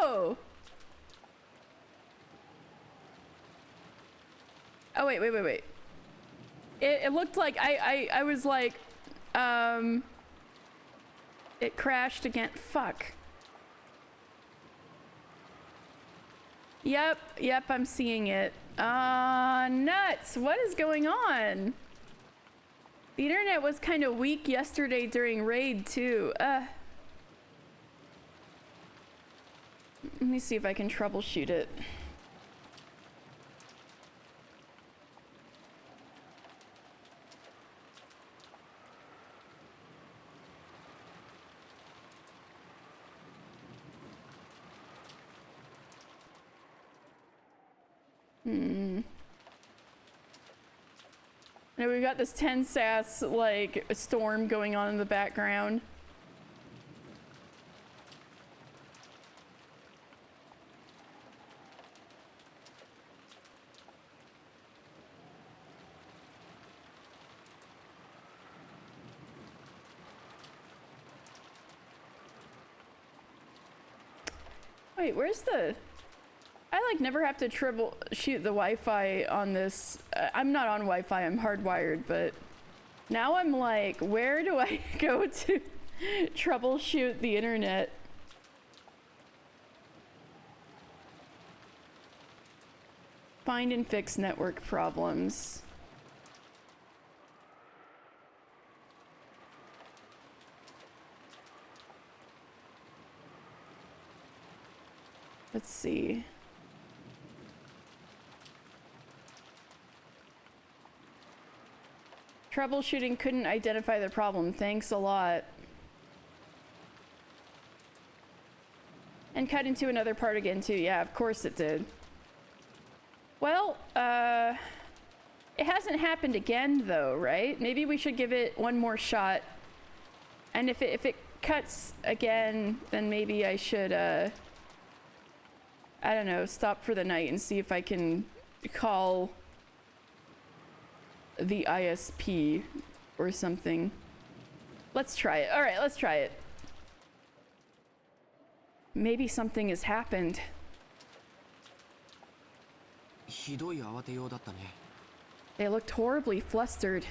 Oh! Oh, wait. It looked like I was like, it crashed again. Fuck. Yep, I'm seeing it. Nuts. What is going on? The internet was kind of weak yesterday during raid too. Let me see if I can troubleshoot it. Now we've got this 10 SAS like storm going on in the background. Wait, where's the... I like never have to troubleshoot the Wi-Fi on this. I'm not on Wi-Fi, I'm hardwired, but now I'm like, where do I go to troubleshoot the internet? Find and fix network problems. Let's see. Troubleshooting couldn't identify the problem. Thanks a lot. And cut into another part again too. Yeah, of course it did. Well, it hasn't happened again though, right? Maybe we should give it one more shot. And if it cuts again, then maybe I should, I don't know, stop for the night and see if I can call the ISP or something. Let's try it. All right, let's try it. Maybe something has happened. They looked horribly flustered.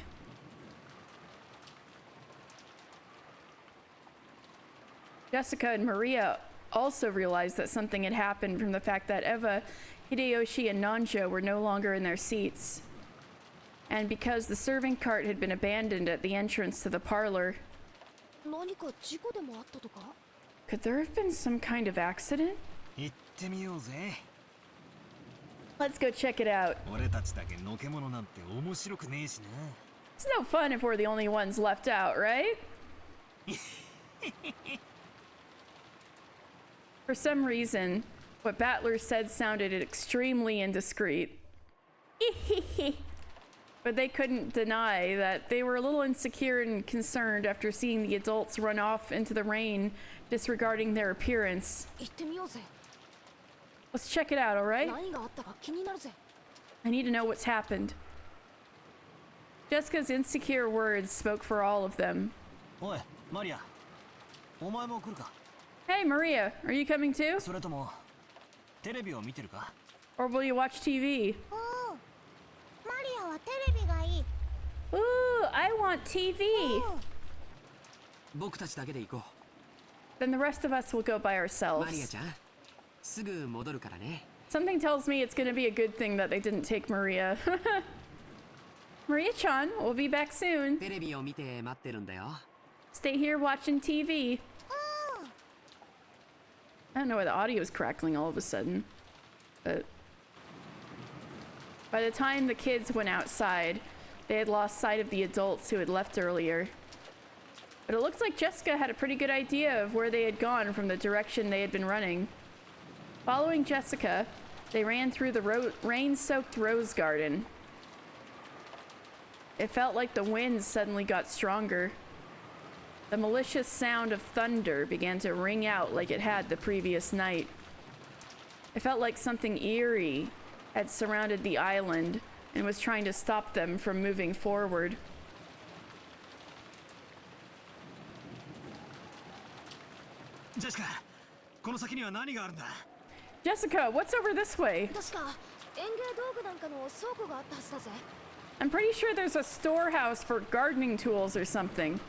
Jessica and Maria also realized that something had happened from the fact that Eva, Hideyoshi, and Nanjo were no longer in their seats. And because the serving cart had been abandoned at the entrance to the parlor. Could there have been some kind of accident? Let's go check it out. It's no fun if we're the only ones left out, right? For some reason, what Battler said sounded extremely indiscreet. But they couldn't deny that they were a little insecure and concerned after seeing the adults run off into the rain, disregarding their appearance. Let's check it out, alright? I need to know what's happened. Jessica's insecure words spoke for all of them. Hey, Maria, are you coming too? Or will you watch TV? Ooh, I want TV. Then the rest of us will go by ourselves. Something tells me it's gonna be a good thing that they didn't take Maria. Maria-chan, we'll be back soon. Stay here watching TV. I don't know why the audio is crackling all of a sudden, but by the time the kids went outside, they had lost sight of the adults who had left earlier. But it looks like Jessica had a pretty good idea of where they had gone from the direction they had been running. Following Jessica, they ran through the rain-soaked rose garden. It felt like the wind suddenly got stronger. The malicious sound of thunder began to ring out like it had the previous night. It felt like something eerie had surrounded the island and was trying to stop them from moving forward. Jessica, この先には何があるんだ。 Jessica, what's over this way? 確か園芸道具なんかの倉庫があったはずだぜ。 I'm pretty sure there's a storehouse for gardening tools or something.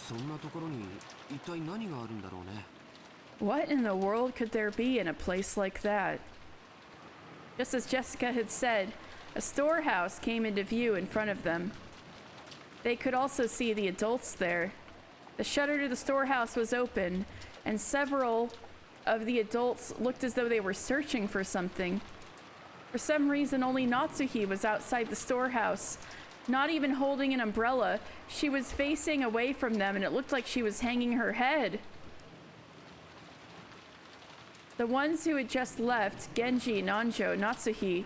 そんなところに一体何があるんだろうね。 What in the world could there be in a place like that? Just as Jessica had said, a storehouse came into view in front of them. They could also see the adults there. The shutter to the storehouse was open, and several of the adults looked as though they were searching for something. For some reason, only Natsuhi was outside the storehouse. Not even holding an umbrella, she was facing away from them, and it looked like she was hanging her head. The ones who had just left, Genji, Nanjo, Natsuhi,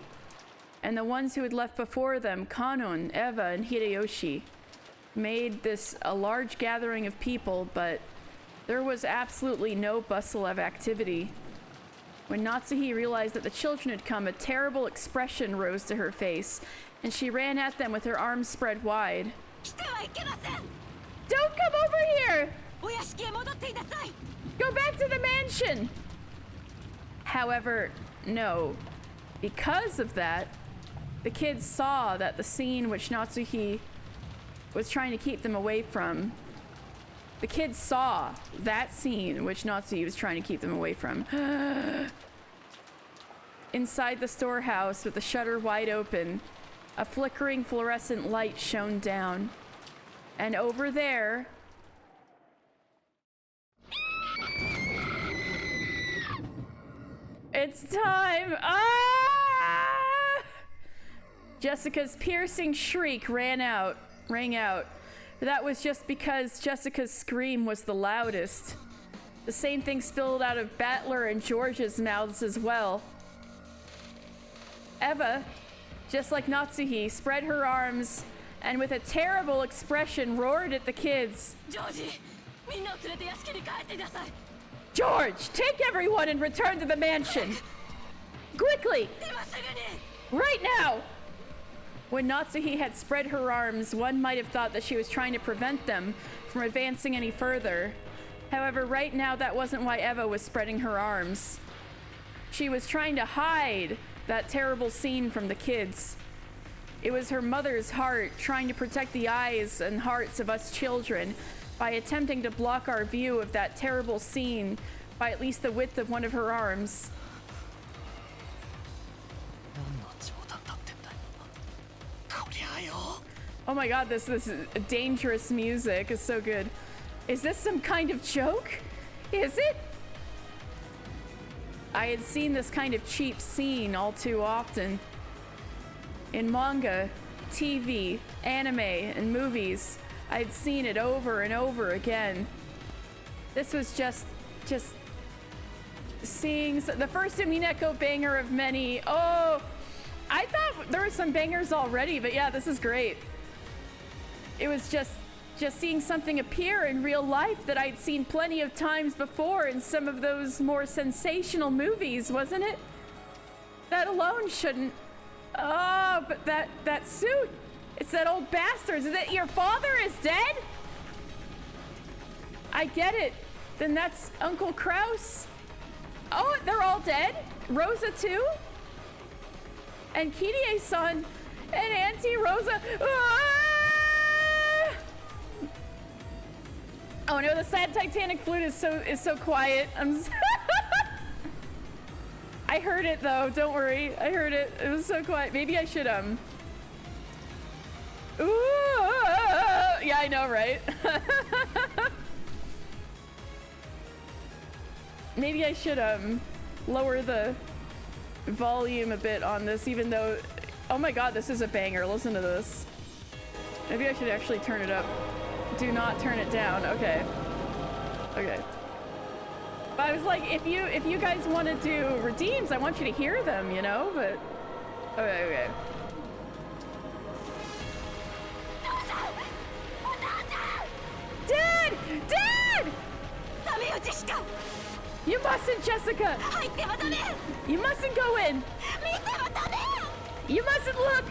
and the ones who had left before them, Kanon, Eva, and Hideyoshi, made this a large gathering of people, but there was absolutely no bustle of activity. When Natsuhi realized that the children had come, a terrible expression rose to her face, and she ran at them with her arms spread wide. Don't come over here! Go back to the mansion! However, no. Because of that, the kids saw that the scene which Natsuhi was trying to keep them away from, the kids saw that scene which Natsuhi was trying to keep them away from. Inside the storehouse, with the shutter wide open, a flickering fluorescent light shone down. And over there, it's time! Ah! Jessica's piercing shriek rang out. That was just because Jessica's scream was the loudest. The same thing spilled out of Battler and George's mouths as well. Eva, just like Natsuhi, spread her arms and with a terrible expression roared at the kids. George, take everyone and return to the mansion! Quickly! Right now! When Natsuhi had spread her arms, one might have thought that she was trying to prevent them from advancing any further. However, right now that wasn't why Eva was spreading her arms. She was trying to hide that terrible scene from the kids. It was her mother's heart trying to protect the eyes and hearts of us children by attempting to block our view of that terrible scene by at least the width of one of her arms. Oh my god, this is dangerous music. It's so good. Is this some kind of joke? Is it? I had seen this kind of cheap scene all too often. In manga, TV, anime, and movies, I'd seen it over and over again. This was just seeing the first Umineko banger of many. Oh, I thought there were some bangers already, but yeah, this is great. It was just seeing something appear in real life that I'd seen plenty of times before in some of those more sensational movies, wasn't it? That alone shouldn't. Oh, but that suit. It's that old bastard. Is it your father is dead? I get it. Then that's Uncle Kraus. Oh, they're all dead? Rosa too? And Kirie-san and Auntie Rosa. Ah! Oh no, the sad Titanic flute is so quiet. I heard it though, don't worry. I heard it. It was so quiet. Maybe I should Ooh, yeah, I know, right? Maybe I should lower the volume a bit on this, even though, oh my god, this is a banger. Listen to this. Maybe I should actually turn it up. Do not turn it down. Okay. Okay. But I was like, if you guys want to do redeems, I want you to hear them, you know? But okay. Dad! Dad! You mustn't, Jessica! You mustn't go in! You mustn't look!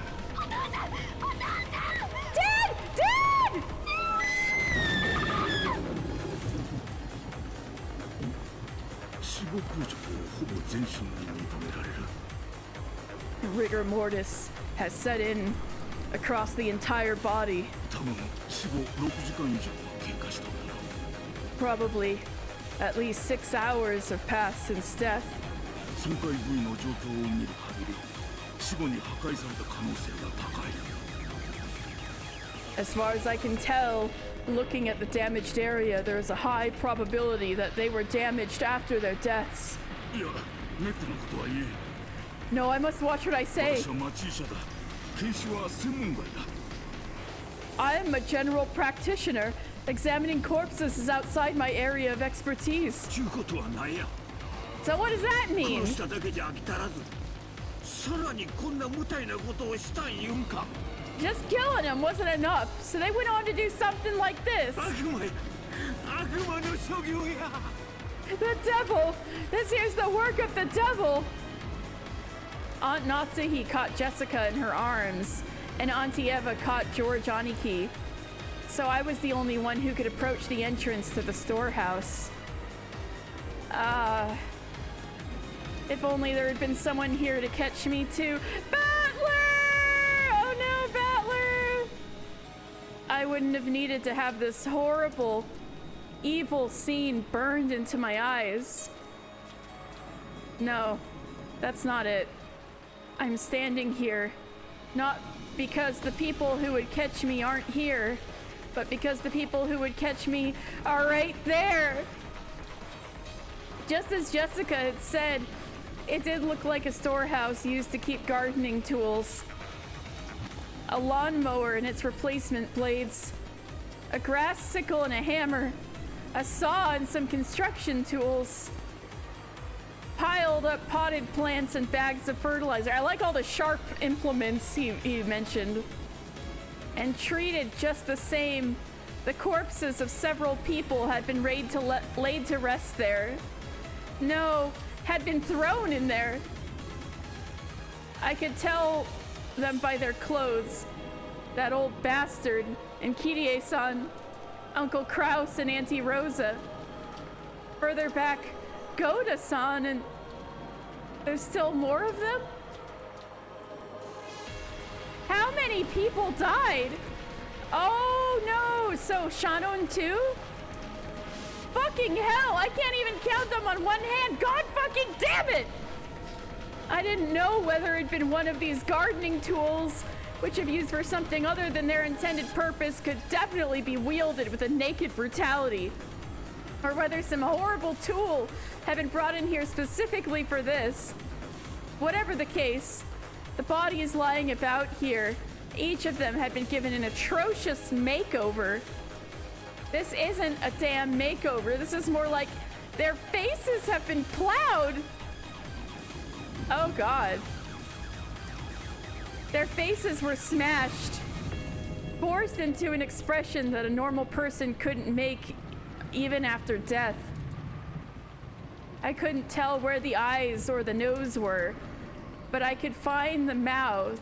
Dad! Dad! 空城をほぼ全身に認められる。 Rigor mortis has set in across the entire body. 多分死後6時間以上は経過したんだろう。 Probably at least 6 hours have passed since death. 損壊部位の状況を見る限り死後に破壊された可能性が高い。 As far as I can tell, looking at the damaged area, there is a high probability that they were damaged after their deaths. いや、ネットのことは言え。 No, I must watch what I say. 私は町医者だ。検視は専門外だ。 I am a general practitioner. Examining corpses is outside my area of expertise. ちゅうことはないや。 So what does that mean? 殺しただけじゃ飽き足らず、さらにこんな無体なことをしたん言うんか。 Just killing him wasn't enough, so they went on to do something like this. 悪魔の所業や。 The devil! This here's the work of the devil! Aunt Natsuhi caught Jessica in her arms, and Auntie Eva caught George Aniki. So I was the only one who could approach the entrance to the storehouse. If only there had been someone here to catch me too. Battler! Oh no, Battler! I wouldn't have needed to have this horrible, evil scene burned into my eyes. No, that's not it. I'm standing here, not because the people who would catch me aren't here, but because the people who would catch me are right there. Just as Jessica had said, it did look like a storehouse used to keep gardening tools. A lawnmower and its replacement blades, a grass sickle and a hammer, a saw and some construction tools, piled up potted plants and bags of fertilizer. I like all the sharp implements he mentioned. And treated just the same, the corpses of several people had been laid to rest there. No, had been thrown in there. I could tell them by their clothes. That old bastard and Kirie-san, Uncle Kraus and Auntie Rosa. Further back, Goda-san, and there's still more of them? How many people died? Oh no, so Shannon too? Fucking hell, I can't even count them on one hand. God fucking damn it! I didn't know whether it'd been one of these gardening tools, which if used for something other than their intended purpose could definitely be wielded with a naked brutality. Or whether some horrible tool had been brought in here specifically for this. Whatever the case, the body is lying about here. Each of them had been given an atrocious makeover. This isn't a damn makeover. This is more like their faces have been plowed. Oh God. Their faces were smashed, forced into an expression that a normal person couldn't make even after death. I couldn't tell where the eyes or the nose were, but I could find the mouth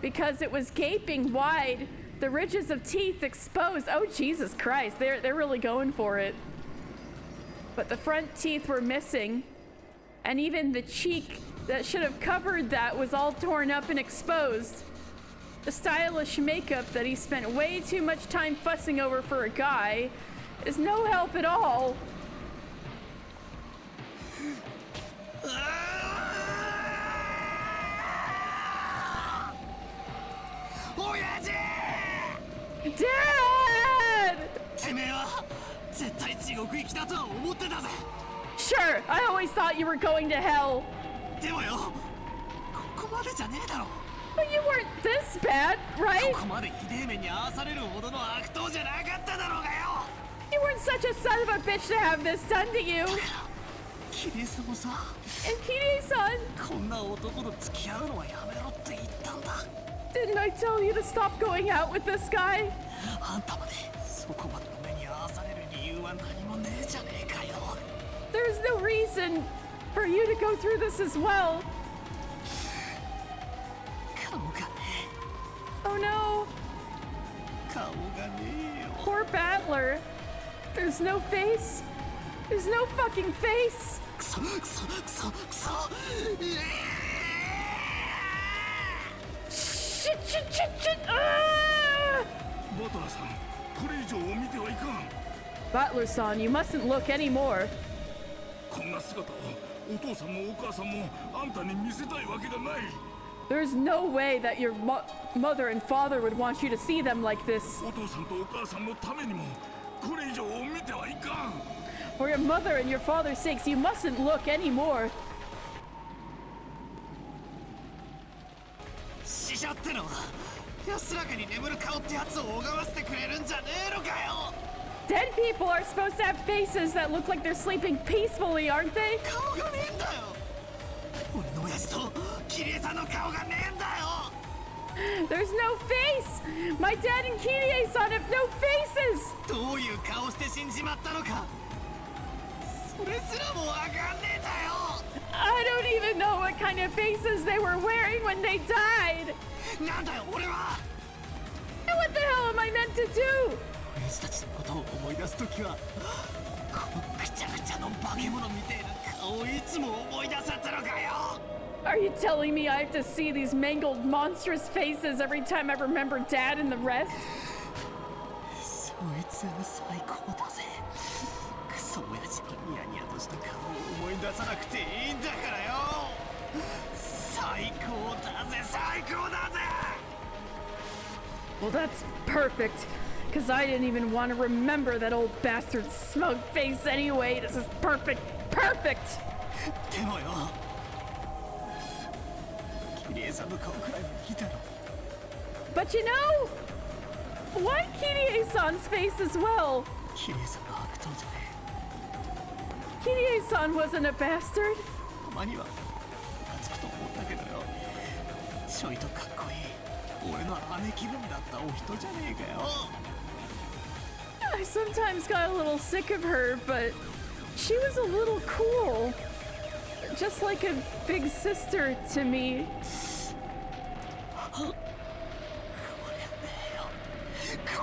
because it was gaping wide, the ridges of teeth exposed. Oh, Jesus Christ, they're really going for it. But the front teeth were missing, and even the cheek that should have covered that was all torn up and exposed. The stylish makeup that he spent way too much time fussing over for a guy is no help at all. Dad! Sure, I always thought you were going to hell. But you weren't this bad, right? You weren't such a son of a bitch to have this done to you. And Kirie-san, didn't I tell you to stop going out with this guy? There's no reason for you to go through this as well. Oh no. Poor Battler. There's no face. There's no fucking face. そくそくそくそ Shit, shit, shit, shit! Ah! バトラさん、これ以上を見てはいかん。 Butler-san, you mustn't look anymore. こんな姿をお父さんもお母さんもあんたに見せたいわけがない。 There's no way that your mother and father would want you to see them like this. お父さんとお母さんのためにもこれ以上を見てはいかん。 For your mother and your father's sakes, you mustn't look anymore. 死者ってのは安らかに眠る顔ってやつを拝ませてくれるんじゃねえのかよ。 Dead people are supposed to have faces that look like they're sleeping peacefully, aren't they? 顔がねえんだよ。俺の親父とキリエさんの顔がねえんだよ。 There's no face! My dad and Kirie-san have no faces! どういう顔して死んじまったのかそれすらもわかんねえんだよ。 I don't even know what kind of faces they were wearing when they died! なんだよ俺は。 And what the hell am I meant to do? 親父たちのことを思い出すときはこのぐちゃぐちゃの化け物みてえな顔をいつも思い出さったのかよ。 Are you telling me I have to see these mangled monstrous faces every time I remember Dad and the rest? そいつは最高だぜ。クソ親父のニヤニヤとした顔を思い出さなくていいんだからよ。最高だぜ最高だぜ。 Well, that's perfect. Because I didn't even want to remember that old bastard's smug face anyway. This is perfect. Perfect! でもよキリエさんの顔くらい見たろ。 But you know, why Kirie-san's face as well? キリエさんの悪党じゃね Kirie-san wasn't a bastard. え。たまにはムカつくと思ったけどよ。ちょいとかっこいい俺の姉貴分だったお人じゃねえかよ。 I sometimes got a little sick of her, but she was a little cool. Just like a big sister to me. こ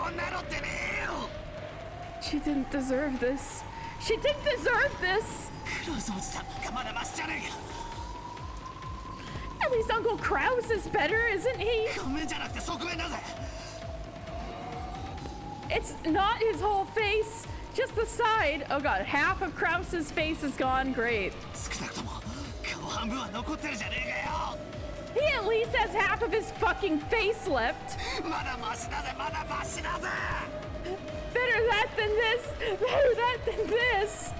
んなのってねえよ。 She didn't deserve this. She didn't deserve this! クロスおじさんがまだマシじゃねえ At least Uncle Krause is better, isn't he? か。顔面じゃなくて側面だぜ。 It's not his whole face, just the side. Oh god, half of Krause's face is gone. Great. 少なくとも顔半分は残ってるじゃねえかよ。 He at least has half of his fucking face left. まだマシだぜまだマシだぜ。 Better that than this. Better that than this.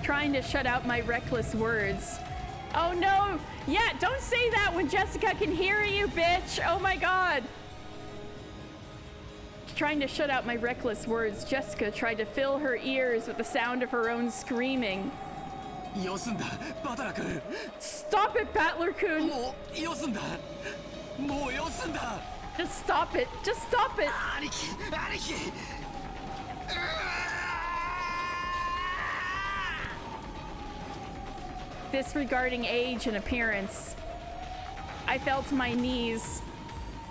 Trying to shut out my reckless words. Oh no! Yeah, don't say that when Jessica can hear you, bitch! Oh my god! Trying to shut out my reckless words, Jessica tried to fill her ears with the sound of her own screaming. よすんだバトラ君。 Stop it, Battler-kun! もうよすんだ。もうよすんだ。 Just stop it! Just stop it! 兄貴兄貴。 Disregarding age and appearance. I fell to my knees,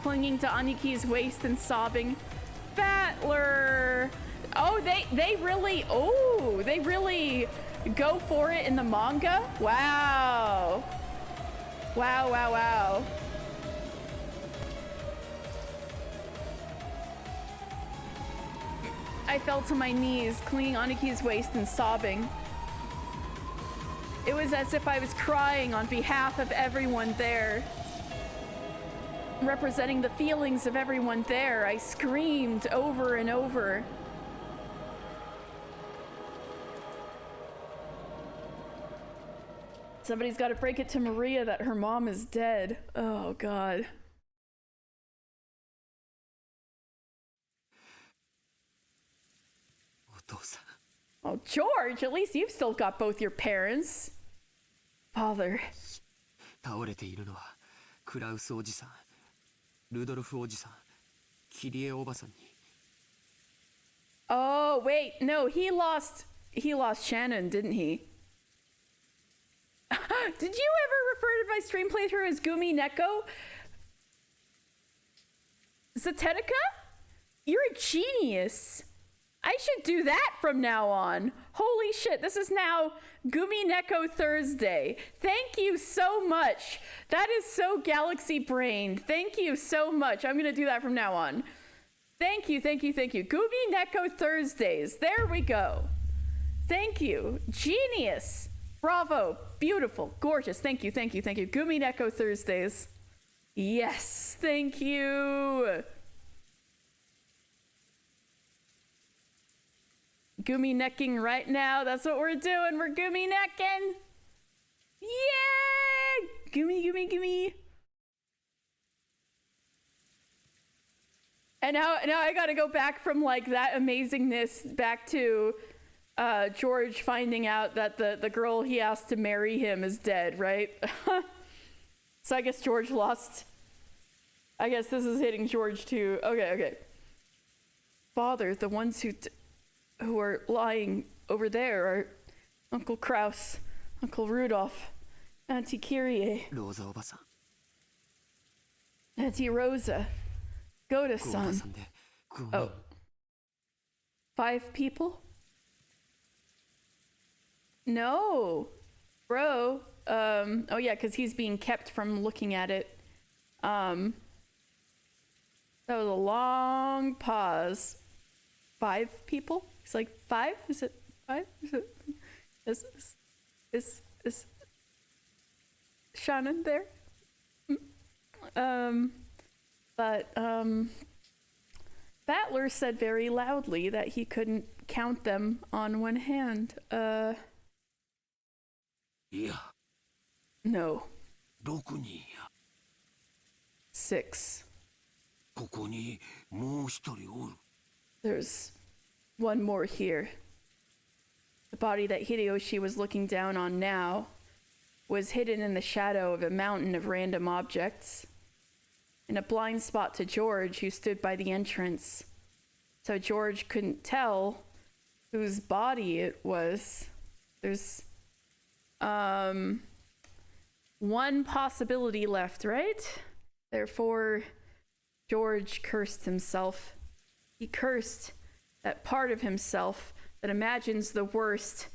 clinging to Aniki's waist and sobbing. Battler! Oh, they really go for it in the manga? Wow. Wow, wow, wow. I fell to my knees, clinging Aniki's waist and sobbing. It was as if I was crying on behalf of everyone there. Representing the feelings of everyone there, I screamed over and over. Somebody's got to break it to Maria that her mom is dead. Oh, God. Oh, George, at least you've still got both your parents. Father. 倒れているのはクラウスおじさん、ルドルフおじさん、キリエおばさんに。 Oh, wait, no, he lost Shannon, didn't he? Did you ever refer to my stream playthrough as Umineko? Zetetica? You're a genius. I should do that from now on. Holy shit, this is now Umineko Thursday. Thank you so much. That is so galaxy brained. Thank you so much. I'm gonna do that from now on. Thank you, thank you, thank you. Umineko Thursdays. There we go. Thank you. Genius. Bravo. Beautiful. Gorgeous. Thank you, thank you, thank you. Umineko Thursdays. Yes, thank you. Gumi necking right now. That's what we're doing. We're gumi necking. Yeah! Gumi, gumi, gumi. And now I gotta go back from like that amazingness back to George finding out that the girl he asked to marry him is dead, right? So I guess George lost. I guess this is hitting George too. Okay. Father, the ones who are lying over there are Uncle Kraus, Uncle Rudolph, Auntie Kyrie, ローザおばさん Auntie Rosa, Goda ゴーダ san. さんで5人 Oh. 5 people? No. Bro. Oh yeah, because he's being kept from looking at it. That was a long pause. 5 people? It's like 5? Is it 5? Is Shannon there? But Battler said very loudly that he couldn't count them on one hand. いや No. 6人や 6. ここにもう一人おる There's one more here. The body that Hideyoshi was looking down on now was hidden in the shadow of a mountain of random objects, in a blind spot to George, who stood by the entrance. So George couldn't tell whose body it was. There's one possibility left, right? Therefore, George cursed himself. He cursed that part of himself that imagines the worst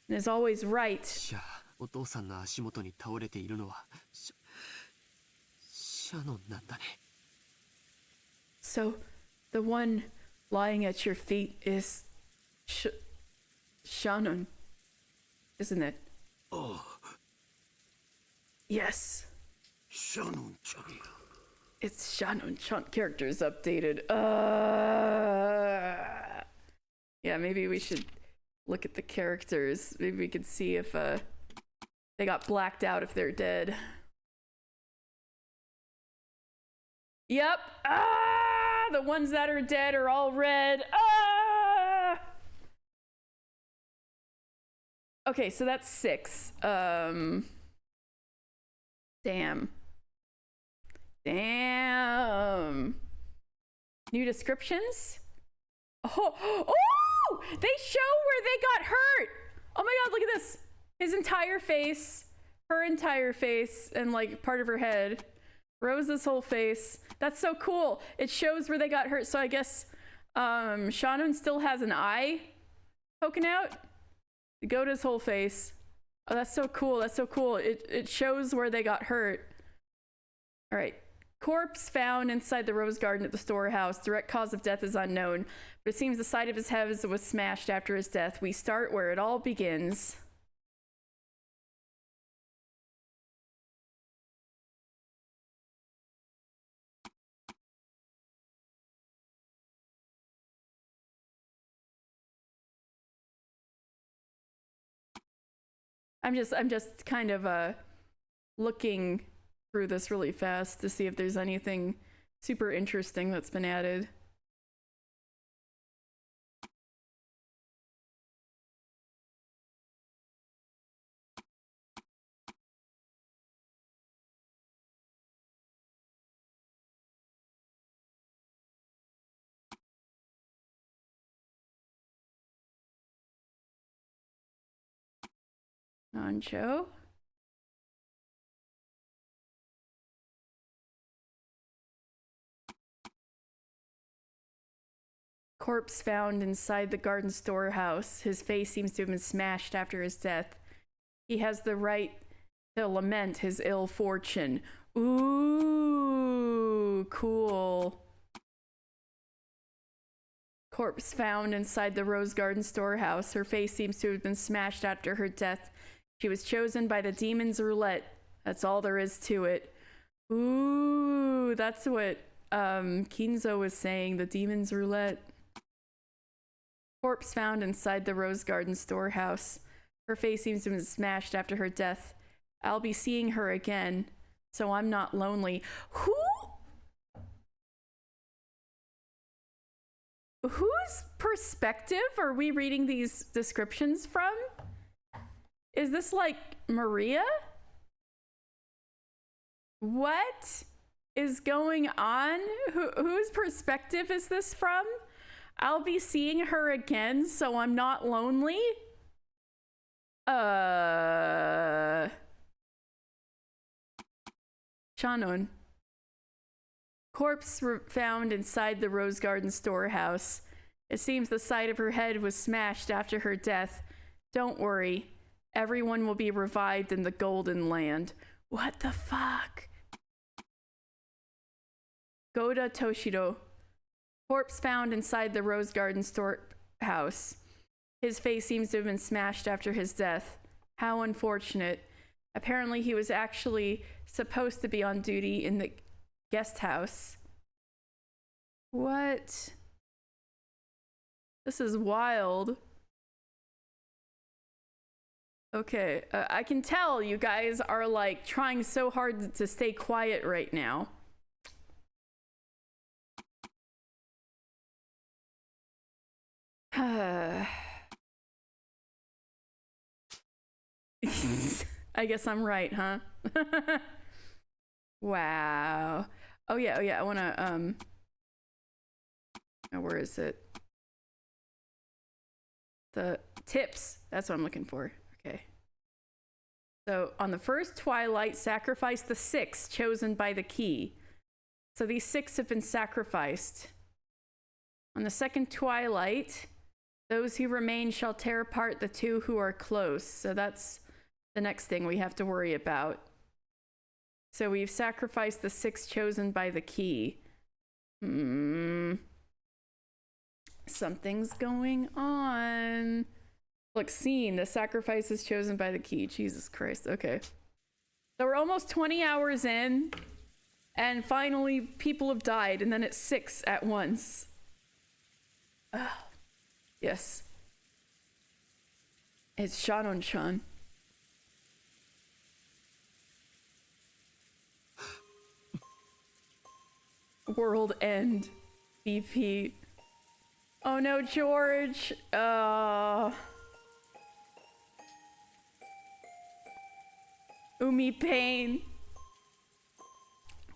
and is always right. じゃあお父さんの足元に倒れているのはシャノンなんだね So, the one lying at your feet is Shannon, isn't it? ああ Yes, シャノンちゃんや it's Shannon. Characters updated. Yeah, maybe we should look at the characters. Maybe we could see if they got blacked out if they're dead. Yep. The ones that are dead are all red. Okay, so that's 6. Damn. New descriptions? Oh! They show where they got hurt! Oh my god, look at this. His entire face, her entire face, and like part of her head. Rose's whole face. That's so cool. It shows where they got hurt. So I guess Shannon still has an eye poking out. Goda's whole face. Oh, that's so cool. That's so cool. It shows where they got hurt. All right. Corpse found inside the rose garden at the storehouse. Direct cause of death is unknown, but it seems the side of his head was smashed after his death. We start where it all begins. I'm just kind of looking through this really fast to see if there's anything super interesting that's been added. Ancho. Corpse found inside the garden storehouse. His face seems to have been smashed after his death. He has the right to lament his ill fortune. Ooh, cool. Corpse found inside the rose garden storehouse. Her face seems to have been smashed after her death. She was chosen by the demon's roulette. That's all there is to it. Ooh, that's what Kinzo was saying, the demon's roulette. Corpse found inside the rose garden storehouse. Her face seems to have been smashed after her death. I'll be seeing her again, so I'm not lonely. Whose perspective are we reading these descriptions from? Is this like Maria? What is going on? Whose perspective is this from? I'll be seeing her again, so I'm not lonely? Shannon. Corpse found inside the rose garden storehouse. It seems the side of her head was smashed after her death. Don't worry. Everyone will be revived in the Golden Land. What the fuck? Goda Toshiro. Corpse found inside the rose garden storehouse. His face seems to have been smashed after his death. How unfortunate. Apparently he was actually supposed to be on duty in the guest house. What? This is wild. Okay, I can tell you guys are like trying so hard to stay quiet right now. I guess I'm right, huh? Wow. Oh yeah, I wanna, where is it? The tips, that's what I'm looking for. Okay. So on the first twilight, sacrifice the 6 chosen by the key. So these 6 have been sacrificed. On the second twilight, those who remain shall tear apart the 2 who are close. So that's the next thing we have to worry about. So we've sacrificed the 6 chosen by the key. Something's going on. Look, scene. The sacrifice is chosen by the key. Jesus Christ. Okay. So we're almost 20 hours in. And finally, people have died. And then it's 6 at once. Yes. It's Shannon-chan. World end. BP. Oh no, George. Umi pain.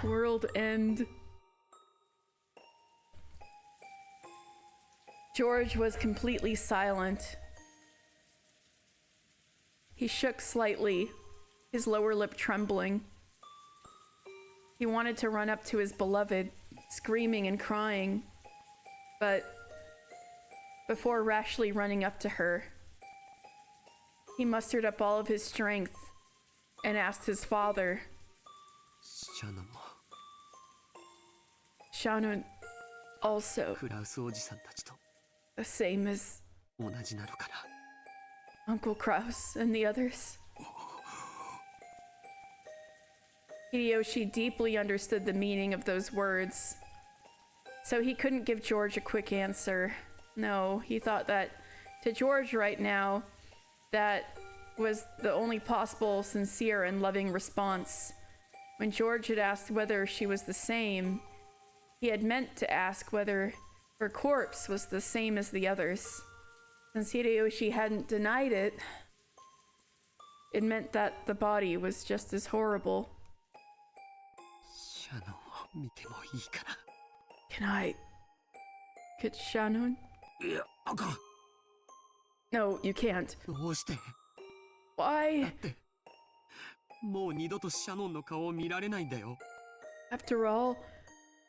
World end. George was completely silent. He shook slightly, his lower lip trembling. He wanted to run up to his beloved, screaming and crying, but before rashly running up to her, he mustered up all of his strength and asked his father, Shannon also the same as Uncle Kraus and the others. Hideyoshi deeply understood the meaning of those words, so he couldn't give George a quick answer. No, he thought that to George right now, that was the only possible sincere and loving response. When George had asked whether she was the same, he had meant to ask whether her corpse was the same as the others. Since Hideyoshi hadn't denied it, it meant that the body was just as horrible. Could Shannon? No, you can't. Why? After all,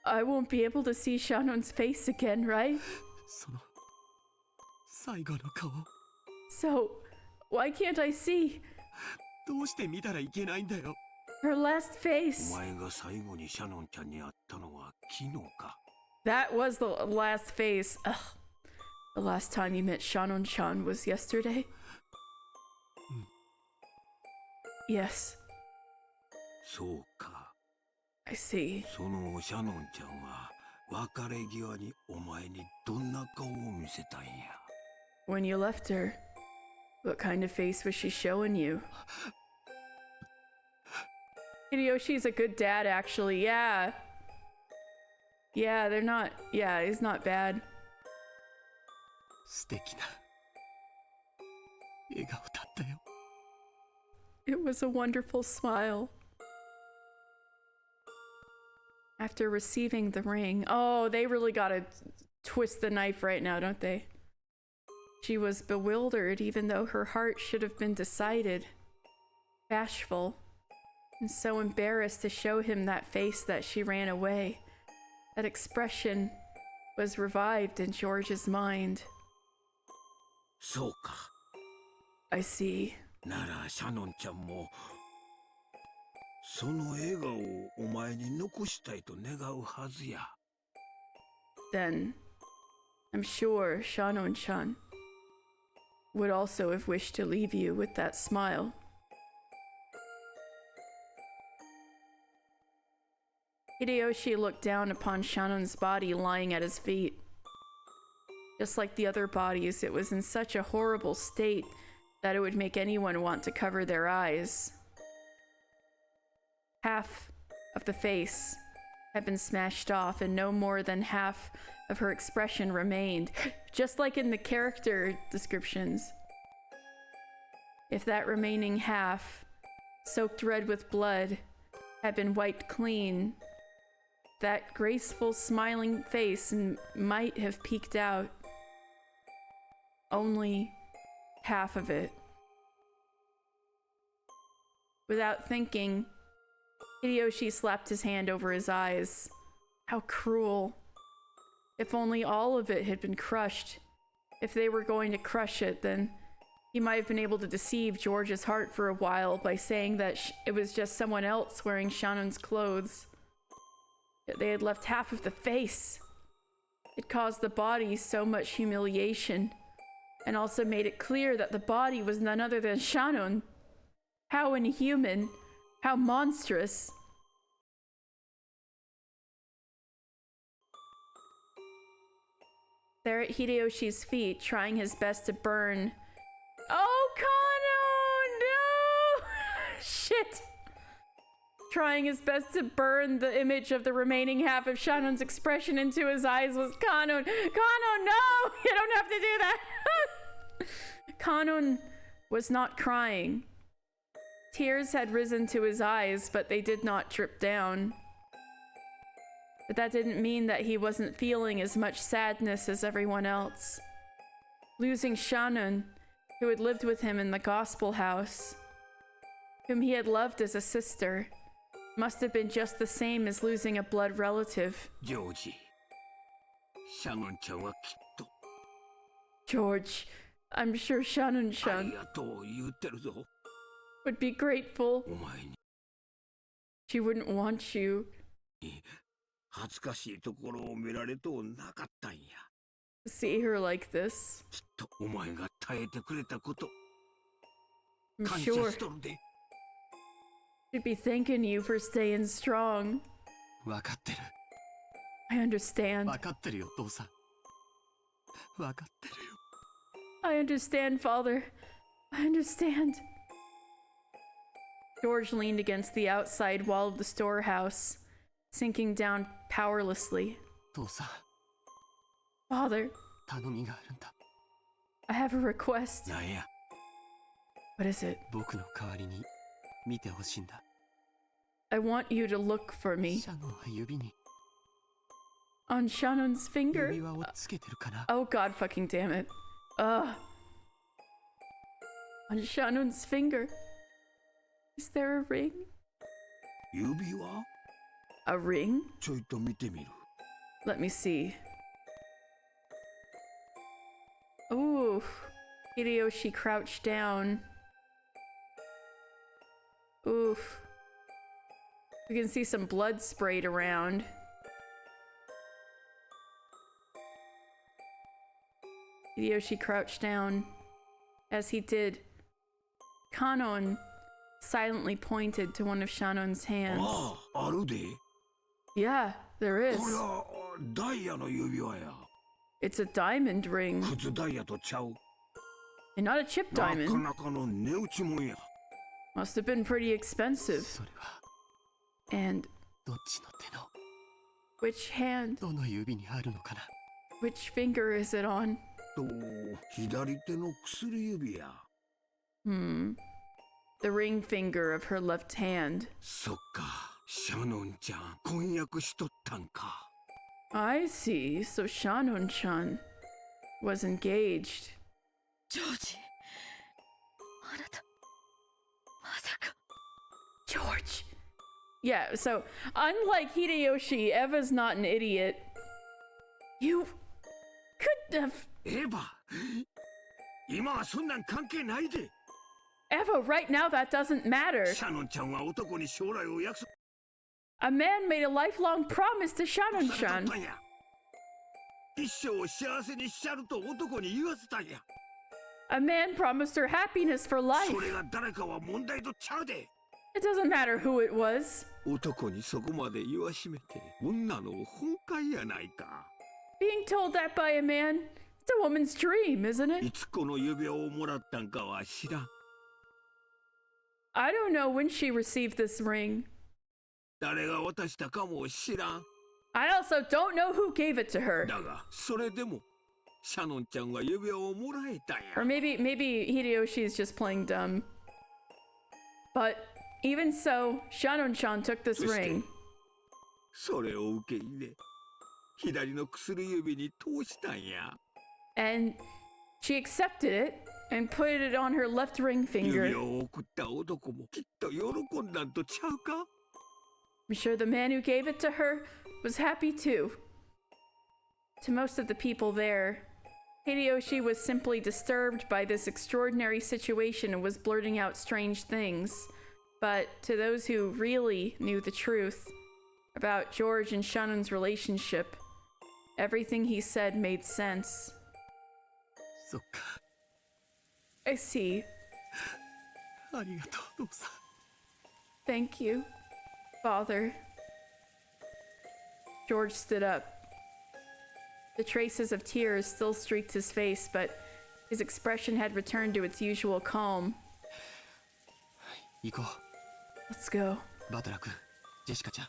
I won't be able to see Shannon's face again, right? その最後の顔 So, why can't I see どうして見たらいけないんだよ her last face? お前が最後にシャノンちゃんに会ったのは昨日か。 That was the last face. Ugh. The last time you met Shannon-chan was yesterday? Yes, そうか。 I see. そのシャノンちゃんは別れ際にお前にどんな顔を見せたんや。 When you left her, what kind of face was she showing you? Hideyoshi's a good dad, actually. Yeah. Yeah, they're not. Yeah, he's not bad. 素敵な笑顔だったよ It was a wonderful smile. After receiving the ring. Oh, they really gotta twist the knife right now, don't they? She was bewildered, even though her heart should have been decided. Bashful. And so embarrassed to show him that face that she ran away. That expression was revived in George's mind. そうか。 I see. ならシャノンちゃんもその笑顔をお前に残したいと願うはずや。 Then, I'm sure Shannon-chan would also have wished to leave you with that smile. Hideyoshi looked down upon Shannon's body lying at his feet. Just like the other bodies, it was in such a horrible state that it would make anyone want to cover their eyes. Half of the face had been smashed off, and no more than half of her expression remained, just like in the character descriptions. If that remaining half, soaked red with blood, had been wiped clean, that graceful, smiling face might have peeked out. Only half of it. Without thinking, Hideyoshi slapped his hand over his eyes. How cruel. If only all of it had been crushed. If they were going to crush it, then he might have been able to deceive George's heart for a while by saying that it was just someone else wearing Shannon's clothes. Yet they had left half of the face. It caused the body so much humiliation, and also made it clear that the body was none other than Shannon. How inhuman, how monstrous. There at Hideyoshi's feet, trying his best to burn. Oh, Kano! No! Shit! Trying his best to burn the image of the remaining half of Shannon's expression into his eyes was Kano. Kano, no! You don't have to do that! Kano was not crying. Tears had risen to his eyes, but they did not drip down. But that didn't mean that he wasn't feeling as much sadness as everyone else. Losing Shannon, who had lived with him in the gospel house, whom he had loved as a sister, must have been just the same as losing a blood relative. ジョージ、シャノンちゃんはきっと George, I'm sure あ Shannon-chan りがとう言ってるぞ。 would be grateful. お前に She wouldn't want you 恥ずかしいところを見られとうなかったんや。 to see her like this. きっとお前が耐えてくれたこと I'm 感謝 sure しとるで。 she'd be thanking you for staying strong. 分かってる I understand. 分かってるよ父さん分かってるよ I understand, Father. I understand. George leaned against the outside wall of the storehouse, sinking down powerlessly. 父さん Father, 頼みがあるんだ I have a request. なんや。 What is it? 僕の代わりに見てほしいんだ I want you to look for me シャノンは指に on Shannon's finger. 指輪をつけてるかな Oh god fucking damn it. Ugh. On Shannon's finger. Is there a ring? 指輪 A ring? ちょいと見てみる。 Let me see. Oof. Hideyoshi crouched down. Oof. We can see some blood sprayed around. Hideyoshi crouched down. As he did, Kanon silently pointed to one of Shannon's hands. ああ、あるで。 Yeah, there is. これはダイヤの指輪や。 It's a diamond ring. 普通ダイヤとちゃう。 And not a chip なか diamond. なかの値打ちもんや。 Must have been pretty expensive. それは And どっちの手の which hand? どの指にあるのかな。 Which finger is it on? と、左手の薬指や。 The ring finger of her left hand. そっか、シャノンちゃん、婚約しとったんか。 I see. So Shannon-chan was engaged. ジョージ、あなたまさか。 George. Yeah, so unlike Hideyoshi, Eva's not an idiot. You could have... エヴァ、今はそんなん関係ないで。 Eva, right now that doesn't matter. シャノンちゃんは男に将来を約束 A man made a lifelong promise to されとっ Shannon-chan. たんや。一生を幸せにしちゃると男に言わせたんや。 A man promised her happiness for life. それが誰かは問題とちゃうで。 It doesn't matter who it was. 男にそこまで言わしめて、女の本懐やないか。 Being told that by a man, it's a woman's dream, isn't い it? つこの指輪をもらったんかは知らん。 I don't know when she received this ring. 誰が渡したかも知らん。 I also don't know who gave it to her. だが、それでも、シャノンちゃんは指輪をもらえたん Or や。 maybe Hideyoshi is just playing dumb. But even so, Shannon-chan took this ring. それを受け入れ、左の薬指に通したんや。 And she accepted it and put it on her left ring 指 finger. 輪を送った男もきっと喜んだんとちゃうか。 I'm sure the man who gave it to her was happy too. To most of the people there, Hideyoshi was simply disturbed by this extraordinary situation and was blurting out strange things. But to those who really knew the truth about George and Shannon's relationship, everything he said made sense. そっか、 I see. ありがとう、父さん。 Thank you, Father. George stood up. The traces of tears still streaked his face, but his expression had returned to its usual calm. 行こ Let's go. う。バトラー君、ジェシカちゃん。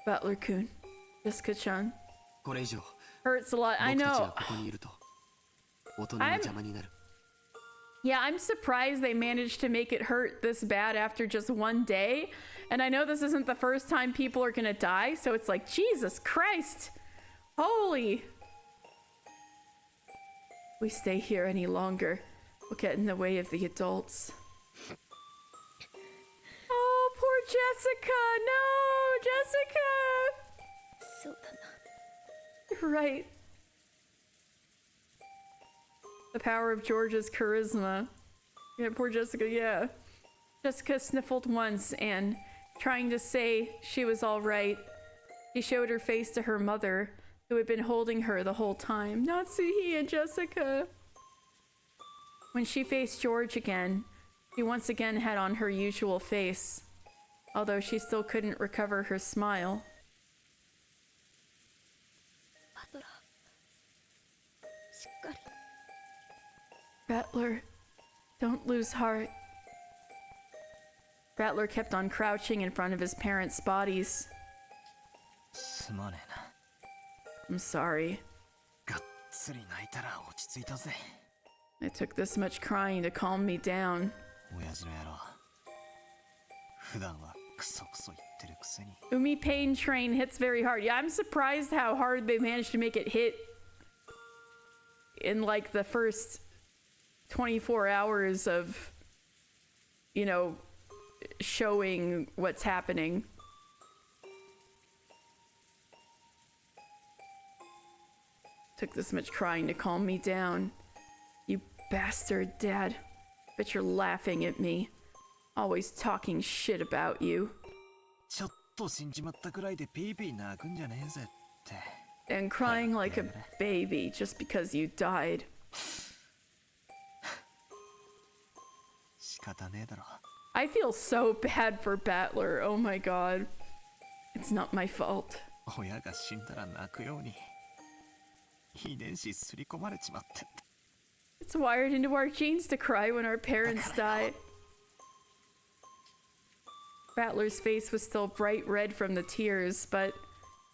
Butler-kun. Jessica-chan. これ以上、 Hurts a lot. I 僕たち know. がここにいると、大人の邪魔になる。 Yeah, I'm surprised they managed to make it hurt this bad after just one day. And I know this isn't the first time people are gonna die, so it's like, Jesus Christ! Holy! If we stay here any longer, we'll get in the way of the adults. Oh, poor Jessica! No, Jessica! そうだな。 You're right. The power of George's charisma. Yeah, poor Jessica, yeah. Jessica sniffled once and, trying to say she was all right, she showed her face to her mother, who had been holding her the whole time. Natsuhi and Jessica. When she faced George again, she once again had on her usual face, although she still couldn't recover her smile. バトラー、しっかり。 Rattler, don't lose heart. Rattler kept on crouching in front of his parents' bodies. すまねえな。 I'm sorry. がっつり泣いたら落ち着いたぜ。 It took this much crying to calm me down. 親父の野郎。普段はクソクソ言ってるくせに。 Umi Pain Train hits very hard. Yeah, I'm surprised how hard they managed to make it hit in like the first 24 hours of, you know, showing what's happening. Took this much crying to calm me down. bastard, Dad. Bet you're laughing at me. Always talking shit about you. ちょっと死んじまったくらいでピーピー泣くんじゃねえぜって。 And crying like a baby just because you died. 仕方ねえだろ。 I feel so bad for Battler. Oh my god. It's not my fault. 親が死んだら泣くように遺伝子すり込まれちまって。 It's wired into our genes to cry when our parents die. Battler's face was still bright red from the tears, but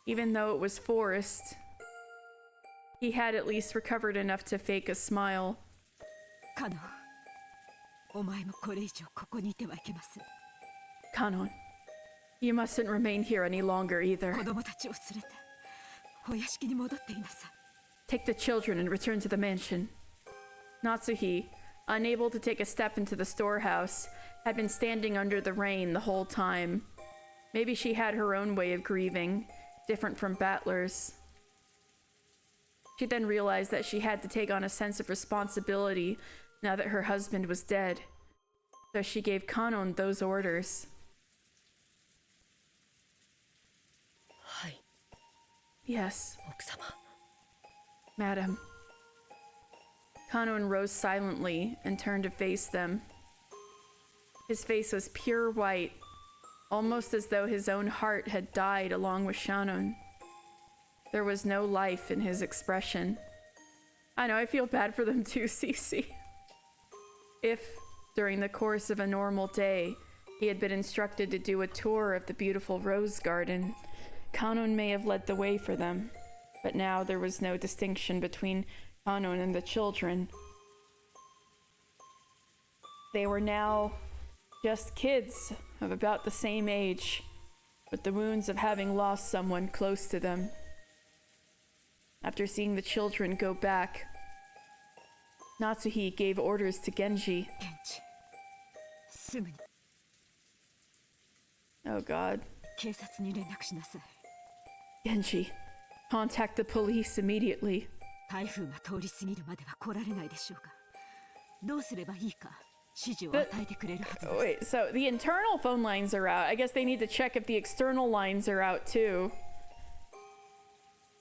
even though it was forced, he had at least recovered enough to fake a smile. カノン、お前もこれ以上ここにいてはいけません。 Kanon, you mustn't remain here any longer either. 子供たちを連れてお屋敷に戻っていなさい。 Take the children and return to the mansion. Natsuhi, unable to take a step into the storehouse, had been standing under the rain the whole time. Maybe she had her own way of grieving, different from Battler's. She then realized that she had to take on a sense of responsibility now that her husband was dead. So she gave Kanon those orders. はい、 Yes, 奥様。 madam. Kanon rose silently and turned to face them. His face was pure white, almost as though his own heart had died along with Shannon. There was no life in his expression. I know, I feel bad for them too, Cece. If, during the course of a normal day, he had been instructed to do a tour of the beautiful rose garden, Kanon may have led the way for them. But now there was no distinction between Kanon and the children. They were now just kids of about the same age, with the wounds of having lost someone close to them. After seeing the children go back, Natsuhi gave orders to Genji. 現地すぐに Oh god. 警察に連絡しなさい。 Genji, contact the police immediately. 台風が通り過ぎるまでは来られないでしょうが、どうすればいいか指示を But- 与えてくれるはずです Wait, so the internal phone lines are out. I guess they need to check if the external lines are out too.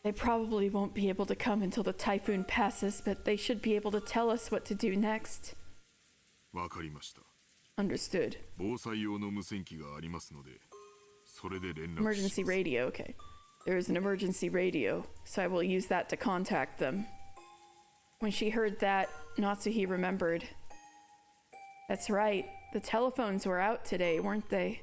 They probably won't be able to come until the typhoon passes, but they should be able to tell us what to do next. わかりました。 Understood. 防災用の無線機がありますので、それで連絡し Emergency ます。 radio, okay. There is an emergency radio, so I will use that to contact them. When she heard that, Natsuhi remembered. That's right, the telephones were out today, weren't they?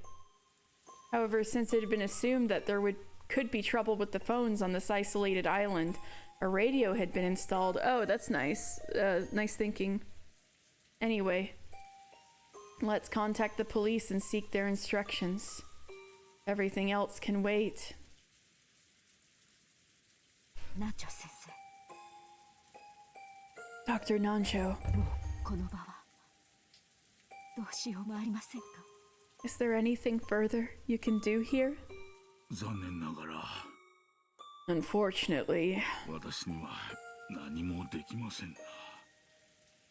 However, since it had been assumed that there could be trouble with the phones on this isolated island, a radio had been installed. Oh, that's nice. Nice thinking. Anyway, let's contact the police and seek their instructions. Everything else can wait. ナチョ先 Dr. Nancho, 生、もうこの場はどうしようもありませんか。 is there anything further you can do here? 残念ながら Unfortunately, 私には何もできませんな。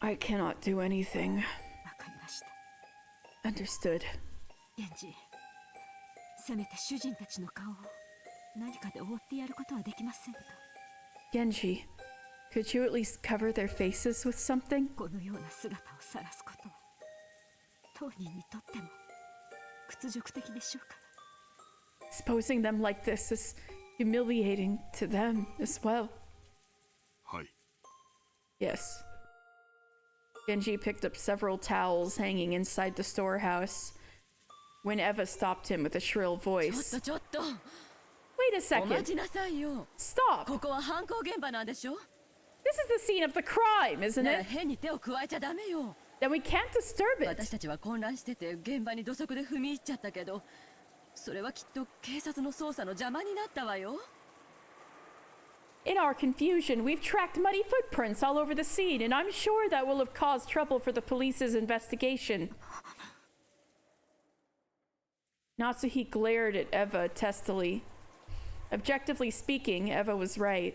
I cannot do anything. わかりました。 Understood. ゲンジ、せめて主人たちの顔を何かで覆ってやることはできませんか。 Genji, could you at least cover their faces with something? このような姿を晒すことは当人にとっても屈辱的でしょうか。 Exposing them like this is humiliating to them as well. はい。 Yes. Genji picked up several towels hanging inside the storehouse when Eva stopped him with a shrill ちょっ voice. とちょっと Wait a お待 second. ちなさいよ。 Stop! ここは犯行現場なんでしょ。 This is the scene of the crime, isn't ねえ it? 変に手を加えちゃダメよ。 Then we can't disturb 私 it. たちは混乱してて現場に土足で踏み入っちゃったけど、それはきっと警察の捜査の邪魔になったわよ。 In our confusion, we've tracked muddy footprints all over the scene, and I'm sure that will have caused trouble for the police's investigation. Natsuhi glared at Eva testily. Objectively speaking, Eva was right.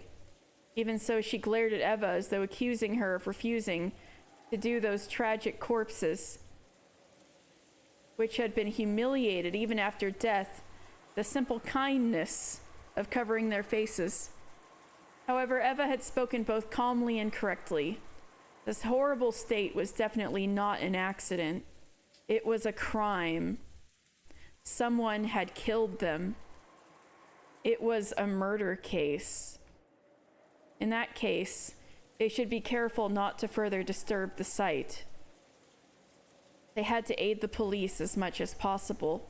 Even so, she glared at Eva as though accusing her of refusing to do those tragic corpses, which had been humiliated even after death, the simple kindness of covering their faces. However, Eva had spoken both calmly and correctly. This horrible state was definitely not an accident. It was a crime. Someone had killed them. It was a murder case. In that case, they should be careful not to further disturb the site. They had to aid the police as much as possible,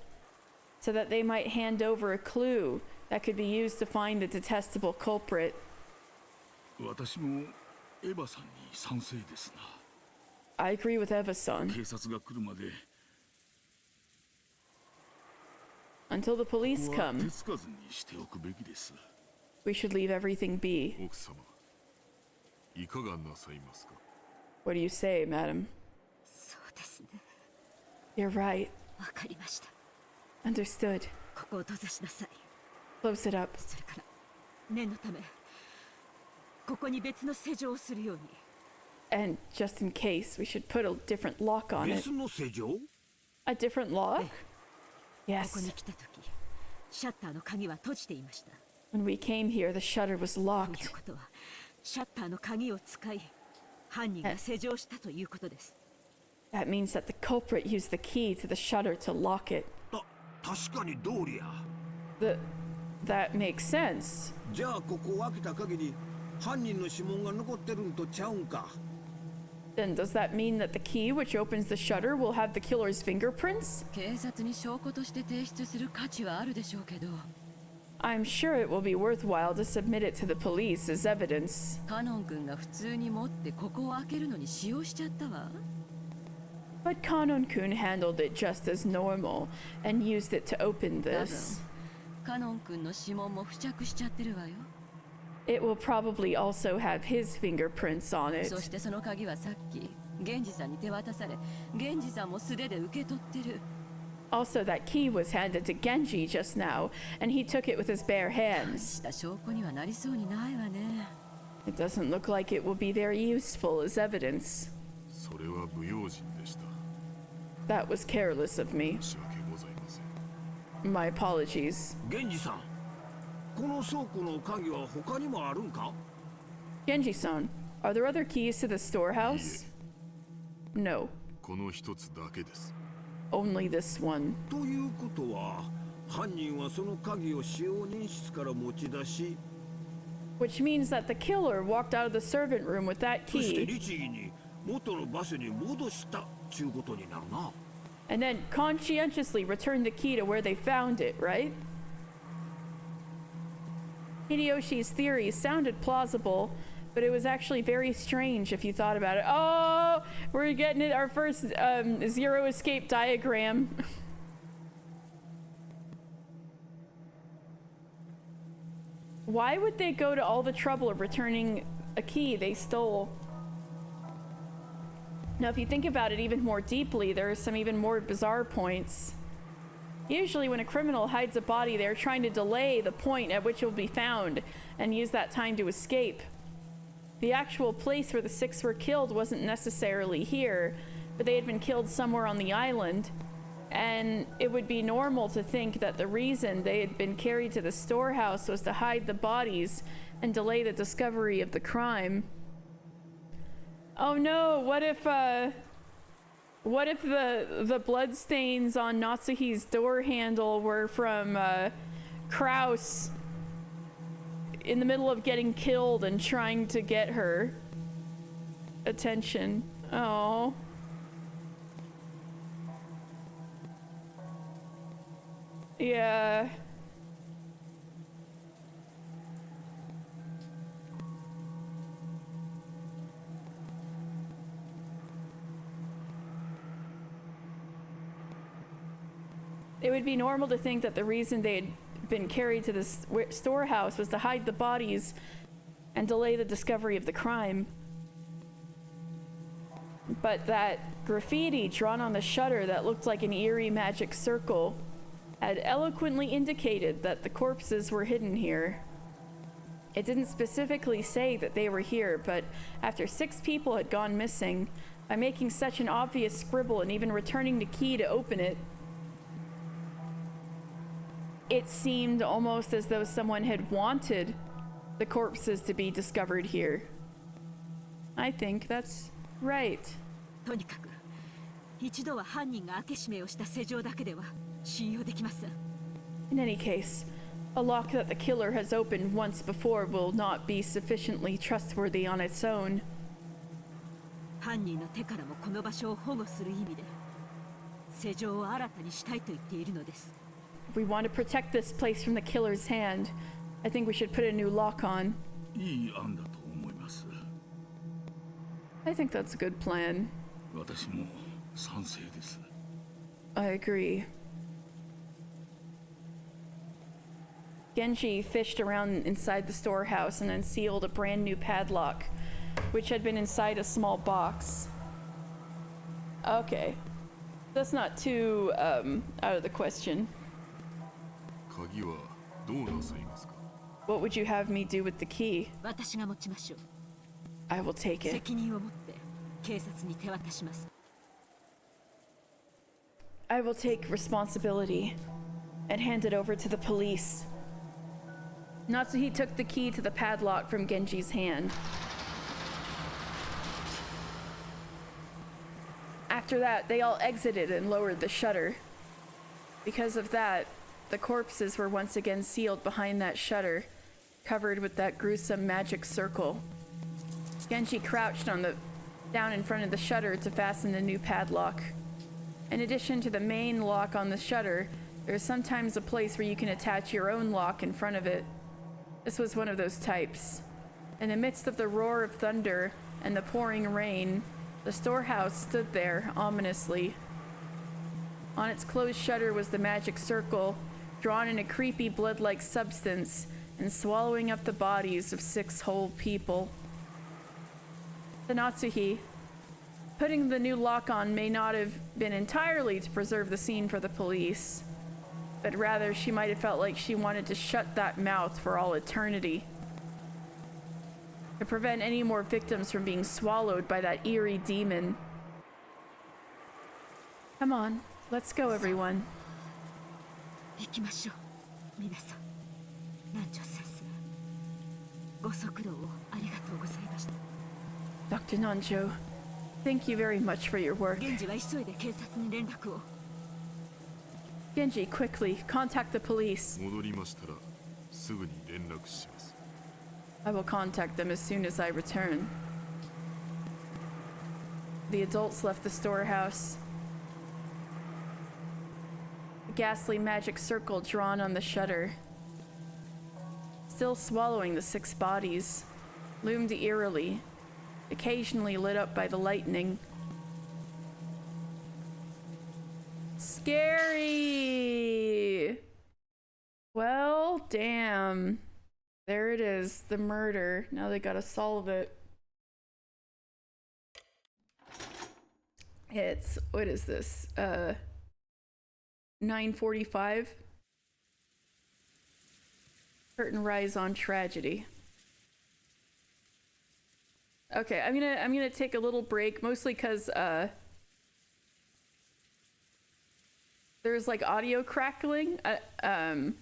so that they might hand over a clue that could be used to find the detestable culprit. 私もエヴァさんに賛成ですな。 I agree with Eva-san. 警察が来るまで Until the こ police こは come, 手つかずにしておくべきです。 we should leave everything be. 奥様、いかがなさいますか。 What do you say, madam? そうですね。 You're right. わかりました。 Understood. ここを閉ざしなさい。 Close it up. それから念のためここに別の施錠をするように。 And just in case, we should put a different lock on it. 別の施錠 A different lock? ここ Yes. に来た時シャッターの鍵は閉じていました。 When we came here, the shutter was という locked. ことはシャッターの鍵を使い犯人が施錠したということです。 That means that the culprit used the key to the shutter to lock it. 確かに通りや。 That makes sense. じゃあここを開けた限り犯人の指紋が残ってるんとちゃうんか。 Then does that mean that the key which opens the shutter will have the killer's fingerprints? 警察に証拠として提出する価値はあるでしょうけど、 I'm sure it will be worthwhile to submit it to the police as evidence. カノン君が普通に持ってここを開けるのに使用しちゃったわ。 But Kanon-kun handled it just as normal and used it to open 多分 this. カノン君の指紋も付着しちゃってるわよ。 It will probably also have his fingerprints on it. そしてその鍵はさっき源氏さんに手渡され、源氏さんも素手で受け取ってる。 Also, that key was handed to Genji just now, and he took it with his bare し hands. た証拠にはなりそうにないわね。 It doesn't look like it will be very useful as evidence. それは不用心でした。 That was careless of me. 申し訳ございません。 My apologies. 源氏さん、この倉庫の鍵は他にもあるんか？ Genji-san, are there other keys to the storehouse? No, この一つだけです。 only this one. ということは犯人はその鍵を使用人室から持ち出し、 Which means that the killer walked out of the servant room with that そして key 律儀に元の場所に戻したちゅうことになるな。 and then conscientiously returned the key to where they found it, right? Hideyoshi's theory sounded plausible, but it was actually very strange if you thought about it. Oh, we're getting it, our first zero escape diagram. Why would they go to all the trouble of returning a key they stole? Now, if you think about it even more deeply, there are some even more bizarre points. Usually when a criminal hides a body, they're trying to delay the point at which it will be found and use that time to escape. The actual place where the 6 were killed wasn't necessarily here, but they had been killed somewhere on the island. And it would be normal to think that the reason they had been carried to the storehouse was to hide the bodies and delay the discovery of the crime. Oh no, what if the blood stains on Natsuhi's door handle were from Kraus in the middle of getting killed and trying to get her attention? Oh. Yeah. It would be normal to think that the reason they had been carried to the storehouse was to hide the bodies and delay the discovery of the crime. But that graffiti drawn on the shutter that looked like an eerie magic circle had eloquently indicated that the corpses were hidden here. It didn't specifically say that they were here, but after 6 people had gone missing, by making such an obvious scribble and even returning the key to open it. It seemed almost as though someone had wanted the corpses to be discovered here. I think that's right. とにかく一度は犯人が開け閉めをした施錠だけでは信用できません。 In any case, a lock that the killer has opened once before will not be sufficiently trustworthy on its own. 犯人の手からもこの場所を保護する意味で施錠を新たにしたいと言っているのです。 If we want to protect this place from the killer's hand, I think we should put a new lock on. いい案だと思います。 I think that's a good plan. 私も賛成です。 I agree. Genji fished around inside the storehouse and unsealed a brand new padlock, which had been inside a small box. Okay. That's not too, out of the question. 鍵はどうなさいますか？ What would you have me do with the key? 私が持ちましょう。 I will take it. 責任を持って警察に手渡します。 I will take responsibility and hand it over to the police. Natsuhi took the key to the padlock from Genji's hand. After that, they all exited and lowered the shutter. Because of that, the corpses were once again sealed behind that shutter, covered with that gruesome magic circle. Genji crouched down in front of the shutter to fasten the new padlock. In addition to the main lock on the shutter, there's sometimes a place where you can attach your own lock in front of it. This was one of those types. In the midst of the roar of thunder and the pouring rain, the storehouse stood there ominously. On its closed shutter was the magic circle, drawn in a creepy blood-like substance and swallowing up the bodies of 6 whole people. The Natsuhi, putting the new lock on may not have been entirely to preserve the scene for the police, but rather she might have felt like she wanted to shut that mouth for all eternity. To prevent any more victims from being swallowed by that eerie demon. Come on, let's go, everyone. 行きましょう。皆さん、南條先生、ご足労をありがとうございました。 Dr. Nanjo, thank you very much for your work. 現時は急いで警察に連絡を。 Genji, quickly, contact the police. 戻りましたらすぐに連絡します。 I will contact them as soon as I return. The adults left the storehouse. The ghastly magic circle drawn on the shutter, still swallowing the 6 bodies, loomed eerily, occasionally lit up by the lightning. Scary! Well, damn. There it is, the murder. Now they gotta solve it. It's, what is this? 9:45. Curtain rise on tragedy. Okay, I'm gonna take a little break, mostly because there's like audio crackling, and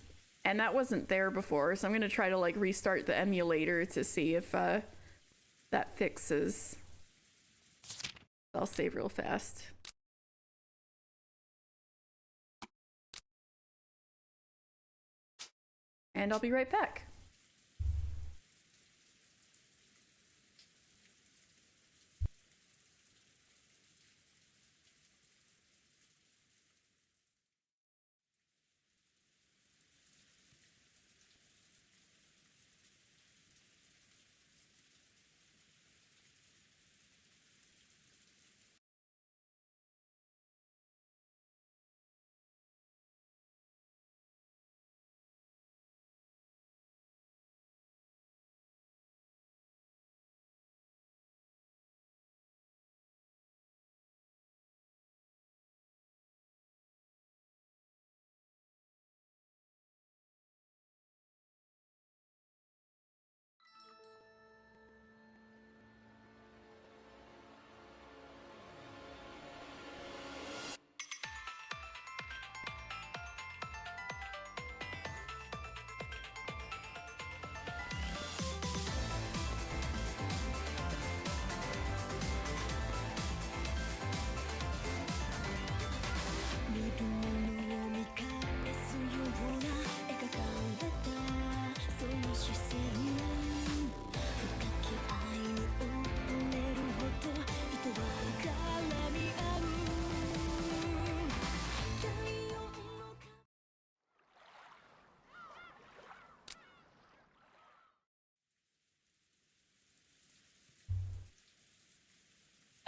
that wasn't there before, so I'm gonna try to like restart the emulator to see if that fixes. I'll save real fast. And I'll be right back.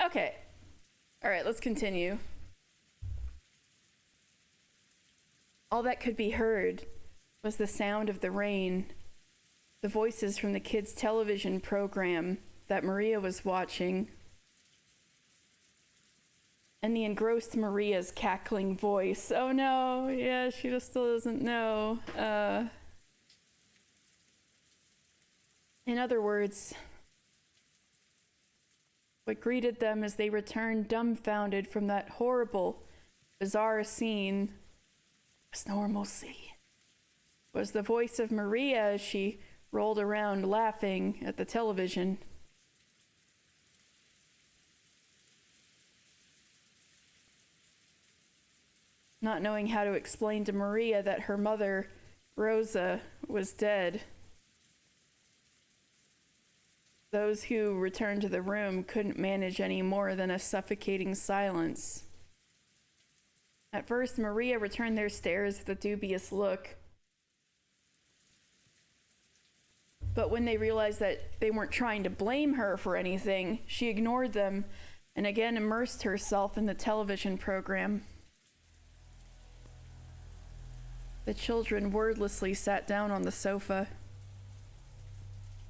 Okay. All right, let's continue. All that could be heard was the sound of the rain, the voices from the kids' television program that Maria was watching, and the engrossed Maria's cackling voice. Oh no, yeah, she just still doesn't know. In other words, what greeted them as they returned dumbfounded from that horrible, bizarre scene was normalcy. Was the voice of Maria as she rolled around laughing at the television. Not knowing how to explain to Maria that her mother, Rosa, was dead. Those who returned to the room couldn't manage any more than a suffocating silence. At first, Maria returned their stares with a dubious look. But when they realized that they weren't trying to blame her for anything, she ignored them and again immersed herself in the television program. The children wordlessly sat down on the sofa.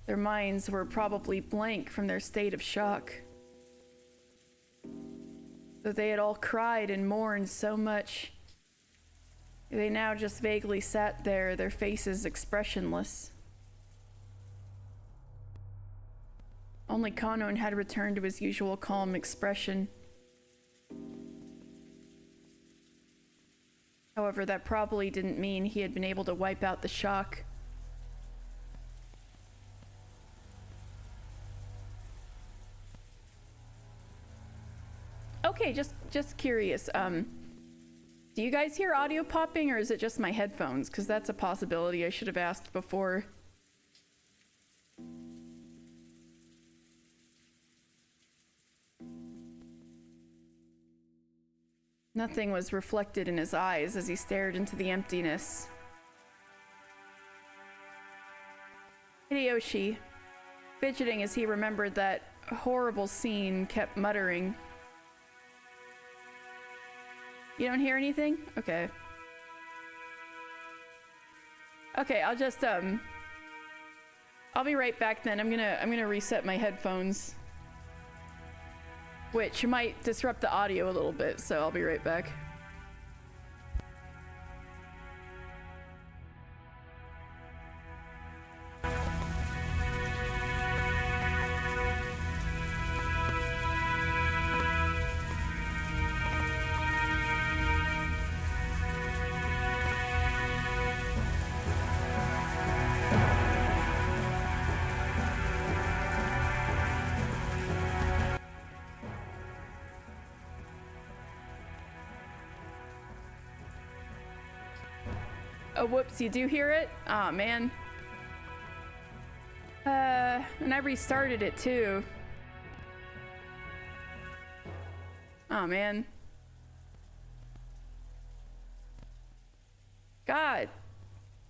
Their minds were probably blank from their state of shock. Though they had all cried and mourned so much, they now just vaguely sat there, their faces expressionless. Only Kanon had returned to his usual calm expression. However, that probably didn't mean he had been able to wipe out the shock. Okay, just curious. Do you guys hear audio popping, or is it just my headphones? Because that's a possibility I should have asked before. Nothing was reflected in his eyes as he stared into the emptiness. Hideyoshi, fidgeting as he remembered that horrible scene, kept muttering. You don't hear anything? Okay. Okay, I'll just I'll be right back then. I'm gonna reset my headphones, which might disrupt the audio a little bit, so I'll be right back. Oh, whoops, you do hear it? Aw, man. And I restarted it too. Oh, man. God.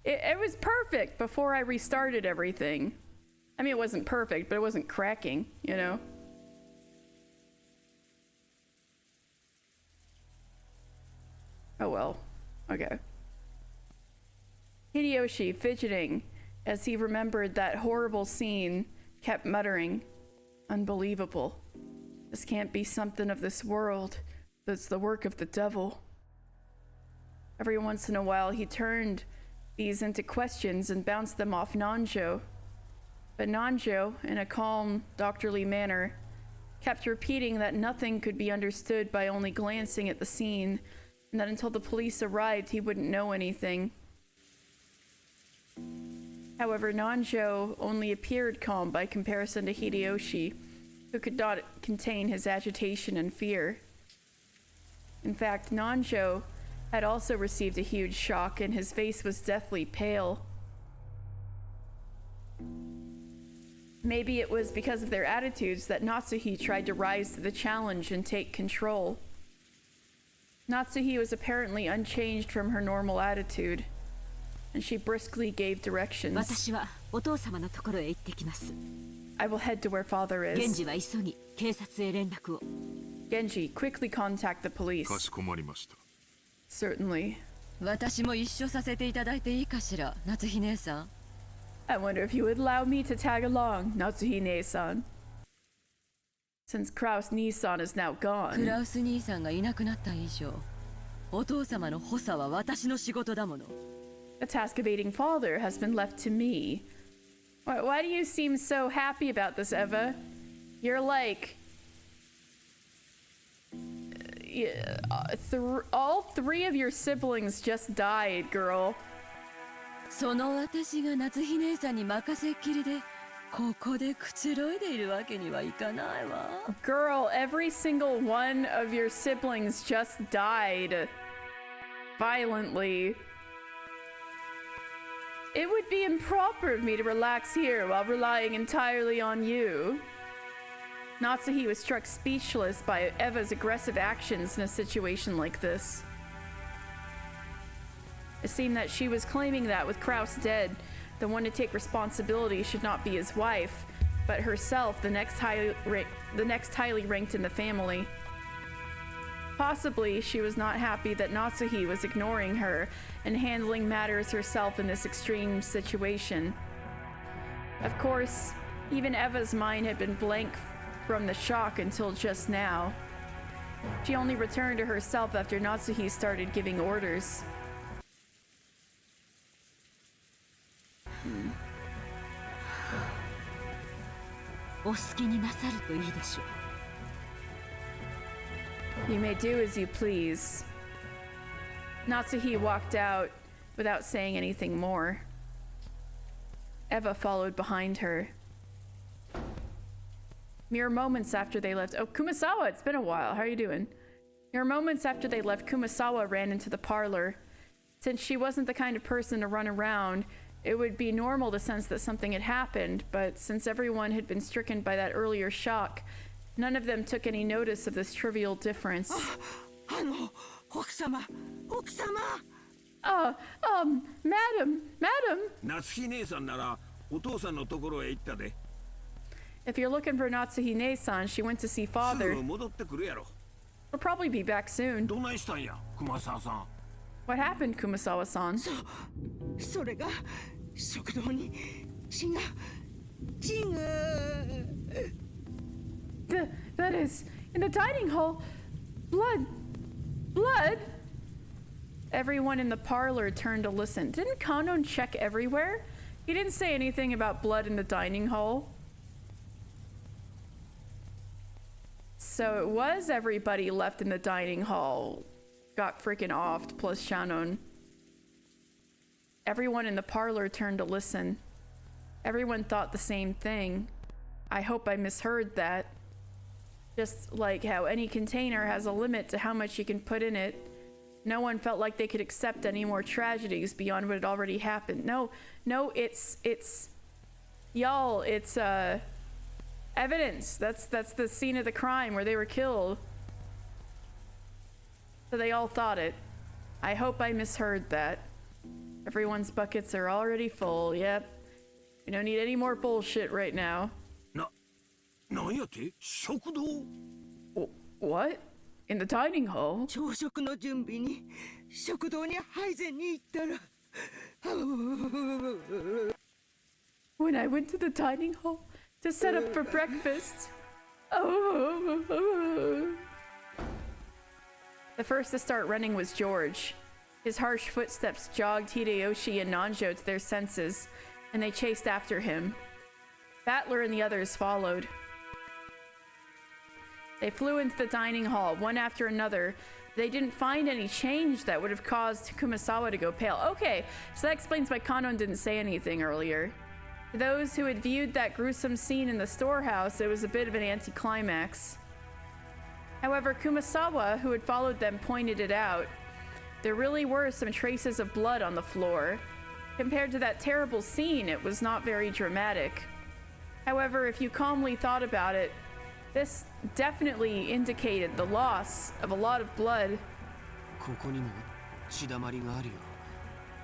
It was perfect before I restarted everything. I mean, it wasn't perfect, but it wasn't cracking, you know? Oh, well. Okay. Hideyoshi, fidgeting as he remembered that horrible scene, kept muttering, "Unbelievable. This can't be something of this world. That's the work of the devil." Every once in a while, he turned these into questions and bounced them off Nanjo. But Nanjo, in a calm, doctorly manner, kept repeating that nothing could be understood by only glancing at the scene, and that until the police arrived, he wouldn't know anything. However, Nanjo only appeared calm by comparison to Hideyoshi, who could not contain his agitation and fear. In fact, Nanjo had also received a huge shock, and his face was deathly pale. Maybe it was because of their attitudes that Natsuhi tried to rise to the challenge and take control. Natsuhi was apparently unchanged from her normal attitude, and she briskly gave directions. 私はお父様のところへ行ってきます。I will head to where father 源 is. 氏は急ぎ警察へ連絡を。 Genji, quickly contact the police. かしこまりました。 Certainly. 私も一緒させていただいていいかしら、夏日姉さん。 I wonder if you would allow me to tag along, Natsuhine-san. Since Kraus Nissan is now ク gone. ラウス兄さんがいなくなった以上、お父様の補佐は私の仕事だもの。 The task of aiding father has been left to me. Why do you seem so happy about this, Eva? You're like... all three of your siblings just died, girl. その私が夏日姉さんに任せっきりで、ここでくつろいでいるわけにはいかないわ。 Girl, every single one of your siblings just died. Violently. It would be improper of me to relax here while relying entirely on you. Natsuhi was struck speechless by Eva's aggressive actions in a situation like this. It seemed that she was claiming that with Kraus dead, the one to take responsibility should not be his wife, but herself, the next highly ranked in the family. Possibly she was not happy that Natsuhi was ignoring her and handling matters herself in this extreme situation. Of course, even Eva's mind had been blank from the shock until just now. She only returned to herself after Natsuhi started giving orders. お好きになさるといいでしょう。 You may do as you please. Natsuhi walked out without saying anything more. Eva followed behind her. Mere moments after they left... Oh, Kumasawa, it's been a while. How are you doing? Mere moments after they left, Kumasawa ran into the parlor. Since she wasn't the kind of person to run around, it would be normal to sense that something had happened, but since everyone had been stricken by that earlier shock, none of them took any notice of this trivial difference. 奥様、奥様。 Madam! 夏日姉さんならお父さんのところへ行ったで。 If you're looking for Natsuhine-san, she went to see す father. ぐ戻ってくるやろ。 He'll probably be back soon. どないしたんや、熊沢さん。 What happened, Kumasawa-san? それが食堂に血が。 That is, in the dining hall, blood. Everyone in the parlor turned to listen. Didn't Kanon check everywhere? He didn't say anything about blood in the dining hall. So it was everybody left in the dining hall. Got freaking offed, plus Shannon. Everyone in the parlor turned to listen. Everyone thought the same thing. I hope I misheard that. Just like how any container has a limit to how much you can put in it. No one felt like they could accept any more tragedies beyond what had already happened. No, it's y'all, it's evidence. That's the scene of the crime where they were killed. So they all thought it. I hope I misheard that. Everyone's buckets are already full. Yep. We don't need any more bullshit right now. なんやて食堂 What? In the dining hall? 朝食の準備に食堂に配膳に行ったら。 When I went to the dining hall to set up for breakfast. The first to start running was George. His harsh footsteps jogged Hideyoshi and Nanjo to their senses, and they chased after him. Battler and the others followed. They flew into the dining hall, one after another. They didn't find any change that would have caused Kumasawa to go pale. Okay, so that explains why Kanon didn't say anything earlier. To those who had viewed that gruesome scene in the storehouse, it was a bit of an anticlimax. However, Kumasawa, who had followed them, pointed it out. There really were some traces of blood on the floor. Compared to that terrible scene, it was not very dramatic. However, if you calmly thought about it, this definitely indicated the loss of a lot of blood. ここにも血だまりがあるよ。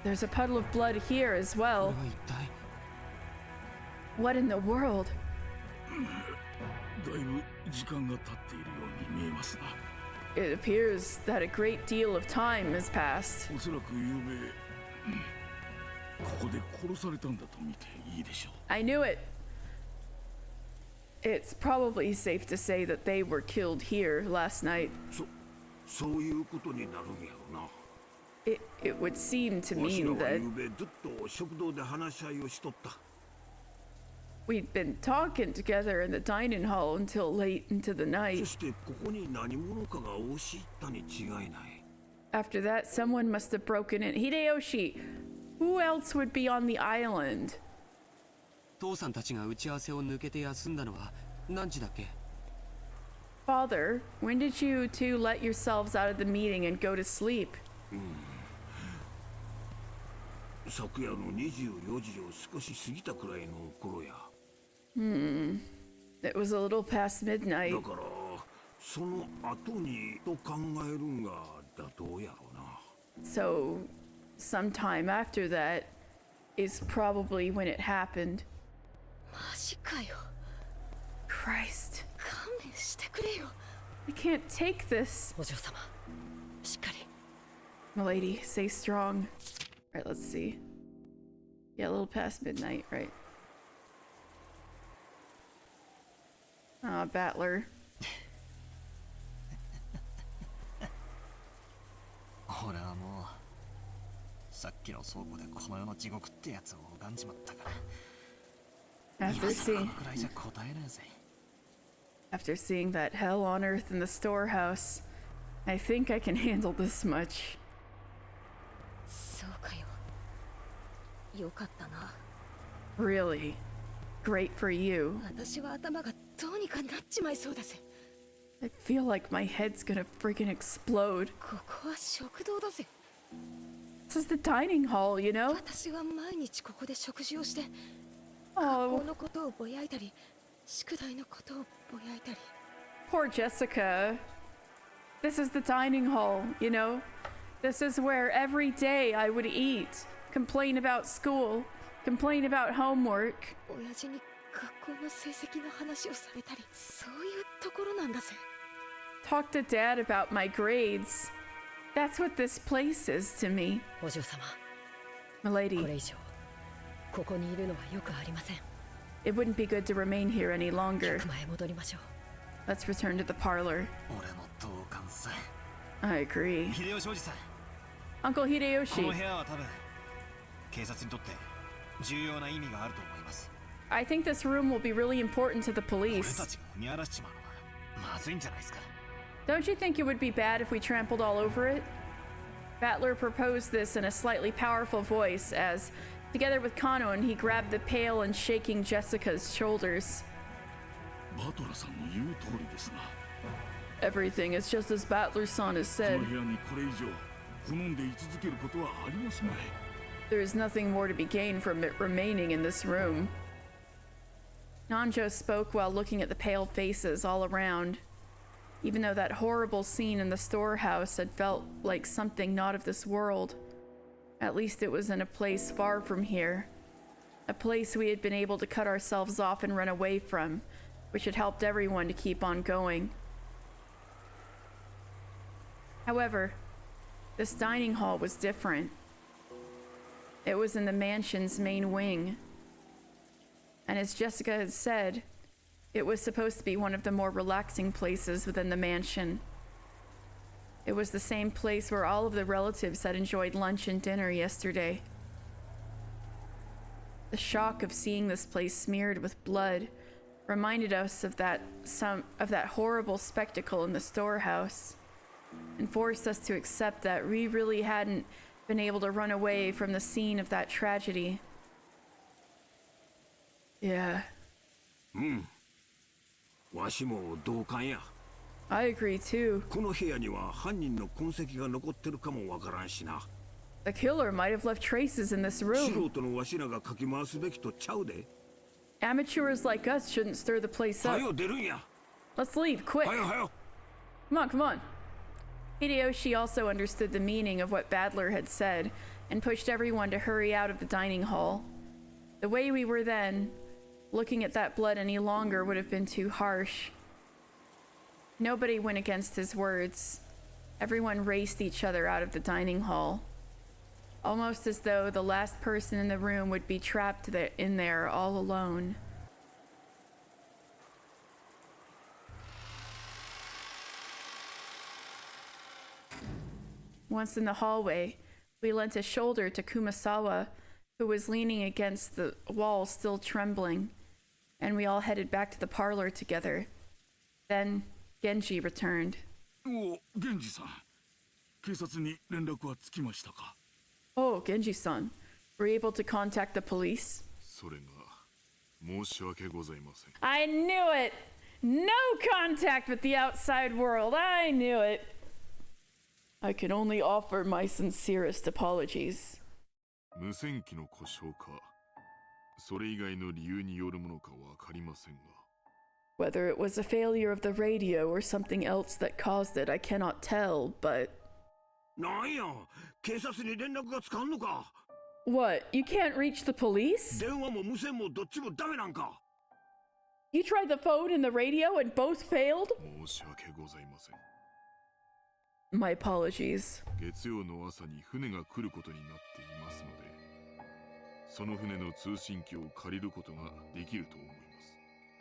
There's a puddle of blood here as これ well. は一体。 What in the world? だいぶ時間が経っているように見えますな。 It appears that a great deal of time has passed. おそらく昨夜、ここで殺されたんだと見ていいでしょう。 I knew it. It's probably safe to say that they were killed here last night. そういうことになるんやろな。 It would seem to わしら mean は that ゆうべずっと食堂で話し合いをしとった。 we'd been talking together in the dining hall until late into the そ night. してここに何者かが押し入ったに違いない。 After that, someone must have broken in. Hideyoshi, who else would be on the island? 父さんたちが打ち合わせを抜けて休んだのは何時だっけ？ Father, when did you two let yourselves out of the meeting and go to sleep? 昨夜の24時を少し過ぎたくらいの頃や。 It was a little past midnight. だからその後にと考えるんが妥当やろうな。 So, sometime after that is probably when it happened. マジかよ。 Christ, 勘弁してくれよ。 I can't take this. お嬢様、しっかり。 Milady, stay strong. Alright, let's see. Yeah, a little past midnight, right? Ah, Battler. 俺はもうさっきの倉庫でこの世の地獄ってやつを拝んじまったから After 今さらこ seeing のくらいじゃ答えねえぜ。 after seeing that hell on earth in the storehouse, I think I can handle this much. そうかよ。よかったな。 Really? Great for you. 私は頭がどうにかなっちまいそうだぜ。 I feel like my head's gonna freaking explode. ここは食堂だぜ。 This is the dining hall, you know? 私は毎日ここで食事をして、 Oh, このことをぼやいたり、宿題のことをぼやいたり。 poor Jessica. This is the dining hall, you know? This is where every day I would eat, complain about school, complain about homework. 親父に学校の成績の話をされたり、そういうところなんだぜ。 Talk to Dad about my grades. That's what this place is to me. お嬢様、こ Milady, れ以上ここにいるのはよくありません。 it wouldn't be good to remain here any longer. 客間へ戻りましょう。 Let's return to the parlor. 俺も同感さ。 I agree. 秀吉おじさん、 Uncle この Hideyoshi, 部屋は多分警察にとって重要な意味があると思います。 I think this room will be really important to the 俺 police. たちが踏み荒らしちまうのはまずいんじゃないですか。 Don't you think it would be bad if we trampled all over it? Battler proposed this in a slightly powerful voice as, together with Kanon, he grabbed the pale and shaking Jessica's shoulders. バトラさんの言う通りですな。 Everything is just as Battler-san has こ said. の部屋にこれ以上不問で居続けることはありますまい。 There is nothing more to be gained from it remaining in this room. Nanjo spoke while looking at the pale faces all around. Even though that horrible scene in the storehouse had felt like something not of this world, at least it was in a place far from here. A place we had been able to cut ourselves off and run away from, which had helped everyone to keep on going. However, this dining hall was different. It was in the mansion's main wing. And as Jessica had said, it was supposed to be one of the more relaxing places within the mansion. It was the same place where all of the relatives had enjoyed lunch and dinner yesterday. The shock of seeing this place smeared with blood reminded us of that horrible spectacle in the storehouse, and forced us to accept that we really hadn't been able to run away from the scene of that tragedy. Yeah, わしも同感や。 I agree too. この部屋には犯人の痕跡が残ってるかもわからんしな。 The killer might have left traces in this 素 room. 人のわしらがかき回すべきとちゃうで。 Amateurs like us shouldn't stir the place は up. よ出るんや。 Let's leave, quick. はよはよ。 Come on, come on. Hideyoshi also understood the meaning of what Badler had said and pushed everyone to hurry out of the dining hall. The way we were then, looking at that blood any longer would have been too harsh. Nobody went against his words. Everyone raced each other out of the dining hall, almost as though the last person in the room would be trapped in there all alone. Once in the hallway, we lent a shoulder to Kumasawa, who was leaning against the wall, still trembling, and we all headed back to the parlor together. Then Genji returned. お、源氏さん。警察に連絡はつきましたか？ Oh, Genji-san, were you able to contact the police? それが申し訳ございません。 I knew it! No contact with the outside world. I knew it. I can only offer my sincerest apologies. 無線機の故障か、それ以外の理由によるものかわかりませんが。 Whether it was a failure of the radio or something else that caused it, I cannot tell, but... なんや、警察に連絡がつかんのか。 What? You can't reach the police? 電話も無線もどっちもダメなんか。 You tried the phone and the radio and both failed? 申し訳ございません。 My apologies. 月曜の朝に船が来ることになっていますので、その船の通信機を借りることができると思います。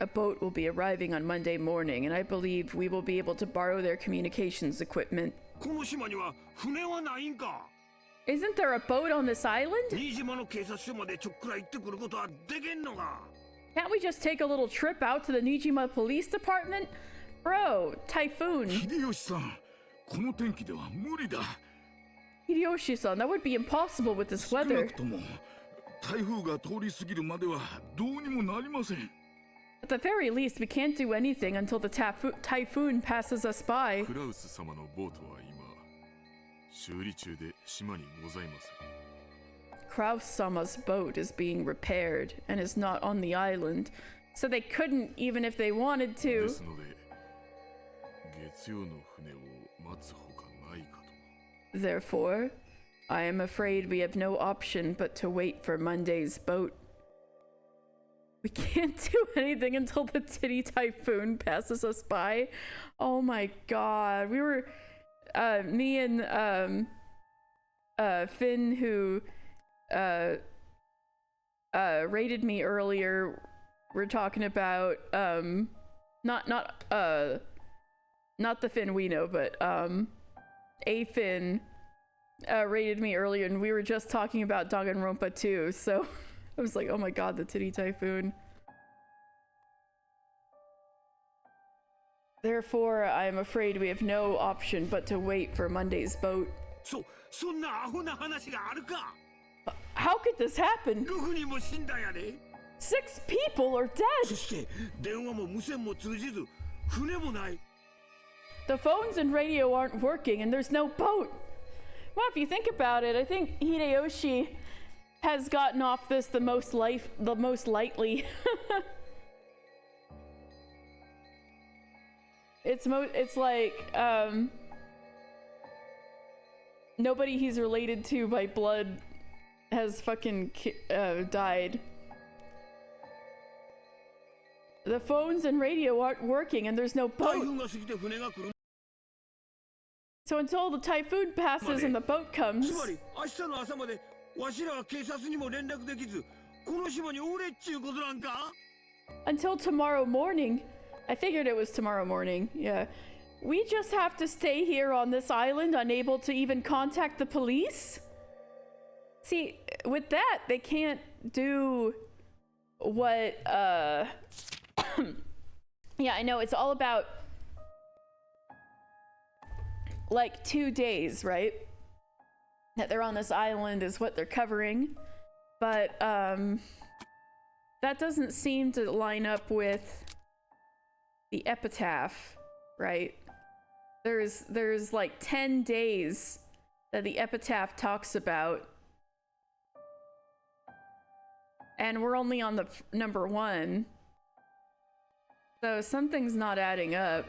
A boat will be arriving on Monday morning, and I believe we will be able to borrow their communications equipment. この島には船はないんか。 Isn't there a boat on this island? 新島の警察署までちょっくら行ってくることはできんのか。 Can't we just take a little trip out to the Nijima Police Department? Bro, typhoon. 秀吉さん、この天気では無理だ。 Hideyoshi-san, that would be impossible with this 少な weather. くとも台風が通り過ぎるまではどうにもなりません。 At the very least, we can't do anything until the typhoon passes us by. クラウス様のボートは今修理中で島にございません。 Kraus-sama's boat is being repaired and is not on the island, so they couldn't even if they wanted で to. すので月曜の船を待つほかないかと。 Therefore, I am afraid we have no option but to wait for Monday's boat. We can't do anything until the titty typhoon passes us by. Oh my god. We were me and Finn, who rated me earlier, we're talking about not the Finn we know, but a Finn rated me earlier, and we were just talking about Danganronpa 2, so I was like, oh my god, the titty typhoon. Therefore, I am afraid we have no option but to wait for Monday's boat. そんなアホな話があるか。 How could this happen? 6人も死んだんやで。 6 people are そ dead! して電話も無線も通じず、船もない。 The phones and radio aren't working and there's no boat. Well, if you think about it, I think Hideyoshi has gotten off this the most lightly. It's like nobody he's related to by blood has fucking died. The phones and radio aren't working and there's no 台 boat. 風が過ぎて船が来る。 So until the typhoon passes and the boat つ comes, まり明日の朝までわしらは警察にも連絡できず、この島におれっちゅうことなんか。 until tomorrow morning, I figured it was tomorrow morning, yeah. We just have to stay here on this island, unable to even contact the police? See, with that, they can't do what, yeah, I know, it's all about, like, 2 days, right? That they're on this island is what they're covering. But, that doesn't seem to line up with the epitaph, right? There's like 10 days that the epitaph talks about. And we're only on the number 1. So something's not adding up.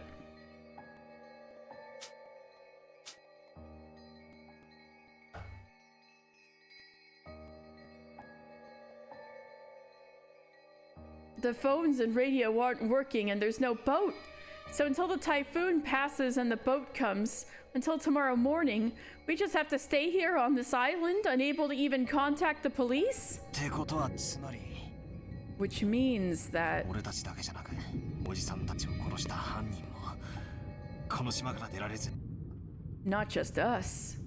The phones and radio aren't working and there's no boat. So until the typhoon passes and the boat comes, until tomorrow morning, we just have to stay here on this island, unable to even contact the police? ってことはつまり Which means that 俺たちだけじゃなくおじさんたちを殺した犯人もこの島から出られず not just us,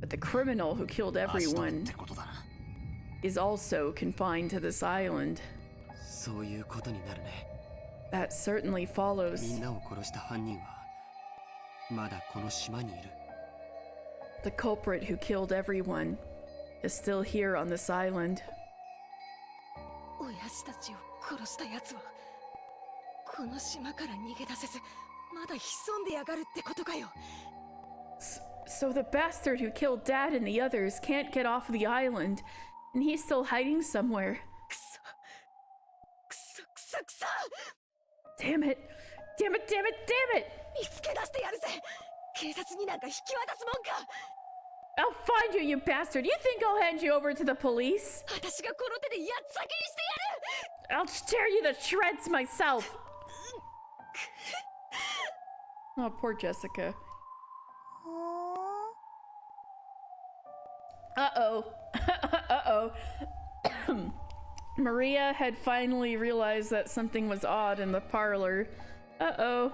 but the criminal who killed 明日っ everyone てことだな is also confined to this island. そういうことになるね That certainly み follows. んなを殺した犯人はまだこの島にいる The culprit who killed everyone is still here on this island. 親父たちを殺した奴はこの島から逃げ出せずまだ潜んでやがるってことかよ So the bastard who killed Dad and the others can't get off the island, and he's still hiding somewhere. くそくそくそくそ Damn it! Damn it! Damn it! Damn it! 見つけ出してやるぜ警察になんか引き渡すもんか I'll find you, you bastard! You think I'll hand you over to the police? 私がこの手でやっ先にしてやる I'll tear you to shreds myself! Oh, poor Jessica. Uh-oh. Uh-oh. Maria had finally realized that something was odd in the parlor. Uh-oh.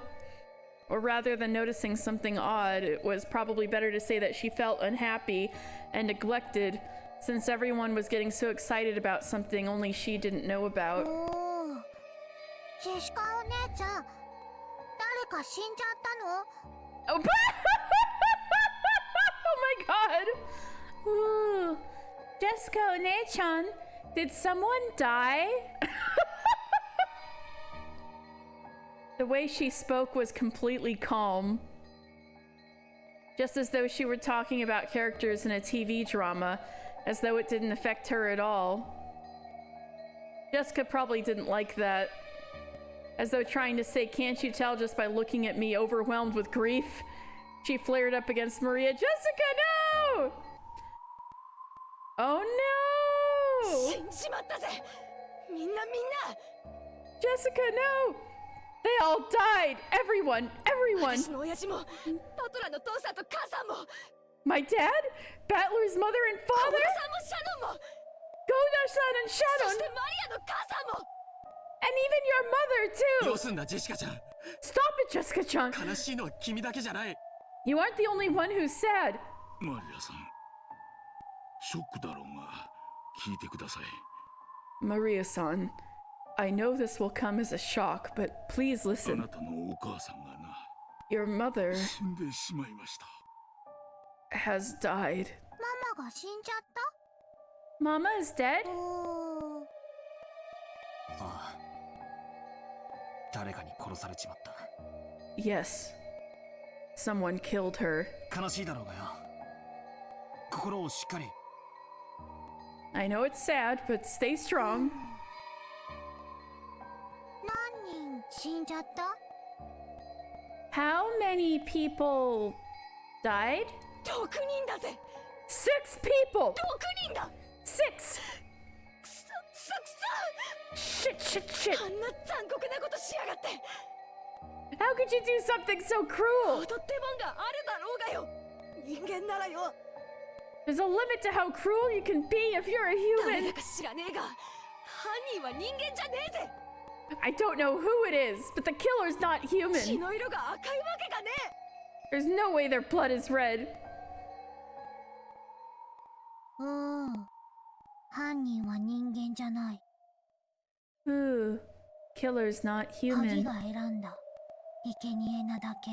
Or rather than noticing something odd, it was probably better to say that she felt unhappy and neglected, since everyone was getting so excited about something only she didn't know about. ジェシカお姉ちゃん、誰か死んじゃったの？ Oh, oh my god! Ooh. Jessica One-chan, did someone die? The way she spoke was completely calm. Just as though she were talking about characters in a TV drama, as though it didn't affect her at all. Jessica probably didn't like that. As though trying to say, can't you tell just by looking at me overwhelmed with grief? She flared up against Maria. Jessica, no! Oh no! 死んじまったぜみんな Jessica, no! They all died! Everyone! Everyone! 私の親父もバトラーの父さんと母さんも My dad? Battler's mother and 小 father? 田さんもシャノンも Goda-san and そ Shannon! してマリアの母さんも And even your mother, ど too! うすんだジェシカちゃん Stop it, Jessica-chan! 悲しいのは君だけじゃない You aren't the only one who's sad. マリアさん、ショックだろうが聞いてください。 Maria-san, I know this will come as a shock, but please あ listen. なたのお母さんがな、 Your mother 死んでしまいました。 has died. ママが死んじゃっ Mama is dead? た？ああ誰かに殺されちまった Yes. Someone killed her. 悲しいだろうがよ心をしっかり I know it's sad, but stay strong. 何人死んじゃった？ How many people died? 6人だぜ 6 people! 6人だ 6! くそくそく Shit, shit, shit! そあんな残酷なことしやがって How could you do something so cruel? 踊ってもんがあるだろうがよ人間ならよ There's a limit to how cruel you can be if you're a 誰 human. だか知らねえが犯人は人間じゃねえぜ I don't know who it is, but the killer's not 血 human. の色が赤いわけがね There's no way their blood is red. 犯人は人間じゃない。 Ooh, killer's not 鍵 human. が選んだ。生贄なだけ。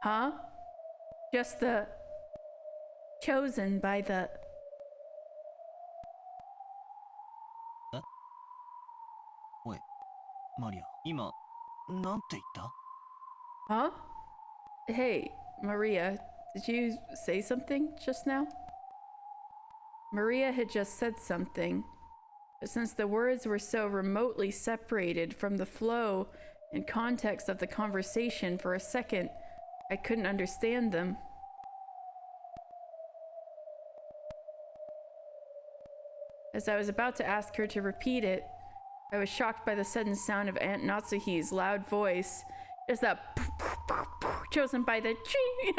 Huh? Just the chosen by the おいマリア今なんて言った Huh? Hey, Maria, did you say something just now? Maria had just said something, but since the words were so remotely separated from the flow and context of the conversation for a second, I couldn't understand them. As I was about to ask her to repeat it, I was shocked by the sudden sound of Aunt Natsuhi's loud voice. Just that chosen by the tree.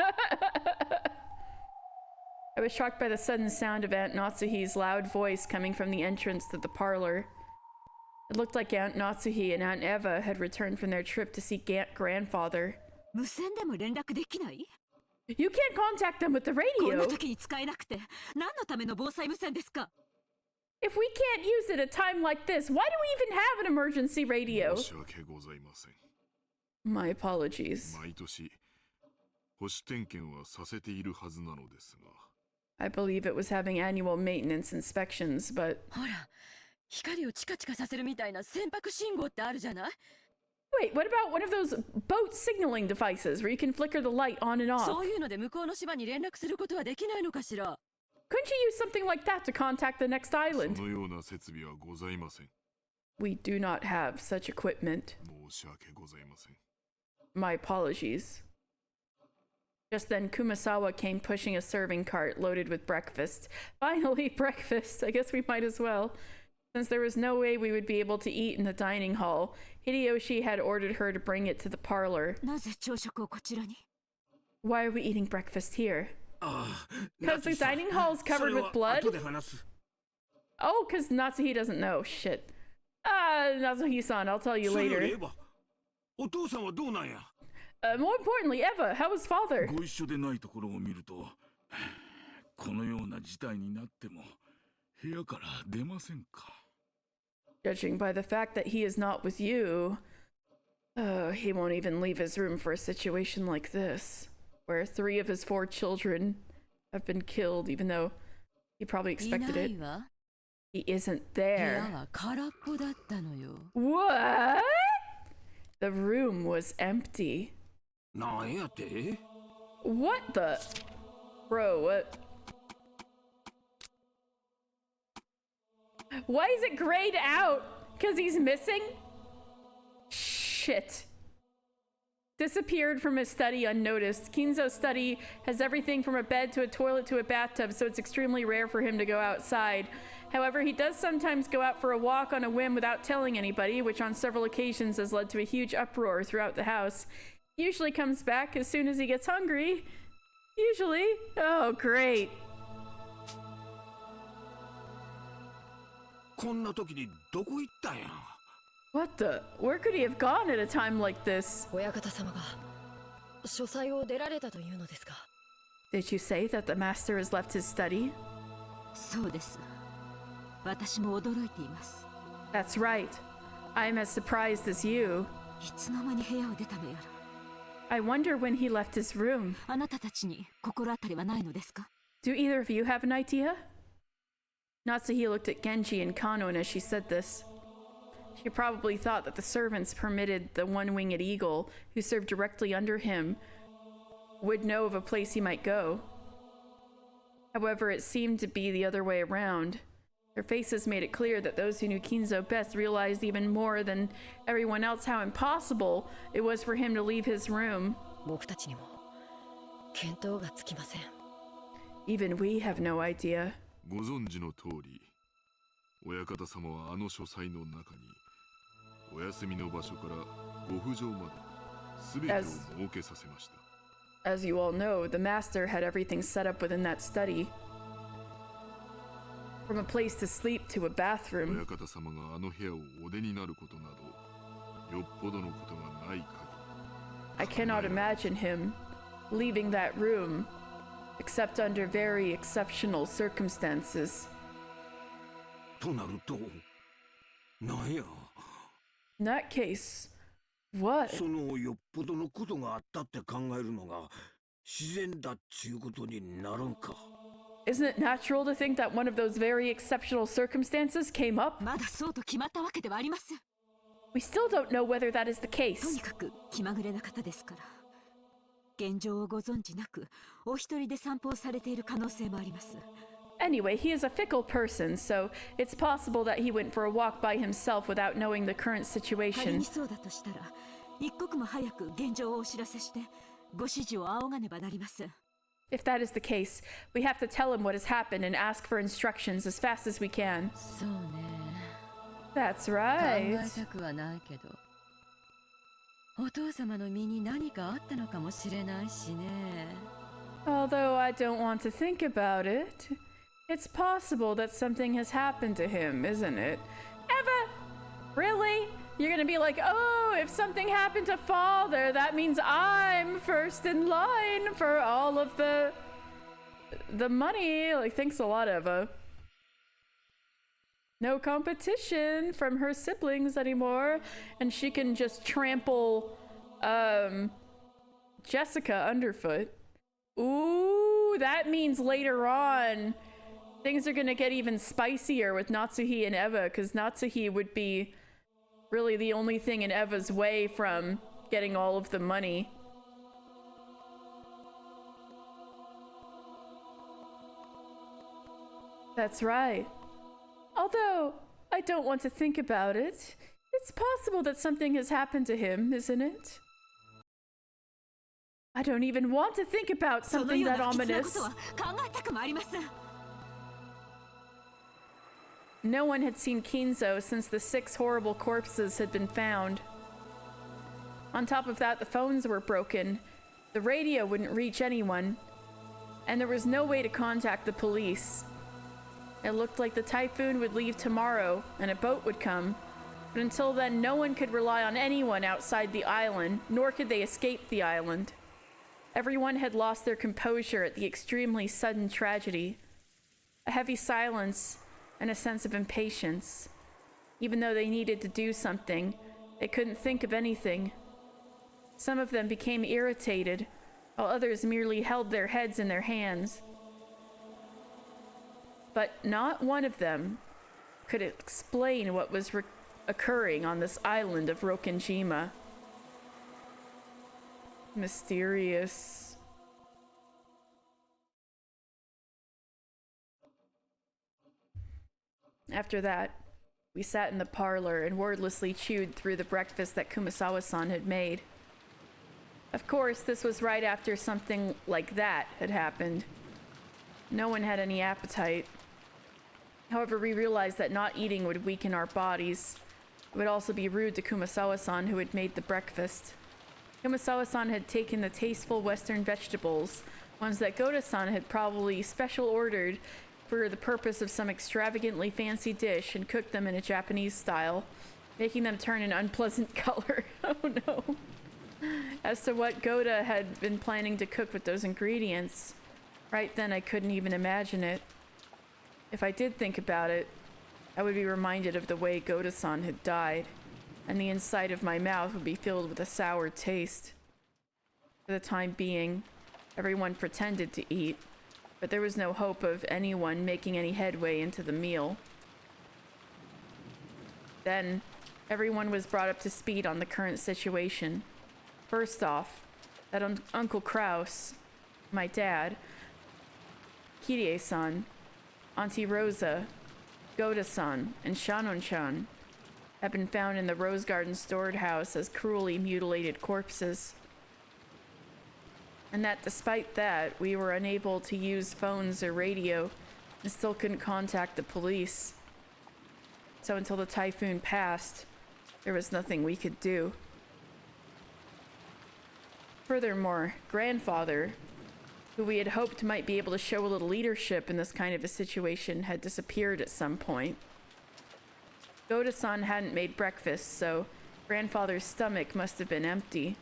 I was shocked by the sudden sound of Aunt Natsuhi's loud voice coming from the entrance to the parlor. It looked like Aunt Natsuhi and Aunt Eva had returned from their trip to see grandfather. 無線でも連絡できない？ You can't contact them with the こん radio. な時に使えなくて何のための防災無線ですか？ If we can't use it at a time like this, why do we even have an emergency radio? 申し訳ございません。 My apologies. 毎年保守点検はさせているはずなのですが。 I believe it was having annual maintenance inspections, but ほら、光をチカチカさせるみたいな船舶信号ってあるじゃない？ wait, what about one of those boat signaling devices where you can flicker the light on and off? そういうので向こうの島に連絡することはできないのかしら？ Couldn't you use something like that to contact the next そ island? のような設備はございません。 We do not have such equipment. 申し訳ございません。 My apologies. Just then, Kumasawa came pushing a serving cart loaded with breakfast. Finally, breakfast. I guess we might as well. Since there was no way we would be able to eat in the dining hall, Hideyoshi had ordered her to bring it to the parlor. なぜ朝食をこちらに？ Why are we eating breakfast here? ああ、 Because the ナツヒさん dining hall is そ covered れ with は blood? 後で話す。 Oh, because Natsuhi doesn't know. Shit. Natsuhi-san, I'll tell you それより later. エヴァ、お父さんはどうなんや。 More importantly, Eva, how was father? ご一緒でないところを見ると、このような事態になっても部屋から出ませんか。 Judging by the fact that he is not with you, he won't even leave his room for a situation like this, where 3 of his 4 children have been killed, even though he probably い expected な it. いわ。 He isn't 部屋 there. は空っぽだったのよ。 What? The room was empty. なんやて？ What the? Bro, what? Why is it grayed out? Because he's missing? Shit. Disappeared from his study unnoticed. Kinzo's study has everything from a bed to a toilet to a bathtub, so it's extremely rare for him to go outside. However, he does sometimes go out for a walk on a whim without telling anybody, which on several occasions has led to a huge uproar throughout the house. He usually comes back as soon as he gets hungry. Usually. Oh, great. こんな時にどこ行ったんや。 What the? Where could he have gone at a time like this? 親方様が書斎を出られたというのですか？ Did you say that the master has left his study? そうです。私も驚いています。 That's right. I'm as surprised as you. いつの間に部屋を出たのやら。 I wonder when he left his room. あなたたちに心当たりはないのですか？ Do either of you have an idea? Natsuhi looked at Genji and Kanon as she said this. She probably thought that the servants permitted the one-winged eagle, who served directly under him, would know of a place he might go. However, it seemed to be the other way around. Their faces made it clear that those who knew Kinzo best realized even more than everyone else how impossible it was for him to leave his room. 僕たちにも見当がつきません。 Even we have no idea. ご存知の通り、親方様はあの書斎の中にお休みの場所からご不条まで全てを設けさせました。 As you all know, the master had everything set up within that study. From a place to sleep to a bathroom. 親方様があの部屋をお出になることなどよっぽどのことがない限り I cannot imagine him leaving that room except under very exceptional circumstances. となると、なんや。 In that case, what? そのよっぽどのことがあったって考えるのが自然だっちゅうことになるんか。 Isn't it natural to think that one of those very exceptional circumstances came up? まだそうと決まったわけではありません。 We still don't know whether that is the と case. にかく気まぐれな方ですから。現状をご存知なく、お一人で散歩をされている可能性もあります。 Anyway, he is a fickle person, so it's possible that he went for a walk by himself without knowing the current 仮 situation. にそうだとしたら、一刻も早く現状をお知らせして、ご指示を仰がねばなりません。 If that is the case, we have to tell him what has happened and ask for instructions as fast as we can. そうね。That's 考 right. えたくはないけど、お父様の身に何かあったのかもしれないしね。 Although I don't want to think about it, it's possible that something has happened to him, isn't it? Eva! Really? You're gonna be like, oh, if something happened to father, that means I'm first in line for all of the money. Like, thanks a lot, Eva. No competition from her siblings anymore, and she can just trample Jessica underfoot. Ooh, that means later on things are gonna get even spicier with Natsuhi and Eva, because Natsuhi would be really the only thing in Eva's way from getting all of the money. That's right. Although I don't want to think about it, it's possible that something has happened to him, isn't it? I don't even want to think about その something よう that な不吉なこ ominous. とは考えたくもありません。 No one had seen Kinzo since the 6 horrible corpses had been found. On top of that, the phones were broken, the radio wouldn't reach anyone, and there was no way to contact the police. It looked like the typhoon would leave tomorrow and a boat would come, but until then no one could rely on anyone outside the island, nor could they escape the island. Everyone had lost their composure at the extremely sudden tragedy. A heavy silence and a sense of impatience. Even though they needed to do something, they couldn't think of anything. Some of them became irritated, while others merely held their heads in their hands. But not one of them could explain what was occurring on this island of Rokenjima. Mysterious. After that, we sat in the parlor and wordlessly chewed through the breakfast that Kumasawa-san had made. Of course, this was right after something like that had happened. No one had any appetite. However, we realized that not eating would weaken our bodies. It would also be rude to Kumasawa-san, who had made the breakfast. Kumasawa-san had taken the tasteful Western vegetables, ones that Goda-san had probably special ordered for the purpose of some extravagantly fancy dish, and cooked them in a Japanese style, making them turn an unpleasant color. Oh no. As to what Goda had been planning to cook with those ingredients, right then I couldn't even imagine it. If I did think about it, I would be reminded of the way Goda-san had died, and the inside of my mouth would be filled with a sour taste. For the time being, everyone pretended to eat, but there was no hope of anyone making any headway into the meal. Then, everyone was brought up to speed on the current situation. First off, that Uncle Kraus, my dad, Kirie-san, Auntie Rosa, Goda-san, and Shannon-chan had been found in the Rose Garden storehouse as cruelly mutilated corpses. And that despite that, we were unable to use phones or radio and still couldn't contact the police. So until the typhoon passed, there was nothing we could do. Furthermore, grandfather, who we had hoped might be able to show a little leadership in this kind of a situation, had disappeared at some point. Goda-san hadn't made breakfast, so grandfather's stomach must have been empty.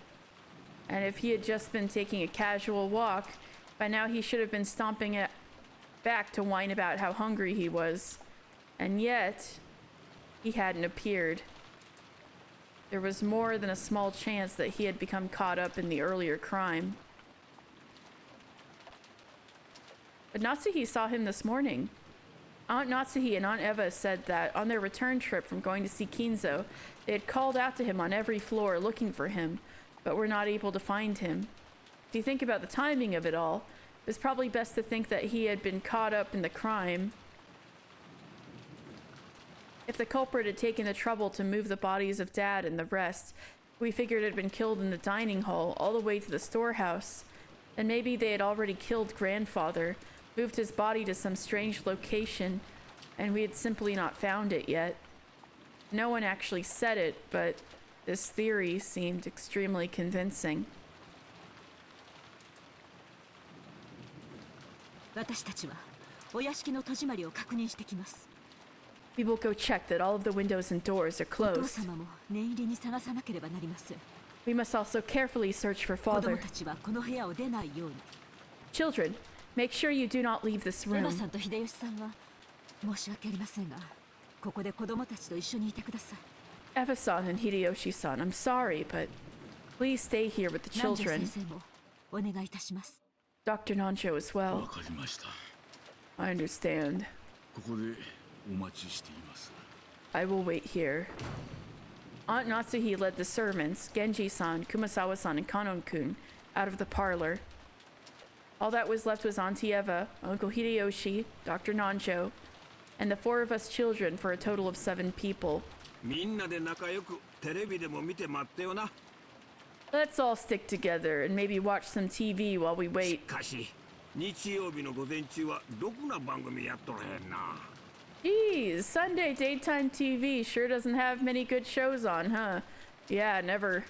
And if he had just been taking a casual walk, by now he should have been stomping it back to whine about how hungry he was. And yet, he hadn't appeared. There was more than a small chance that he had become caught up in the earlier crime. But Natsuhi saw him this morning. Aunt Natsuhi and Aunt Eva said that on their return trip from going to see Kinzo, they had called out to him on every floor looking for him, but were not able to find him. If you think about the timing of it all, it was probably best to think that he had been caught up in the crime. If the culprit had taken the trouble to move the bodies of Dad and the rest, we figured had been killed in the dining hall all the way to the storehouse, then maybe they had already killed Grandfather, moved his body to some strange location, and we had simply not found it yet. No one actually said it, but this theory seemed extremely convincing. 私たちはお屋敷の戸締まりを確認してきます。 We will go check that all of the windows and doors are お父 closed. 様も念入りに探さなければなりません。 We must also carefully search for 子供 father. たちはこの部屋を出ないように。 Children, make sure you do not leave this エ room. マさんと秀吉さんは申し訳ありませんが、ここで子供たちと一緒にいてください。 Eva-san and Hideyoshi-san, I'm sorry, but please stay here with the 南條 children. 先生もお願いいたします。 Dr. Nanjo as わ well. かりました。 I understand. ここでお待ちしています。 I will wait here. Aunt Natsuhi led the servants, Genji-san, Kumasawa-san, and Kanon-kun, out of the parlor. All that was left was Auntie Eva, Uncle Hideyoshi, Dr. Nanjo, and the 4 of us children for a total of 7 people. みんなで仲良くテレビでも見て待ってよな。 Let's all stick together and maybe watch some TV while we し wait. かし日曜日の午前中はろくな番組やっとらへんな。 Geez, Sunday daytime TV sure doesn't have many good shows on, huh? Yeah, never.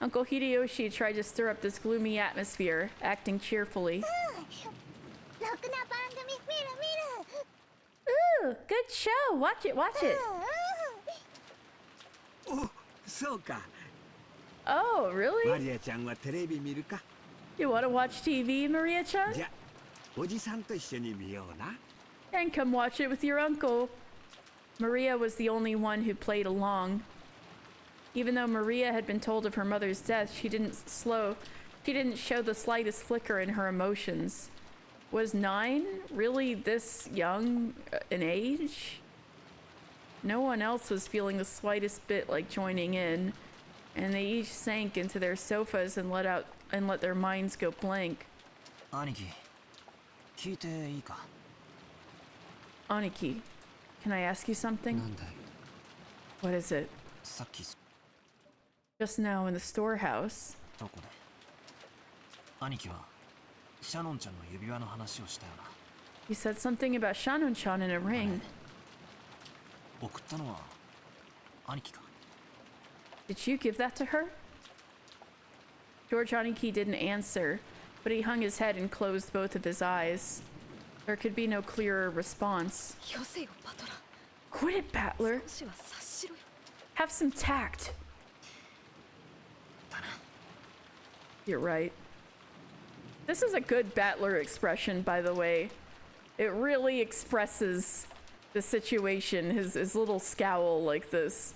Uncle Hideyoshi tried to stir up this gloomy atmosphere, acting cheerfully. ろくな番組見る見る。 Ooh, good show! Watch it, watch it! お、そうか。 Oh, マ really? リアちゃんはテレビ見るか。 You want to watch TV, Maria-chan? じゃ、おじさんと一緒に見ような。 And come watch it with your uncle. Maria was the only one who played along. Even though Maria had been told of her mother's death, she didn't show the slightest flicker in her emotions. Was 9 really this young an age? No one else was feeling the slightest bit like joining in, and they each sank into their sofas and let their minds go blank. 兄貴、聞いていいか？ Aniki, can I ask you な something? んだい？ What is it? さっき Just now in the storehouse. どこで？兄貴はシャノンちゃんの指輪の話をしたよな。 You said something about Shannon-chan in a ring. 送ったのは兄貴か？ Did you give that to her? George Aniki didn't answer, but he hung his head and closed both of his eyes. There could be no clearer response. よせよバトラ Quit it, Battler. 少しは察しろよ Have some tact. You're right. This is a good Battler expression, by the way. It really expresses the situation, his little scowl like this.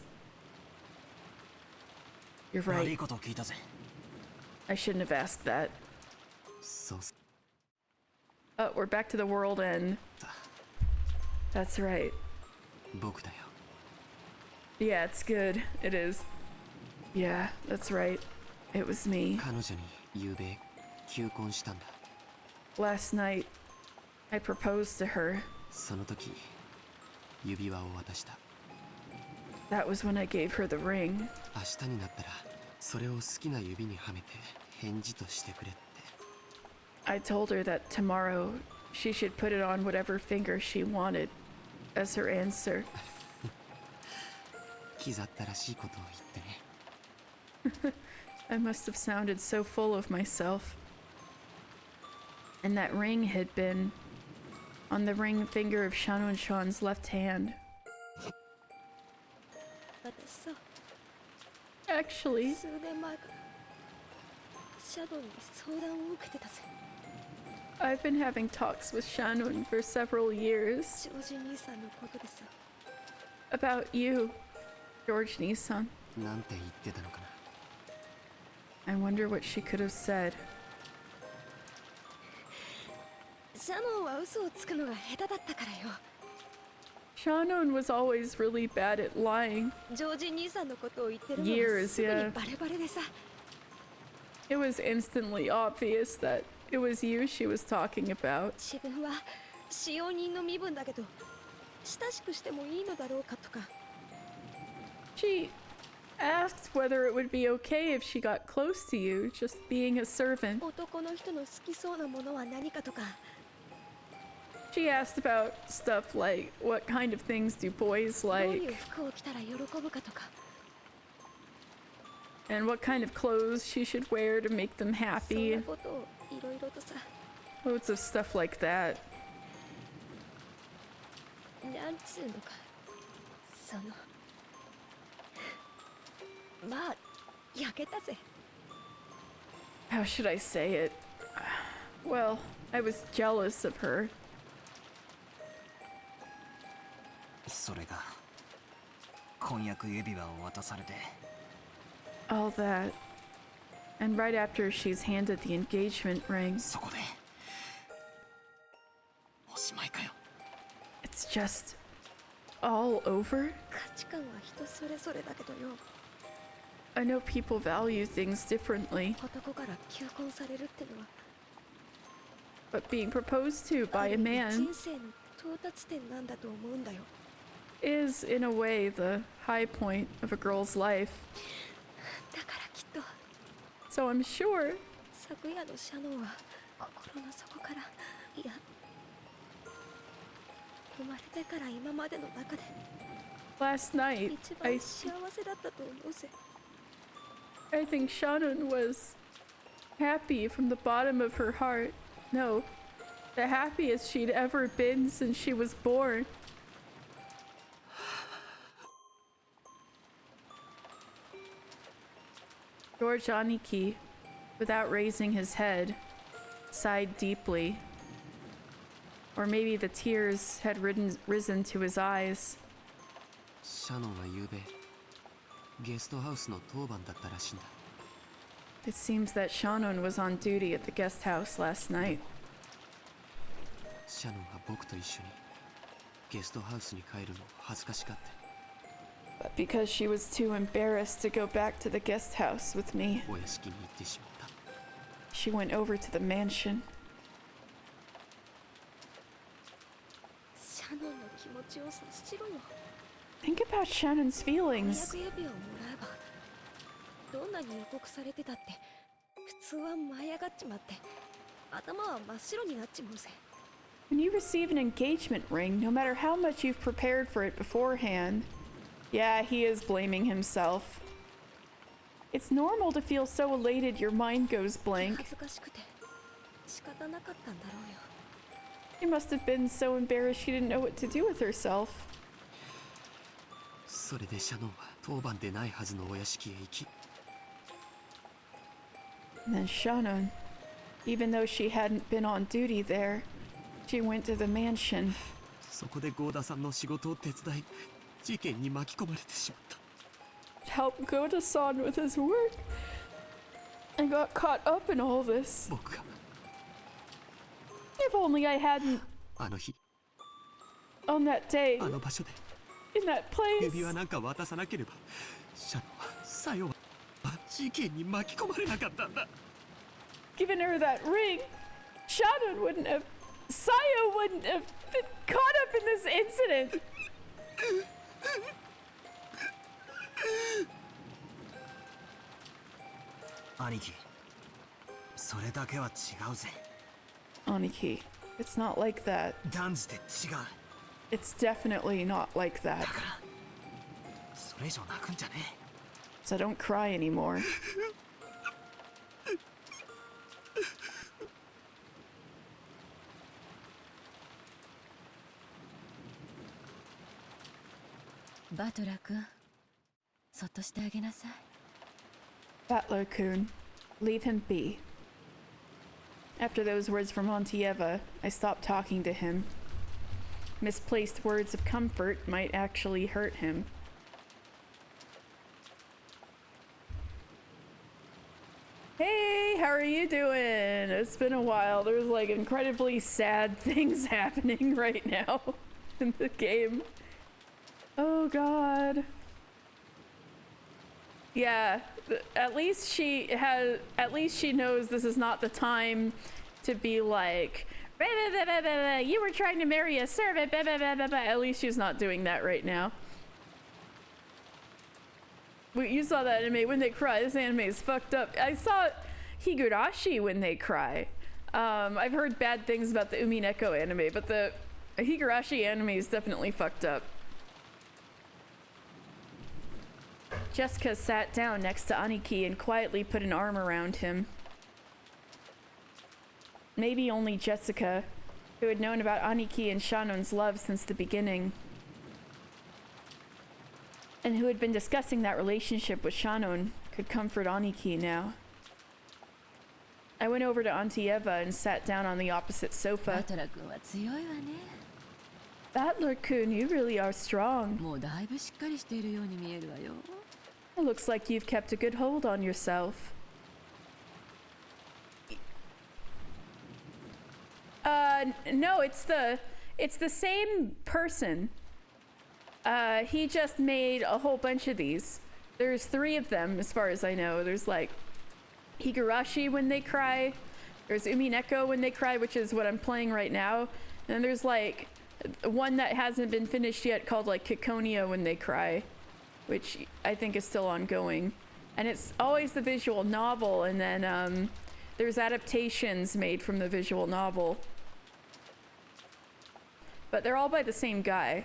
You're 悪 right. いことを聞いたぜ。 I shouldn't have asked that. そうっす。 Oh, we're back to the world end. That's right. 僕だよ。 Yeah, it's good. It is. Yeah, that's right. It was me. 彼女に昨べ求婚したんだ。 Last night, I proposed to her. その時指輪を渡した。 That was when I gave her the ring. 明日になったらそれを好きな指にはめて返事としてくれって。 I told her that tomorrow she should put it on whatever finger she wanted as her answer. 気ざったらしいことを言ってね。 I must have sounded so full of myself. And that ring had been on the ring finger of Shannon-chan's left hand. 私さ Actually, 数年前からシャドウに相談を受けてたぜ I've been having talks with Shannon for several years ジョージ兄さんのことでさ about you, George Nissan. なんて言ってたのかな。 I wonder what she could have said. シャノンは嘘をつくのが下手だったからよ Shannon was always really bad at lying. ジョージ兄さんのことを言ってるの Years, はすぐに yeah. バレバレでさ It was instantly obvious that it was you she was talking about. 自分は使用人の身分だけど親しくしてもいいのだろうかとか She asked whether it would be okay if she got close to you, just being a servant. 男の人の好きそうなものは何かとか She asked about stuff like what kind of things do boys どういう like 服を着たら喜ぶかとか and what kind of clothes she should wear to make them そん happy. なことをいろいろとさ Loads of stuff like that. なんつうのかそのまあ焼けたぜ How should I say it? Well, I was jealous of her. それが婚約指輪を渡されて All that. And right after she's handed the engagement ring, そこでおしまいかよ it's just all over? 価値観は人それぞれだけどよ I know people value things differently, 男から求婚されるってのは but being proposed to あ by る a 意味 man 人生の到達点なんだと思うんだよ is, in a way, the high point of a girl's life. だからきっと So I'm sure 昨夜のシャノンは心の底からいや生まれてから今までの中で last night 一番幸せだったと思うぜ I think Shannon was happy from the bottom of her heart. No, the happiest she'd ever been since she was born. George Aniki, without raising his head, sighed deeply. Or maybe the tears had risen to his eyes. シャノンは昨べゲストハウスの当番だったらしいんだ It seems that Shannon was on duty at the guest house last night. シャノンは僕と一緒にゲストハウスに帰るのを恥ずかしがって But because she was too embarrassed to go back to the guest house with me, お屋敷に行ってしまった she went over to the mansion. シャノンの気持ちを察しろよ Think about Shannon's 婚 feelings. 約指輪をもらえばどんなに予告されてたって普通は舞い上がっちまって頭は真っ白になっちまうぜ When you receive an engagement ring, no matter how much you've prepared for it beforehand, yeah, he is blaming himself. It's normal to feel so elated your mind goes blank. 恥ずかしくて仕方なかったんだろうよ She must have been so embarrassed she didn't know what to do with herself. それでシャノンは当番でないはずのお屋敷へ行き And then Shannon, even though she hadn't been on duty there, she went to the mansion. そこでゴーダさんの仕事を手伝い事件に巻き込まれてしまった Helped Goda-san with his work and got caught up in all this. 僕が If only I hadn't, あの日 on that day, あの場所で in that place, 指輪なんか渡さなければシャノンはさよは事件に巻き込まれなかったんだ given her that ring, Shannon wouldn't have, Sayo wouldn't have been caught up in this incident. 兄貴それだけは違うぜ Aniki, it's not like that. 断じて違う It's definitely not like that. だからそれ以上泣くんじゃね So don't cry anymore. Butler 君、そっとしてあげなさい。 Butler-kun, leave him be. After those words from Montieva, I stopped talking to him. Misplaced words of comfort might actually hurt him. Hey, how are you doing? It's been a while. There's like incredibly sad things happening right now in the game. Oh god. Yeah, at least she knows this is not the time to be like, "Bah, bah, bah, bah, bah, bah, you were trying to marry a servant, bah, bah, bah, bah, bah." At least she's not doing that right now. You saw that anime when they cry. This anime is fucked up. I saw Higurashi when they cry. I've heard bad things about the Umineko anime, but the Higurashi anime is definitely fucked up. Jessica sat down next to Aniki and quietly put an arm around him. Maybe only Jessica, who had known about Aniki and Shannon's love since the beginning, and who had been discussing that relationship with Shannon, could comfort Aniki now. I went over to Auntie Eva and sat down on the opposite sofa. バトラ君は強いわね。 Battler-kun, you really are strong. もうだいぶしっかりしているように見えるわよ。 It looks like you've kept a good hold on yourself. No, it's the same person. He just made a whole bunch of these. There's 3 of them as far as I know. There's like Higurashi when they cry. There's Umineko when they cry, which is what I'm playing right now. And there's like one that hasn't been finished yet called like Kikonia when they cry, which I think is still ongoing. And it's always the visual novel, and then there's adaptations made from the visual novel. But they're all by the same guy.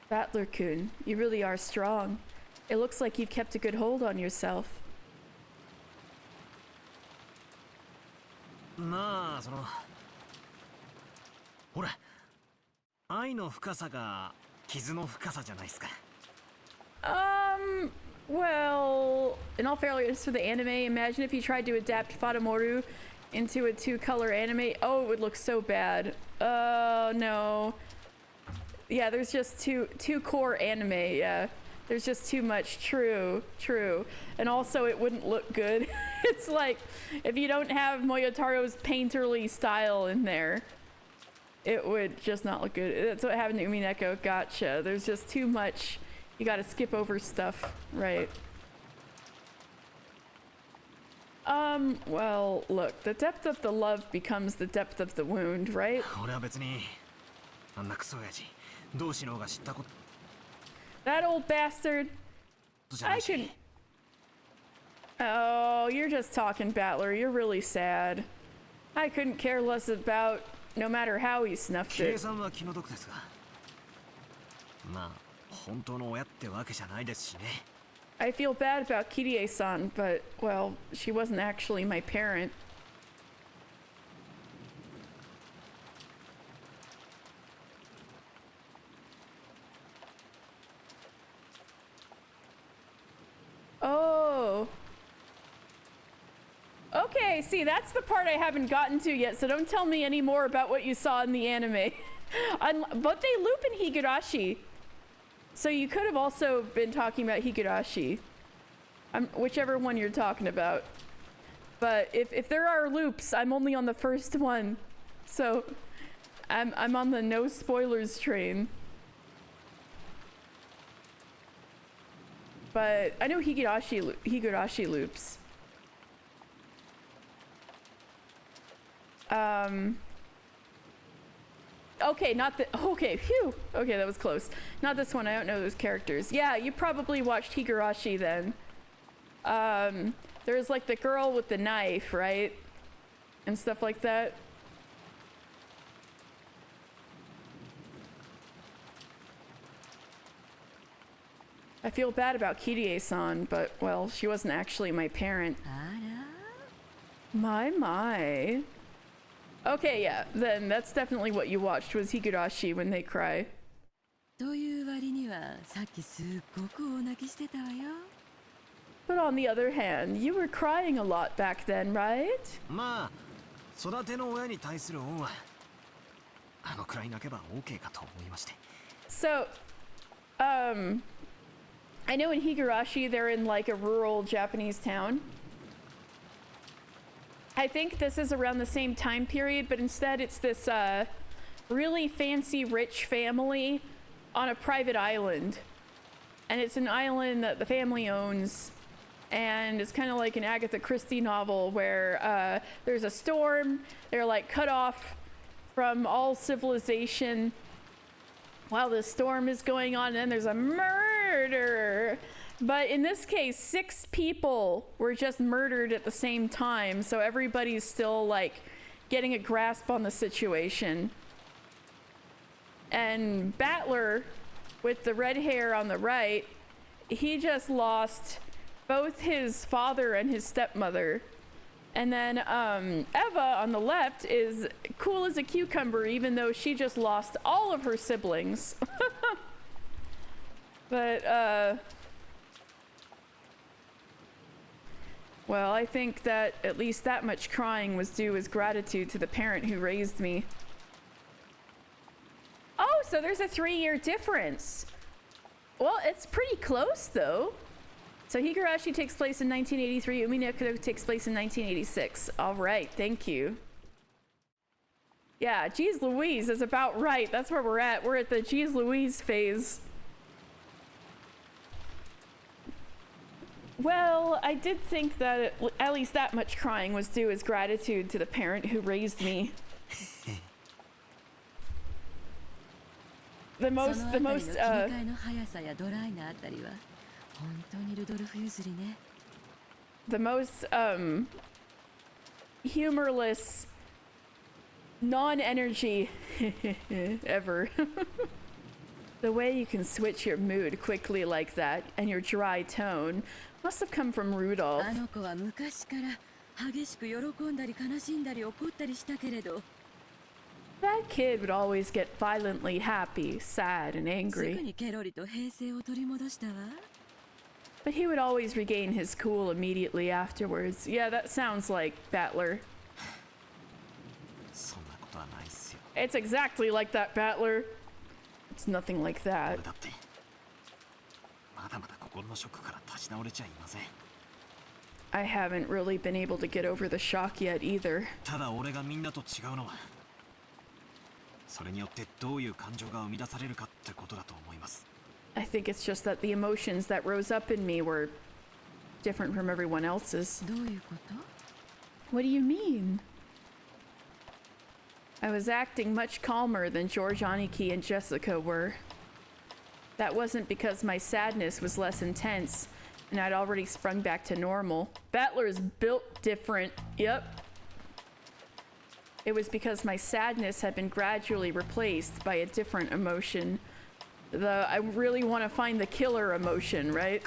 Battler-kun, you really are strong. It looks like you've kept a good hold on yourself. まあそのほら愛の深さが傷の深さじゃないですか。 Well, in all fairness for the anime, imagine if you tried to adapt Fatamoru into a 2-color anime. Oh, it would look so bad. Oh, no. Yeah, there's just two core anime, yeah. There's just too much. True. And also, it wouldn't look good. It's like, if you don't have Moyotaro's painterly style in there, it would just not look good. That's what happened to Umineko. Gotcha. There's just too much. You gotta skip over stuff, right? Well, look, the depth of the love becomes the depth of the wound, right? 俺は別にあんなクソ親父どうしようが知ったこと That old bastard. じゃな I いし can. Oh, you're just talking, Battler. You're really sad. I couldn't care less about no matter how he snuffed 計 it. 算は気の毒ですがまあ本当の親ってわけじゃないですしね I feel bad about Kirie-san, but, well, she wasn't actually my parent. Oh. Okay, see, that's the part I haven't gotten to yet, so don't tell me any more about what you saw in the anime. But they loop in Higurashi. So you could have also been talking about Higurashi. Whichever one you're talking about. But if there are loops, I'm only on the first one. So I'm on the no spoilers train. But I know Higurashi loops. Okay, not the. Okay, phew. Okay, that was close. Not this one. I don't know those characters. Yeah, you probably watched Higurashi then. There's like the girl with the knife, right? And stuff like that. I feel bad about Kirie-san, but, well, she wasn't actually my parent. あら My. Okay, yeah, then that's definitely what you watched was Higurashi when they cry. という割にはさっきすっごく大泣きしてたわよ。 But on the other hand, you were crying a lot back then, right? まあ育ての親に対する恩はあのくらい泣けば OK かと思いまして So, I know in Higurashi they're in like a rural Japanese town. I think this is around the same time period, but instead it's this really fancy rich family on a private island. And it's an island that the family owns. And it's kind of like an Agatha Christie novel where there's a storm, they're like cut off from all civilization while the storm is going on, and then there's a murder But in this case, 6 people were just murdered at the same time, so everybody's still like getting a grasp on the situation. And Battler, with the red hair on the right, he just lost both his father and his stepmother. And then Eva on the left is cool as a cucumber, even though she just lost all of her siblings. But well, I think that at least that much crying was due as gratitude to the parent who raised me. Oh, so there's a 3-year difference. Well, it's pretty close though. So Higurashi takes place in 1983, Umineko takes place in 1986. All right, thank you. Yeah, geez Louise is about right. That's where we're at. We're at the geez Louise phase. Well, I did think that at least that much crying was due as gratitude to the parent who raised me. The most humorless non-energy ever. The way you can switch your mood quickly like that and your dry tone must have come from Rudolph. That kid would always get violently happy, sad, and angry. But he would always regain his cool immediately afterwards. Yeah, that sounds like Battler. It's exactly like that, Battler. It's nothing like that. I haven't really been able to get over the shock yet either. I think it's just that the emotions that rose up in me were different from everyone else's. What do you mean? I was acting much calmer than George Aniki and Jessica were. That wasn't because my sadness was less intense and I'd already sprung back to normal. Battler's built different. Yep. It was because my sadness had been gradually replaced by a different emotion. I really want to find the killer emotion, right?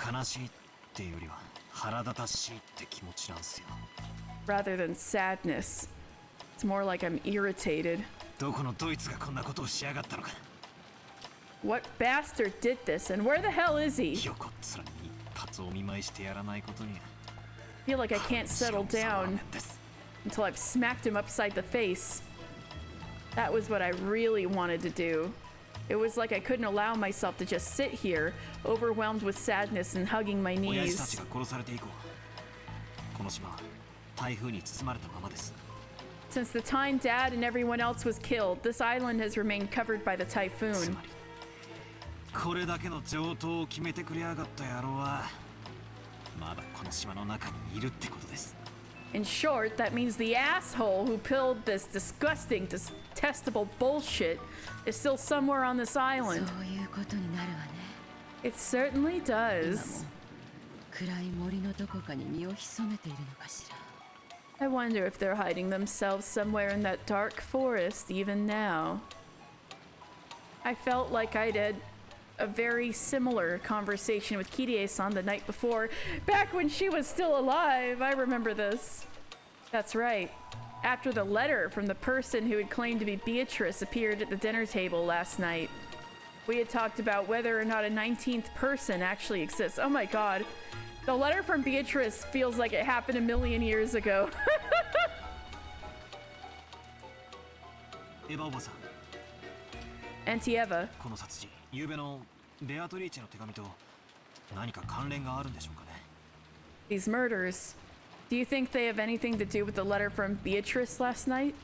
Rather than sadness. It's more like I'm irritated. What bastard did this, and where the hell is he? I feel like I can't settle down until I've smacked him upside the face. That was what I really wanted to do. It was like I couldn't allow myself to just sit here, overwhelmed with sadness and hugging my knees. Since the time Dad and everyone else was killed, this island has remained covered by the typhoon. In short, that means the asshole who pulled this disgusting, detestable bullshit is still somewhere on this island. It certainly does. I wonder if they're hiding themselves somewhere in that dark forest even now. I felt like I did a very similar conversation with Kirie-san the night before, back when she was still alive. I remember this. That's right. After the letter from the person who had claimed to be Beatrice appeared at the dinner table last night, we had talked about whether or not a 19th person actually exists. Oh my god. The letter from Beatrice feels like it happened a million years ago. Auntie Eva. These murders. Do you think they have anything to do with the letter from Beatrice last night?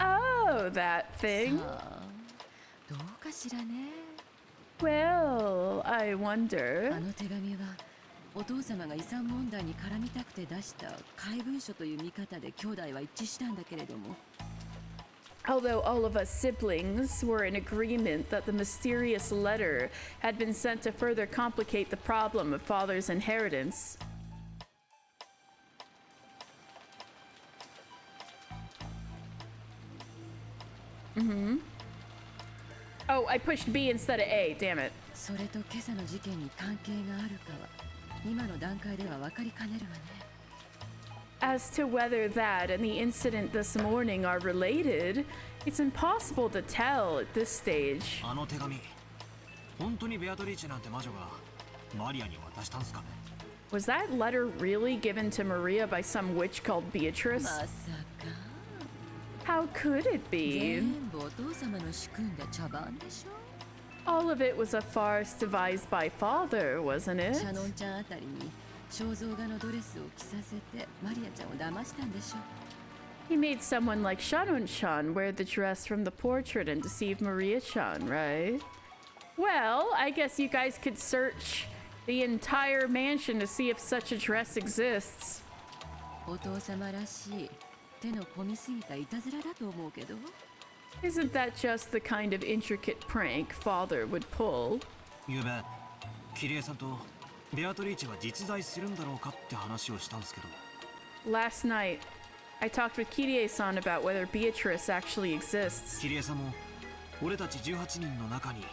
Oh, that thing. Well, I wonder. Although all of us siblings were in agreement that the mysterious letter had been sent to further complicate the problem of father's inheritance. Oh, I pushed B instead of A, damn it. それと今朝の事件に関係があるかは今の段階では分かりかねるわね。 As to whether that and the incident this morning are related, it's impossible to tell at this stage. あの手紙、本当にベアトリーチェなんて魔女がマリアに渡したんすかね。 Was that letter really given to Maria by some witch called Beatrice? まさか How could it be? 全部お父様の仕組んだ茶番でしょ。 All of it was a farce devised by father, wasn't シャ it? ノンちゃんあたりに肖像画のドレスを着させてマリアちゃんを騙したんでしょ。 He made someone like Shannon-chan wear the dress from the portrait and deceive Maria-chan, right? Well, I guess you guys could search the entire mansion to see if such a dress exists. お父様らしい手の込みすぎたいたずらだと思うけど。 Isn't that just the kind of intricate prank father would pull? ゆうべ、キリエさんとベアトリーチェは実在するんだろうかって話をしたんですけど。 Last night, I talked with Kirie-san about whether Beatrice actually exists. キリエさんも俺たち18人の中に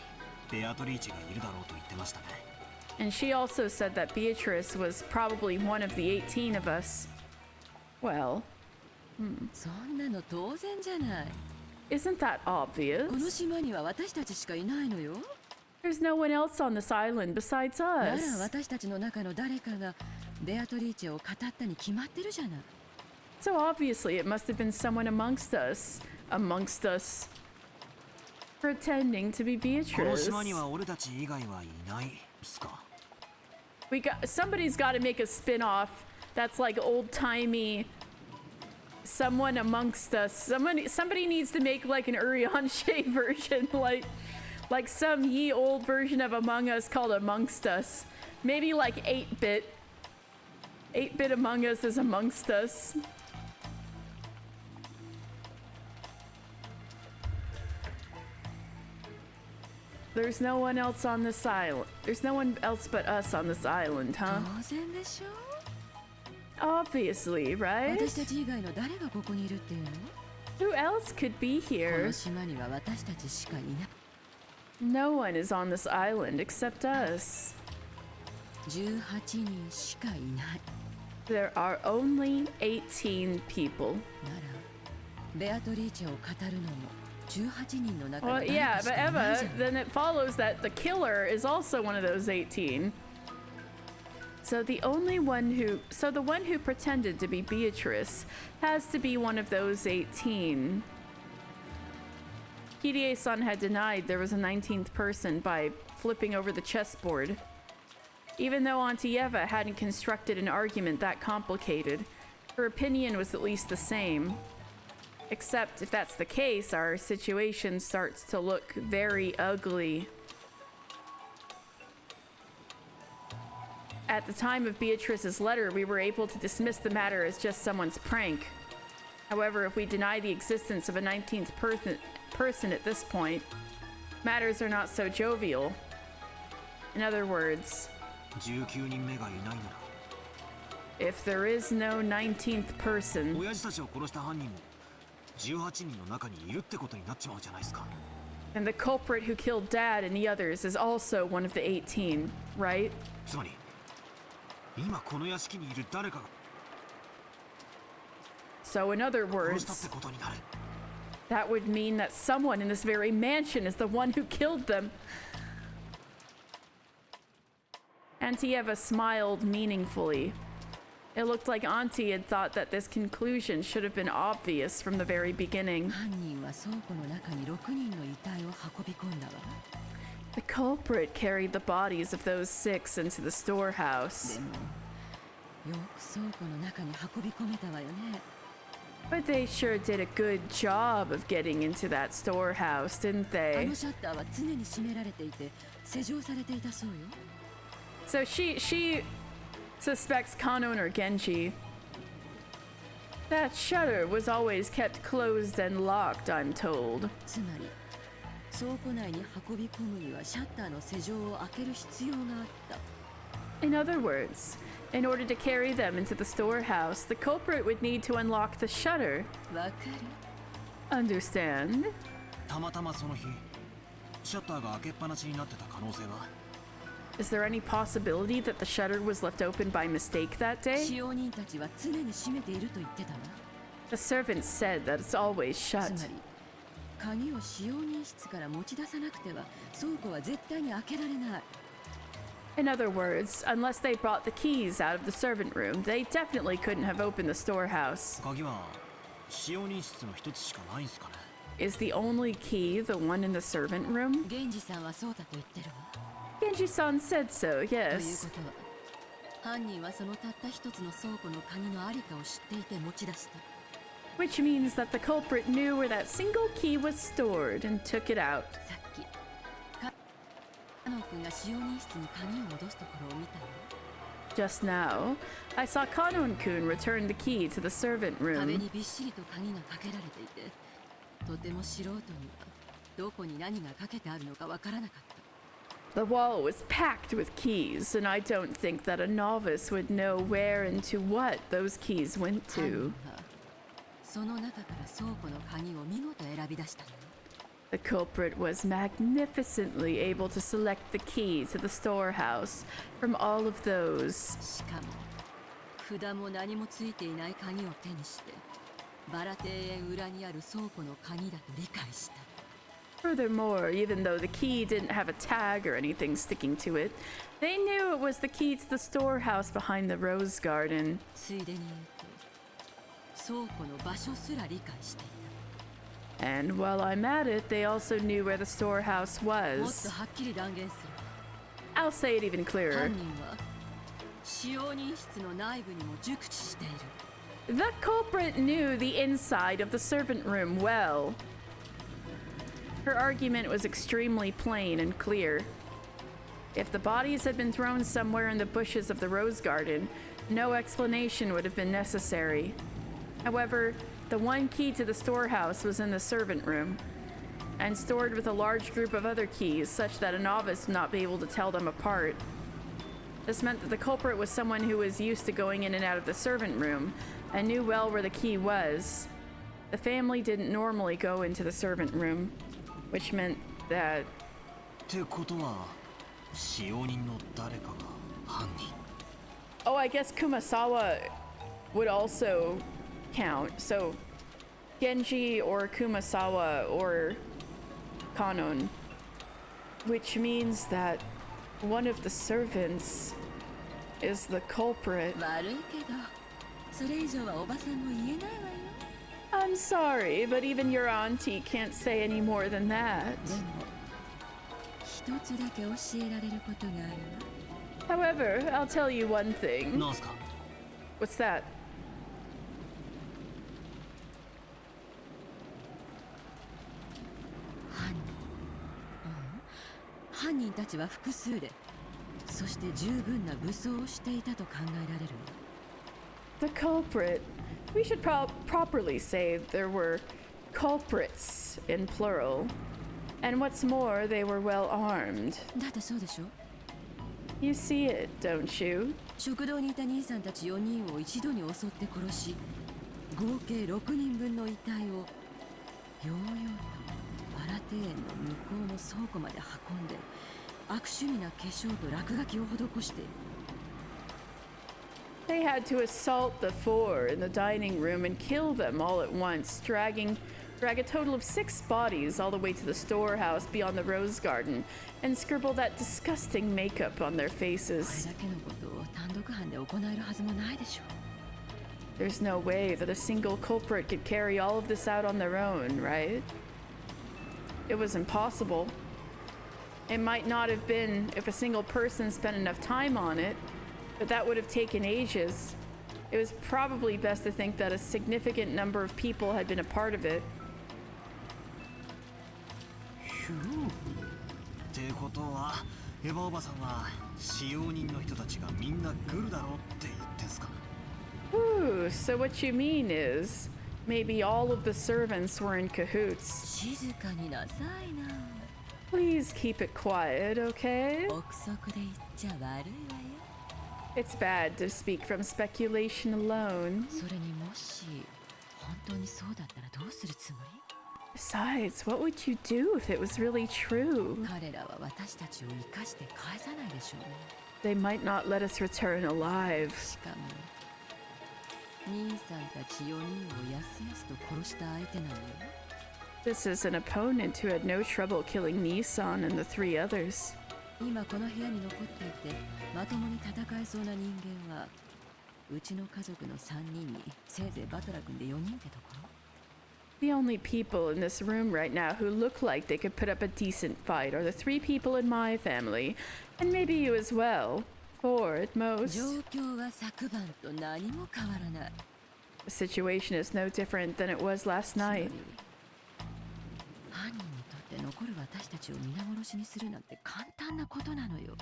ベアトリーチェがいるだろうと言ってましたね。 And she also said that Beatrice was probably one of the 18 of us. Well, そんなの当然じゃない。 isn't that この obvious? 島には私たちしかいないのよ。 There's no one else on this island besides なら us. 私たちの中の誰かがベアトリーチェを語ったに決まってるじゃない。 So obviously it must have been someone amongst us, pretending to be この Beatrice. 島には俺たち以外はいないっすか。 Somebody's got to make a spin-off that's like old-timey someone amongst us. Somebody needs to make like an Urianshe version, like some ye old version of Among Us called Amongst Us. Maybe like 8-bit. 8-bit Among Us is Amongst Us. There's no one else on this island. There's no one else but us on this island, huh? 当然でしょ。 Obviously, right? 私たち以外の誰がここにいるっていうの？ Who else could be こ here? の島には私たちしかいない。 No one is on this island except us. 18人しかいない。 There are only 18 people. ならベアトリーチェを語るのも18人の中の Well, 誰 yeah, かし but かいないじ Emma, ゃん。 then it follows that the killer is also one of those 18. So the one who pretended to be Beatrice has to be one of those 18. Kirie-san had denied there was a 19th person by flipping over the chessboard. Even though Auntie Eva hadn't constructed an argument that complicated, her opinion was at least the same. Except if that's the case, our situation starts to look very ugly. At the time of Beatrice's letter, we were able to dismiss the matter as just someone's prank. However, if we deny the existence of a 19th person at this point, matters are not so jovial. In other words, 19人目がいないなら if there is no 19th person, 親父たちを殺した犯人も18人の中にいるってことになっちまうじゃないですか。 and the culprit who killed Dad and the others is also one of the 18, right? つまり今この屋敷にいる誰かが So in other 殺したっ words, てことになる。 that would mean that someone in this very mansion is the one who killed them. Auntie Eva smiled meaningfully. It looked like Auntie had thought that this conclusion should have been obvious from the very beginning. 犯人は倉庫の中に6人の遺体を運び込んだわ。 The culprit carried the bodies of those 6 into the storehouse. でもよく倉庫の中に運び込めたわよね。 But they sure did a good job of getting into that storehouse, didn't あ they? のシャッターは常に閉められていて施錠されていたそうよ。 So she suspects Kanon or Genji. That shutter was always kept closed and locked, I'm told. つまり倉庫内に運び込むにはシャッターの施錠を開ける必要があった。 In other words, in order to carry them into the storehouse, the culprit would need to unlock the shutter. わかる？ Understand? たまたまその日シャッターが開けっぱなしになってた可能性は？ Is there any possibility that the shutter was left open by mistake that day? 使用人たちは常に閉めていると言ってたわ。 The servant said that it's always つ shut. まり鍵を使用人室から持ち出さなくては倉庫は絶対に開けられない。 In other words, unless they brought the keys out of the servant room, they definitely couldn't have opened the storehouse. 鍵は使用人室の一つしかないんすかね？ Is the only key the one in the servant room? 源氏さんはそうだと言ってるわ。 Genji-san said so, という yes. ことは犯人はそのたった一つの倉庫の鍵のありかを知っていて持ち出した。 Which means that the culprit knew where that single key was stored and took it out. さっきカノン君が使用人室に鍵を戻すところを見たの。 Just now, I saw Kanon-kun return the key to the servant 壁 room. にびっしりと鍵がかけられていて、とても素人にはどこに何がかけてあるのかわからなかった。 The wall was packed with keys, and I don't think that a novice would know where and to what those keys went 犯人 to. はその中から倉庫の鍵を見事選び出したの。 The culprit was magnificently able to select the key to the storehouse from all of those. しかも札も何もついていない鍵を手にしてバラ庭園裏にある倉庫の鍵だと理解した。 Furthermore, even though the key didn't have a tag or anything sticking to it, they knew it was the key to the storehouse behind the rose garden. ついでに言うと倉庫の場所すら理解してい And while I'm at it, they also knew where the storehouse た。もっ was. とはっきり断言す I'll say it even る。 clearer. 犯人は使用人室の内部にも熟知している。 The culprit knew the inside of the servant room well. Her argument was extremely plain and clear. If the bodies had been thrown somewhere in the bushes of the rose garden, no explanation would have been necessary. However, the one key to the storehouse was in the servant room, and stored with a large group of other keys such that a novice would not be able to tell them apart. This meant that the culprit was someone who was used to going in and out of the servant room and knew well where the key was. The family didn't normally go into the servant room, which meant that ってことは使用人の誰かが犯人。 oh, I guess Kumasawa would also count. So Genji or Kumasawa or Kanon, which means that one of the servants is the culprit. 悪いけどそれ以上はおばさんも言えないわよ。 I'm sorry, but even your auntie can't say any more than that. でも一つだけ教えられることがあるわ。 However, I'll tell you one thing. なんすか？ What's that? 犯人たちは複数で、そして十分な武装をしていたと考えられるわ。 The culprit. We should properly say there were culprits in plural. And what's more, they were well armed. だってそうでしょ？ You see it, don't you? 食堂にいた兄さんたち4人を一度に襲って殺し、合計6人分の遺体をようようとバラ庭園の向こうの倉庫まで運んで、悪趣味な化粧と落書きを施している。 They had to assault the four in the dining room and kill them all at once, drag a total of 6 bodies all the way to the storehouse beyond the rose garden, and scribble that disgusting makeup on their これ faces. だけのことを単独犯で行えるはずもないでしょ。 There's no way that a single culprit could carry all of this out on their own, right? It was impossible. It might not have been if a single person spent enough time on it, but that would have taken ages. It was probably best to think that a significant number of people had been a part of it. ひゅーってことはエヴァおばさんは使用人の人たちがみんな来るだろうって言ってんすか？ Ooh, Oh, so what you mean is maybe all of the servants were in cahoots. 静かになさいな。 Please keep it quiet, okay? 憶測で言っちゃ悪いわよ。 It's bad to speak from speculation alone. それにもし本当にそうだったらどうするつもり？ Besides, what would you do if it was really true? 彼らは私たちを生かして返さないでしょうね。 They might not let us return alive. しかも兄さんたち4人をやすやすと殺した相手なのよ。 This is an opponent who had no trouble killing Nissan and the three others. 今この部屋に残っていてまともに戦えそうな人間はうちの家族の3人にせいぜいバトラ君で4人ってところ。 The only people in this room right now who look like they could put up a decent fight are the 3 people in my family, and maybe you as well. 4 at most. 状況は昨晩と何も変わらない。 The situation is no different than it was last つま night. り犯人にとって残る私たちを皆殺しにするなんて簡単なことなのよ。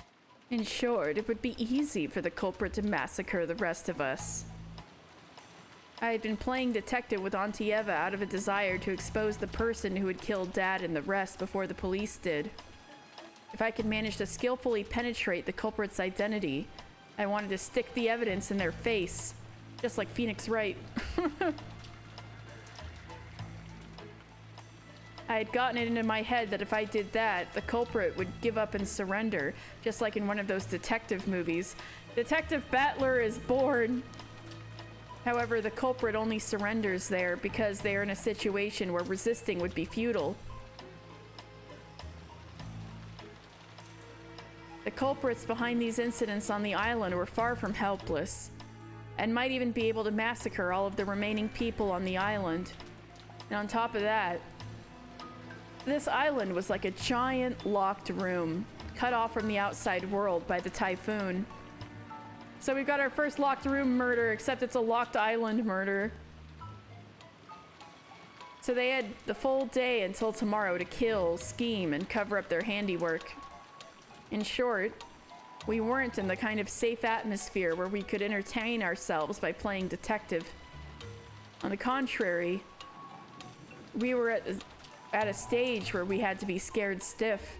In short, it would be easy for the culprit to massacre the rest of us. I had been playing detective with Auntie Eva out of a desire to expose the person who had killed Dad and the rest before the police did. If I could manage to skillfully penetrate the culprit's identity, I wanted to stick the evidence in their face, just like Phoenix Wright. I had gotten it into my head that if I did that, the culprit would give up and surrender, just like in one of those detective movies. Detective Battler is born. However, the culprit only surrenders there because they are in a situation where resisting would be futile. The culprits behind these incidents on the island were far from helpless, and might even be able to massacre all of the remaining people on the island. And on top of that, this island was like a giant locked room, cut off from the outside world by the typhoon. So we've got our first locked room murder, except it's a locked island murder. So they had the full day until tomorrow to kill, scheme, and cover up their handiwork. In short, we weren't in the kind of safe atmosphere where we could entertain ourselves by playing detective. On the contrary, we were at a stage where we had to be scared stiff,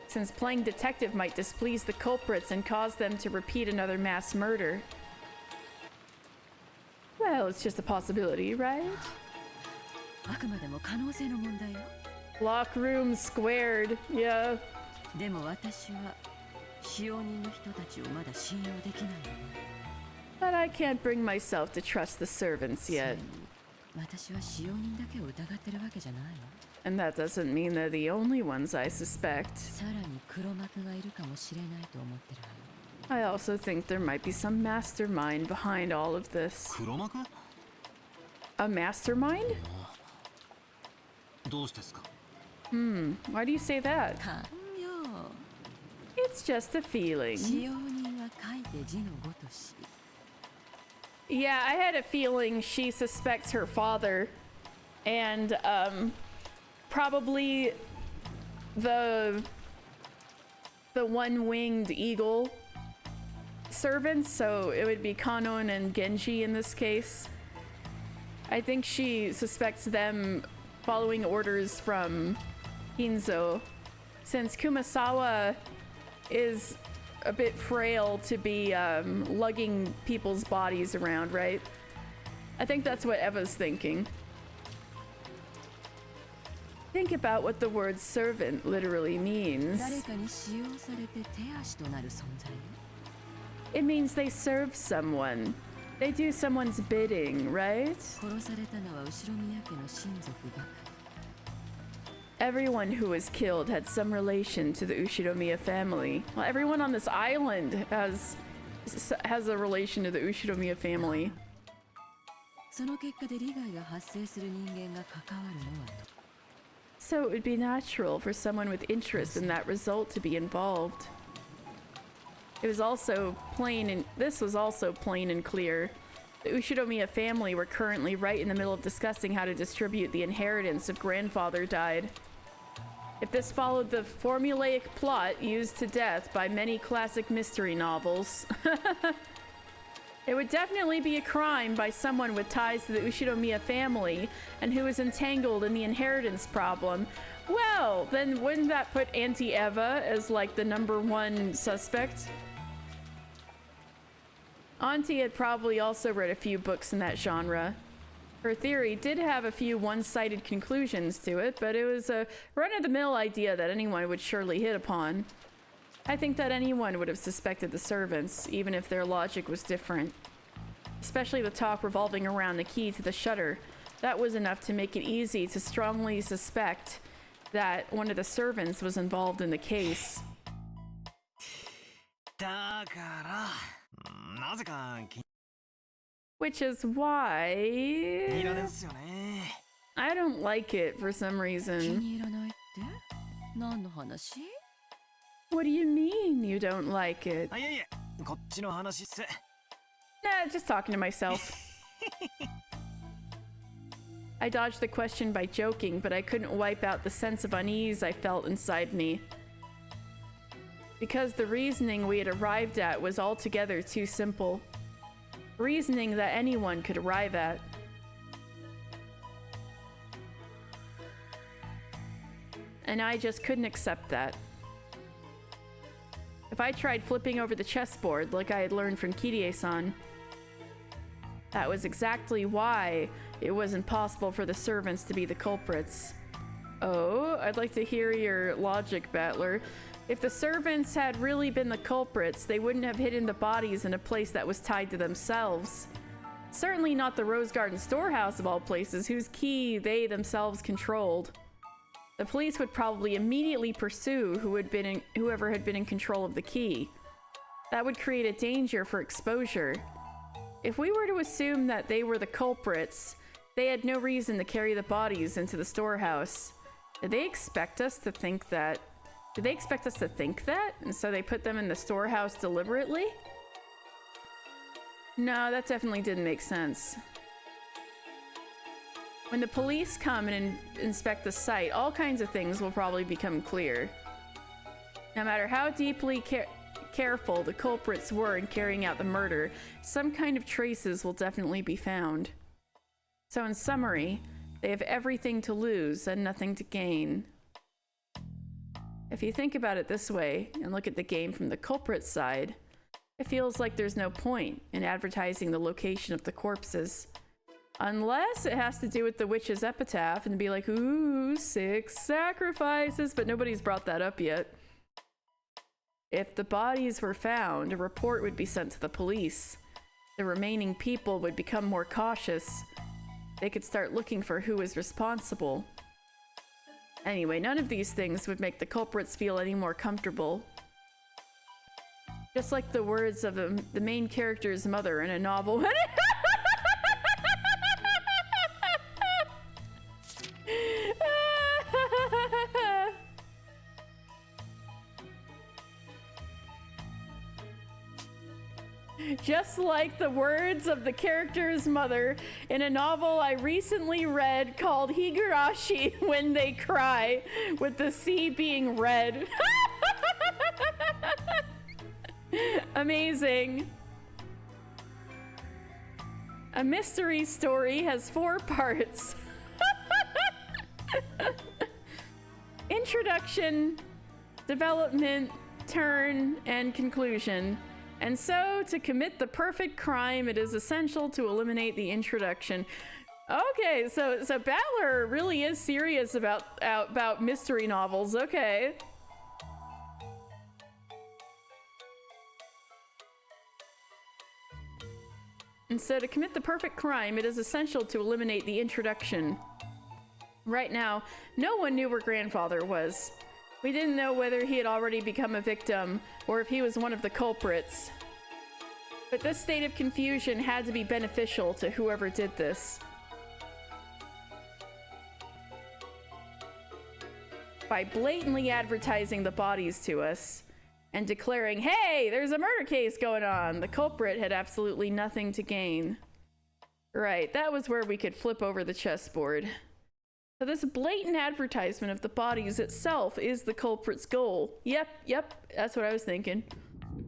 since playing detective might displease the culprits and cause them to repeat another mass murder. Well, it's just a possibility, right? あくまでも可能性の問題よ。 Lock room squared, yeah. でも私は使用人の人たちをまだ信用できないの。 But I can't bring myself to trust the servants yet. 私は使用人だけを疑ってるわけじゃないわ。 And that doesn't mean they're the only ones I suspect. さらに黒幕がいるかもしれないと思ってるわよ。 I also think there might be some mastermind behind all of this. 黒幕？ A mastermind? どうしてですか？ Why do you say that? 勘よ。 It's just a 使 feeling. 用人は書いて字のごとし。 Yeah, I had a feeling she suspects her father and probably the one-winged eagle servants, so it would be Kanon and Genji in this case. I think she suspects them following orders from Hinzo, since Kumasawa is a bit frail to be lugging people's bodies around, right? I think that's what Eva's thinking. Think about what the word servant literally means. 誰かに使用されて手足となる存在よ。 It means they serve someone. They do someone's bidding, right? 殺されたのは後宮家の親族ばかり。 Everyone who was killed had some relation to the Ushinomiya family. Well, everyone on this island has a relation to the Ushinomiya family. その結果で利害が発生する人間が関わるのはと。 So it would be natural for someone with interest in that result to be involved. This was also plain and clear. The Ushinomiya family were currently right in the middle of discussing how to distribute the inheritance if grandfather died. If this followed the formulaic plot used to death by many classic mystery novels, It would definitely be a crime by someone with ties to the Ushinomiya family and who is entangled in the inheritance problem. Well, then wouldn't that put Auntie Eva as like the #1 suspect? Auntie had probably also read a few books in that genre. Her theory did have a few one-sided conclusions to it, but it was a run-of-the-mill idea that anyone would surely hit upon. I think that anyone would have suspected the servants, even if their logic was different. Especially the talk revolving around the key to the shutter. That was enough to make it easy to strongly suspect that one of the servants was involved in the case. だからなぜか気 Which is why に入られんすよね。 I don't like it for some 気 reason. に入らないって何の話？ What do you mean you don't like it? あ、いえいえ、こっちの話っす。 Nah, just talking to myself. I dodged the question by joking, but I couldn't wipe out the sense of unease I felt inside me. Because the reasoning we had arrived at was altogether too simple. Reasoning that anyone could arrive at. And I just couldn't accept that. If I tried flipping over the chessboard like I had learned from Kirie-san, that was exactly why it was impossible for the servants to be the culprits. Oh, I'd like to hear your logic, Battler. If the servants had really been the culprits, they wouldn't have hidden the bodies in a place that was tied to themselves. Certainly not the Rose Garden storehouse of all places, whose key they themselves controlled. The police would probably immediately pursue whoever had been in control of the key. That would create a danger for exposure. If we were to assume that they were the culprits, they had no reason to carry the bodies into the storehouse. Did they expect us to think that? Did they expect us to think that? And so they put them in the storehouse deliberately? No, that definitely didn't make sense. When the police come and inspect the site, all kinds of things will probably become clear. No matter how deeply careful the culprits were in carrying out the murder, some kind of traces will definitely be found. So in summary, they have everything to lose and nothing to gain. If you think about it this way and look at the game from the culprit's side, it feels like there's no point in advertising the location of the corpses. Unless it has to do with the witch's epitaph and be like, ooh, 6 sacrifices, but nobody's brought that up yet. If the bodies were found, a report would be sent to the police. The remaining people would become more cautious. They could start looking for who is responsible. Anyway, none of these things would make the culprits feel any more comfortable. Just like the words of the main character's mother in a novel. Just like the words of the character's mother in a novel I recently read called Higurashi When They Cry, with the sea being red. Amazing. A mystery story has 4 parts. Introduction, development, turn, and conclusion. And so, to commit the perfect crime, it is essential to eliminate the introduction. Okay, so Battler really is serious about mystery novels. Okay. And so, to commit the perfect crime, it is essential to eliminate the introduction. Right now, no one knew where Grandfather was. We didn't know whether he had already become a victim or if he was one of the culprits. But this state of confusion had to be beneficial to whoever did this. By blatantly advertising the bodies to us and declaring, hey, there's a murder case going on, the culprit had absolutely nothing to gain. Right, that was where we could flip over the chessboard. So this blatant advertisement of the bodies itself is the culprit's goal. Yep, that's what I was thinking.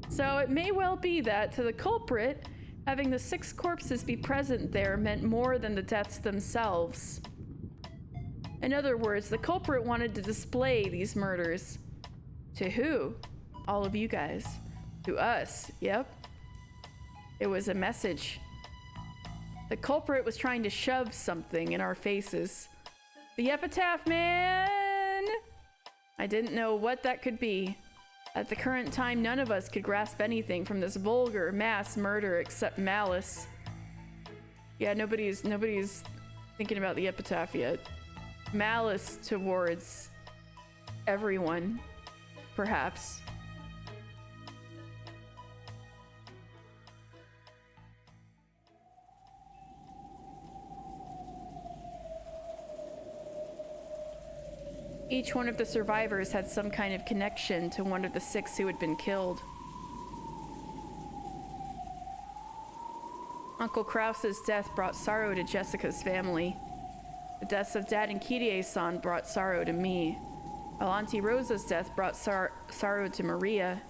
So it may well be that to the culprit, Having the 6 corpses be present there meant more than the deaths themselves. In other words, the culprit wanted to display these murders. To who? All of you guys. To us, yep. It was a message. The culprit was trying to shove something in our faces. The epitaph, man! I didn't know what that could be. At the current time, none of us could grasp anything from this vulgar mass murder except malice. Yeah, nobody's thinking about the epitaph yet. Malice towards everyone, perhaps. Each one of the survivors had some kind of connection to one of the 6 who had been killed. Uncle Krause's death brought sorrow to Jessica's family. The deaths of Dad and Kirie-san brought sorrow to me, while Auntie Rosa's death brought sorrow to Maria.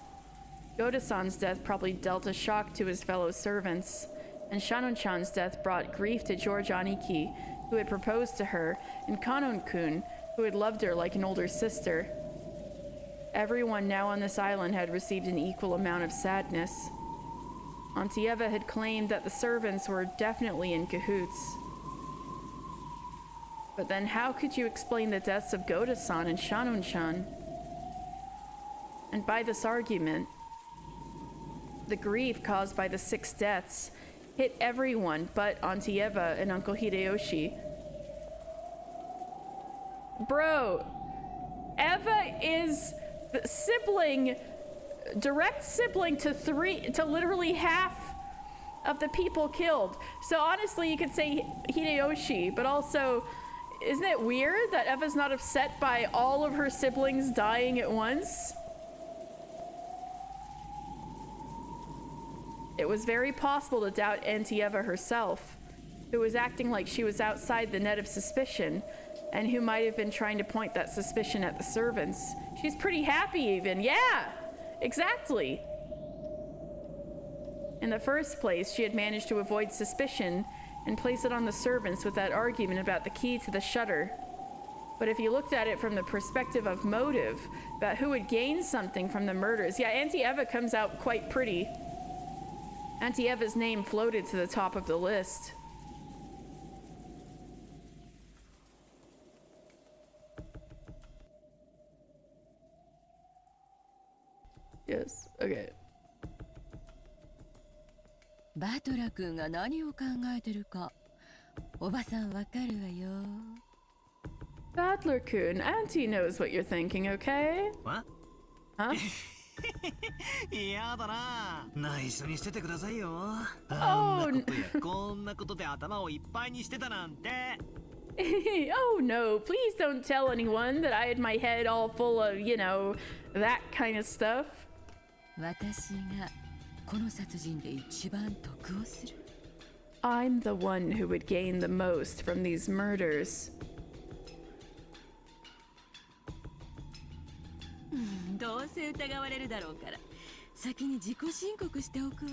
Yoda-san's death probably dealt a shock to his fellow servants, and Shannon-chan's death brought grief to George Aniki, who had proposed to her, and Kanon-kun, who had loved her like an older sister. Everyone now on this island had received an equal amount of sadness. Auntie Eva had claimed that the servants were definitely in cahoots. But then how could you explain the deaths of Goda-san and Shannon-chan? And by this argument, the grief caused by the 6 deaths hit everyone but Auntie Eva and Uncle Hideyoshi. Bro, Eva is the sibling, direct sibling to literally half of the people killed. So honestly, you could say Hideyoshi, but also, isn't it weird that Eva's not upset by all of her siblings dying at once? It was very possible to doubt Auntie Eva herself, who was acting like she was outside the net of suspicion, and who might have been trying to point that suspicion at the servants. She's pretty happy even. Yeah, exactly. In the first place, she had managed to avoid suspicion and place it on the servants with that argument about the key to the shutter. But if you looked at it from the perspective of motive, about who would gain something from the murders, yeah, Auntie Eva comes out quite pretty. Auntie Eva's name floated to the top of the list. Yes, okay. バトラ君が何を考えてるかおばさんわかるわよ。 Battler-kun, Auntie knows what you're thinking, okay? What? Huh? 嫌だな。内緒にしててくださいよ。Oh, あんなことやこんなことで頭をいっぱいにしてたなんて。Oh no, please don't tell anyone that I had my head all full of, you know, that kind of stuff. 私がこの殺人で一番得をする。 I'm the one who would gain the most from these murders. どうせ疑われるだろうから先に自己申告しておくわ。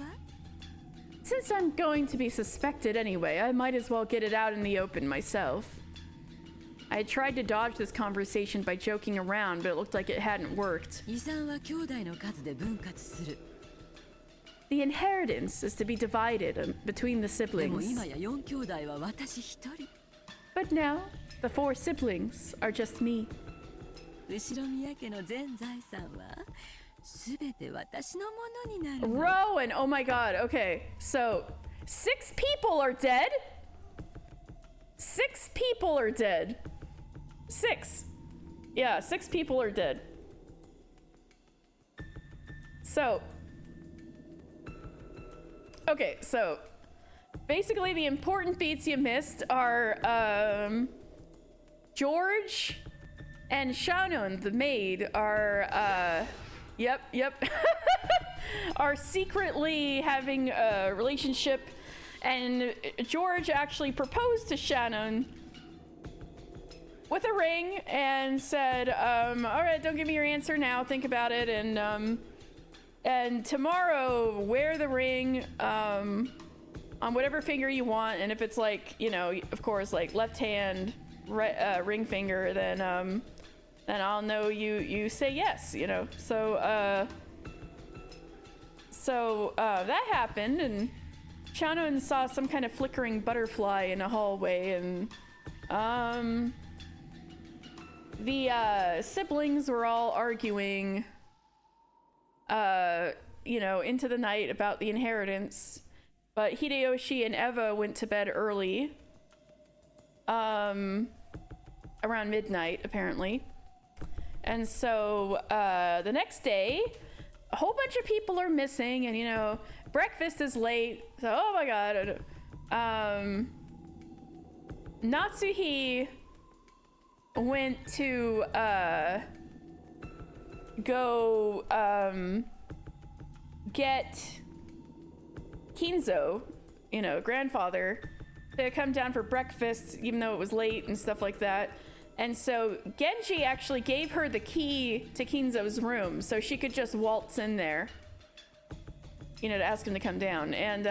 Since I'm going to be suspected anyway, I might as well get it out in the open myself. I had tried to dodge this conversation by joking around, but it looked like it hadn't worked. 遺産は兄弟の数で分割する。 The inheritance is to be divided between the でも siblings. 今や4兄弟は私一人。 But now, the 4 siblings are just me. 後宮家の全財産は全て私のものになる。 Rowan, oh my god, okay. So, 6 people are dead? 6 people are dead. 6. Yeah, 6 people are dead. So, okay, so basically the important beats you missed are George and Shannon, the maid, are yep are secretly having a relationship, and George actually proposed to Shannon with a ring and said, all right, don't give me your answer now, think about it, and tomorrow wear the ring on whatever finger you want, and if it's like, you know, of course, like left hand ring finger, then I'll know you say yes, you know. So that happened, and Shannon saw some kind of flickering butterfly in a hallway, and the siblings were all arguing, you know, into the night about the inheritance. But Hideyoshi and Eva went to bed early, around midnight, apparently. And so the next day, a whole bunch of people are missing, and, you know, breakfast is late. So, oh my god. Natsuhi went to go get Kinzo, you know, grandfather, to come down for breakfast, even though it was late and stuff like that. And so Genji actually gave her the key to Kinzo's room, so she could just waltz in there, you know, to ask him to come down. And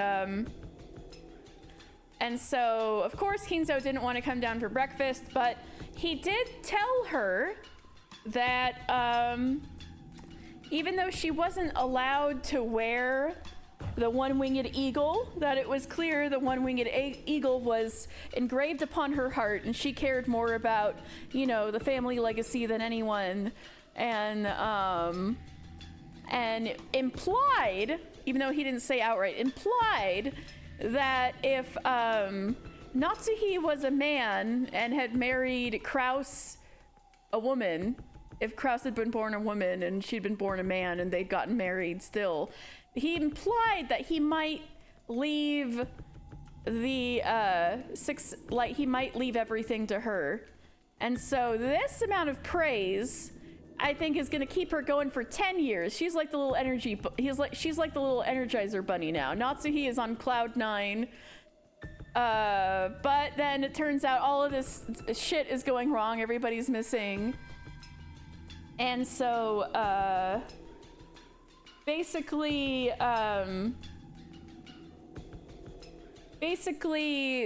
so, of course, Kinzo didn't want to come down for breakfast, but he did tell her that even though she wasn't allowed to wear the one-winged eagle, that it was clear the one-winged eagle was engraved upon her heart, and she cared more about, you know, the family legacy than anyone. And implied, even though he didn't say outright, implied that if Natsuhi was a man and had married Kraus, a woman, if Kraus had been born a woman and she'd been born a man and they'd gotten married still, he implied that he might leave the he might leave everything to her. And so this amount of praise, I think, is going to keep her going for 10 years. She's like the little she's like the little Energizer bunny now. Natsuhi is on cloud 9. But then it turns out all of this shit is going wrong. Everybody's missing. And so, basically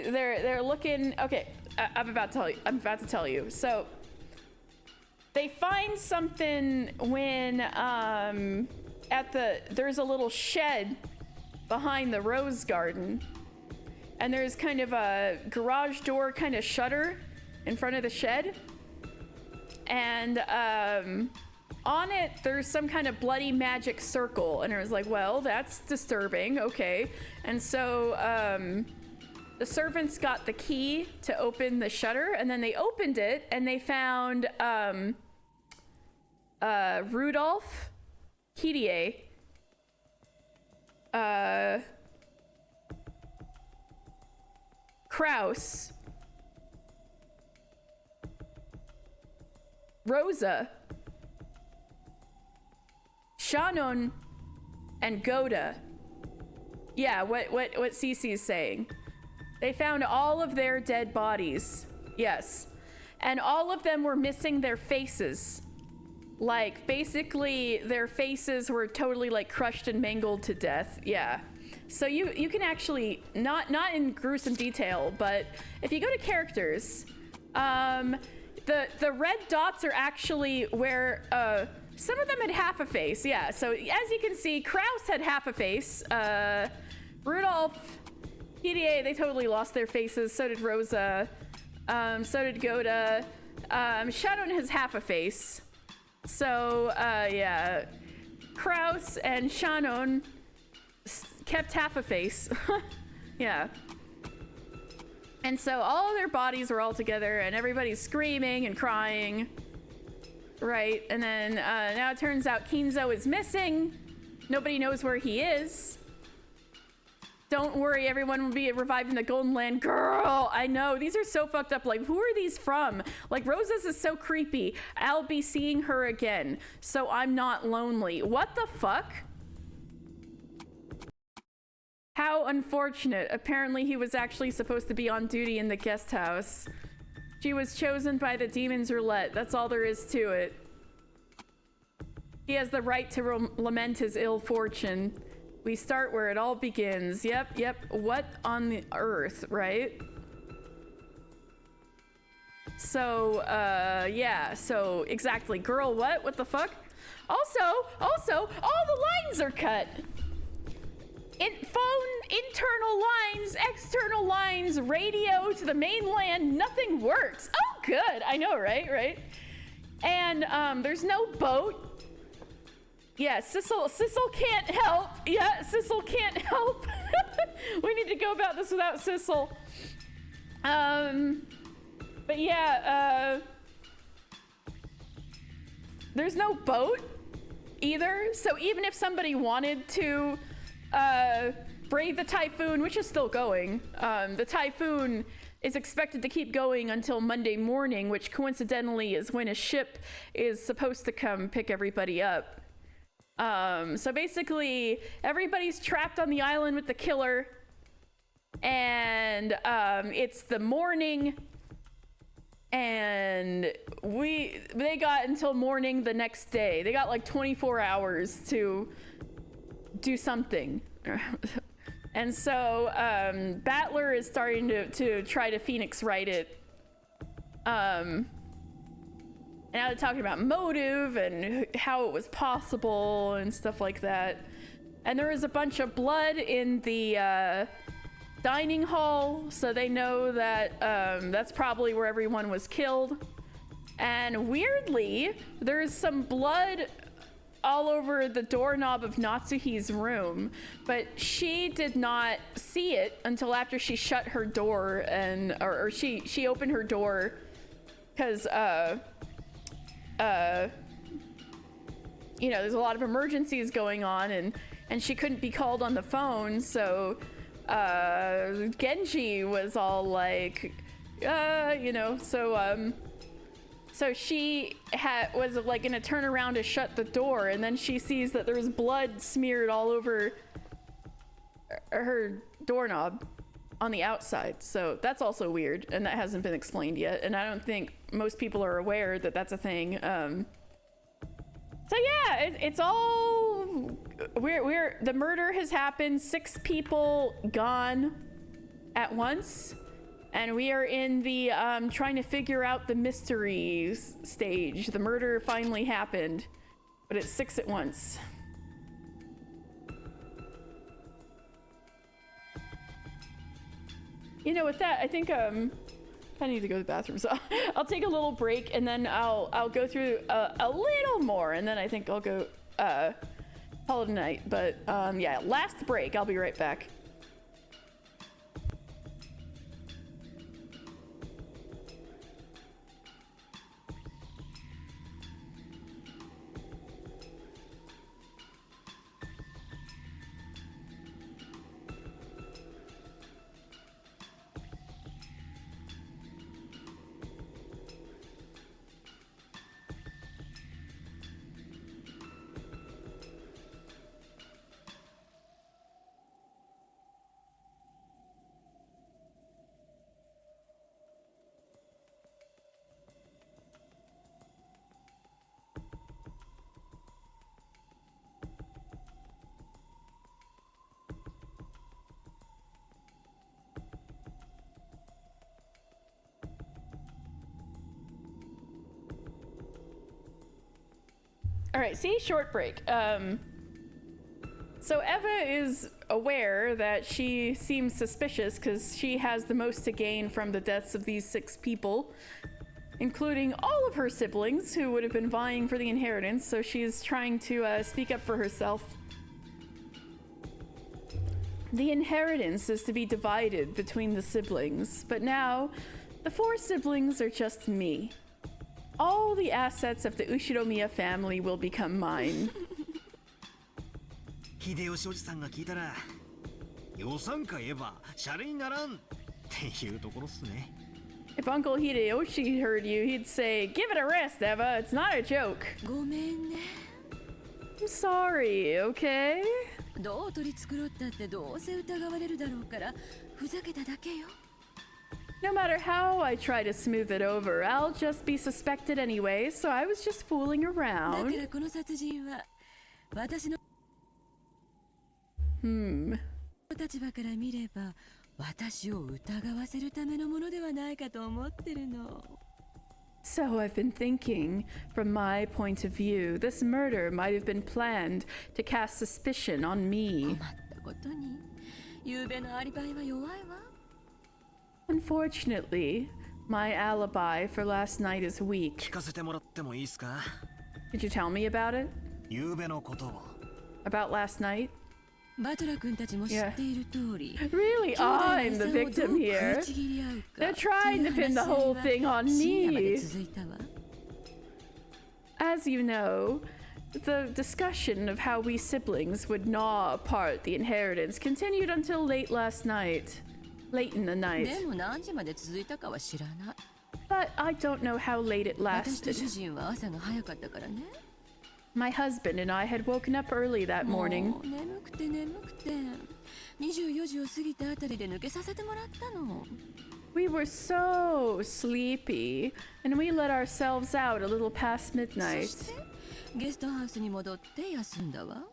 they're looking. Okay, I'm about to tell you. So they find something when there's a little shed behind the rose garden, and there's kind of a garage door kind of shutter in front of the shed, and on it there's some kind of bloody magic circle, and it was like, well, that's disturbing. Okay. And so the servants got the key to open the shutter, and then they opened it and they found Rudolph, Kirie, Kraus, Rosa, Shannon, and Goda. Yeah, what Cece's saying. They found all of their dead bodies. Yes. And all of them were missing their faces. Like, basically, their faces were totally, like, crushed and mangled to death. Yeah. So you can actually, not in gruesome detail, but if you go to characters, the red dots are actually where, some of them had half a face. Yeah, so as you can see, Kraus had half a face. Rudolph, PDA, they totally lost their faces. So did Rosa. So did Goda. Shannon has half a face. So, yeah. Kraus and Shannon kept half a face. Yeah. And so all of their bodies were all together, and everybody's screaming and crying. Right, and then now it turns out Kinzo is missing. Nobody knows where he is. Don't worry, everyone will be revived in the Golden Land. Girl, I know, these are so fucked up. Like, who are these from? Like, Rosa's is so creepy. I'll be seeing her again, so I'm not lonely. What the fuck? How unfortunate. Apparently he was actually supposed to be on duty in the guest house. She was chosen by the Demon's Roulette. That's all there is to it. He has the right to lament his ill fortune. We start where it all begins. Yep. What on the earth, right? So, yeah, so exactly. Girl, what? What the fuck? Also, all the lines are cut. Internal lines, external lines, radio to the mainland, nothing works. Oh, good. I know, right? And, there's no boat. Yeah, Sissel can't help. Yeah, Sissel can't help. We need to go about this without Sissel. But yeah, there's no boat either. So even if somebody wanted to brave the typhoon, which is still going, the typhoon is expected to keep going until Monday morning, which coincidentally is when a ship is supposed to come pick everybody up. So basically everybody's trapped on the island with the killer, and it's the morning, and they got until morning the next day. They got like 24 hours to do something. And so Battler is starting to try to Phoenix Wright it. And now they're talking about motive and how it was possible and stuff like that. And there is a bunch of blood in the dining hall, so they know that that's probably where everyone was killed. And weirdly, there's some blood all over the doorknob of Natsuhi's room, but she did not see it until after she shut her door, and or she opened her door because you know, there's a lot of emergencies going on, and she couldn't be called on the phone, so Genji was all like, you know, so she was like gonna turn around to shut the door, and then she sees that there was blood smeared all over her doorknob on the outside. So that's also weird, and that hasn't been explained yet, and I don't think most people are aware that that's a thing. So yeah, it's all we're the murder has happened, 6 people gone at once, and we are in the trying to figure out the mystery stage. The murder finally happened, but it's 6 at once. You know, with that, I think I need to go to the bathroom, so I'll take a little break, and then I'll go through a little more, and then I think I'll go call it a night. But yeah, last break. I'll be right back. All right, see, short break. So Eva is aware that she seems suspicious because she has the most to gain from the deaths of these 6 people, including all of her siblings who would have been vying for the inheritance, so she's trying to speak up for herself. The inheritance is to be divided between the siblings, but now the 4 siblings are just me. All the assets of the Ushiromiya family will become mine. 秀吉おじさんが聞いたら予算か言えばシャレにならんっていうところっすね。 If Uncle Hideyoshi heard you, he'd say, "Give it a rest, Eva. It's not a joke." ごめんね。 I'm sorry, okay? どう取り繕ったってどうせ疑われるだろうからふざけただけよ。 No matter how I try to smooth it over, I'll just be suspected anyway, so I was just fooling だか around. らこの殺人は私の立場から見れば私を疑わせるためのものではないかと思ってるの。 So I've been thinking, from my point of view, this murder might have been planned to cast suspicion on me. 困ったことに昨夜のアリバイは弱いわ。 Unfortunately, my alibi for last night is 聞 weak. かせてもらってもいいですか？ Could you tell me about it? 昨夜のことを。 About last night? バトラ君たちも知っている通り、 Really, 兄弟の I'm 遺 the 産をどう victim here. 食いちぎり合うか They're trying to pin the whole thing on 深夜まで me. 続いたわ。 As you know, the discussion of how we siblings would gnaw apart the inheritance continued until late last night. Late in the で night. も何時まで続いたかは知らない。 But I don't know how late it 私と lasted. 主人は朝が早かったからね。 My husband and I had woken up early that も morning. う眠くて眠くて24時を過ぎたあたりで抜けさせてもらったの。 We were so sleepy, and we let ourselves out a little past そ midnight. してゲストハウスに戻って休んだわ。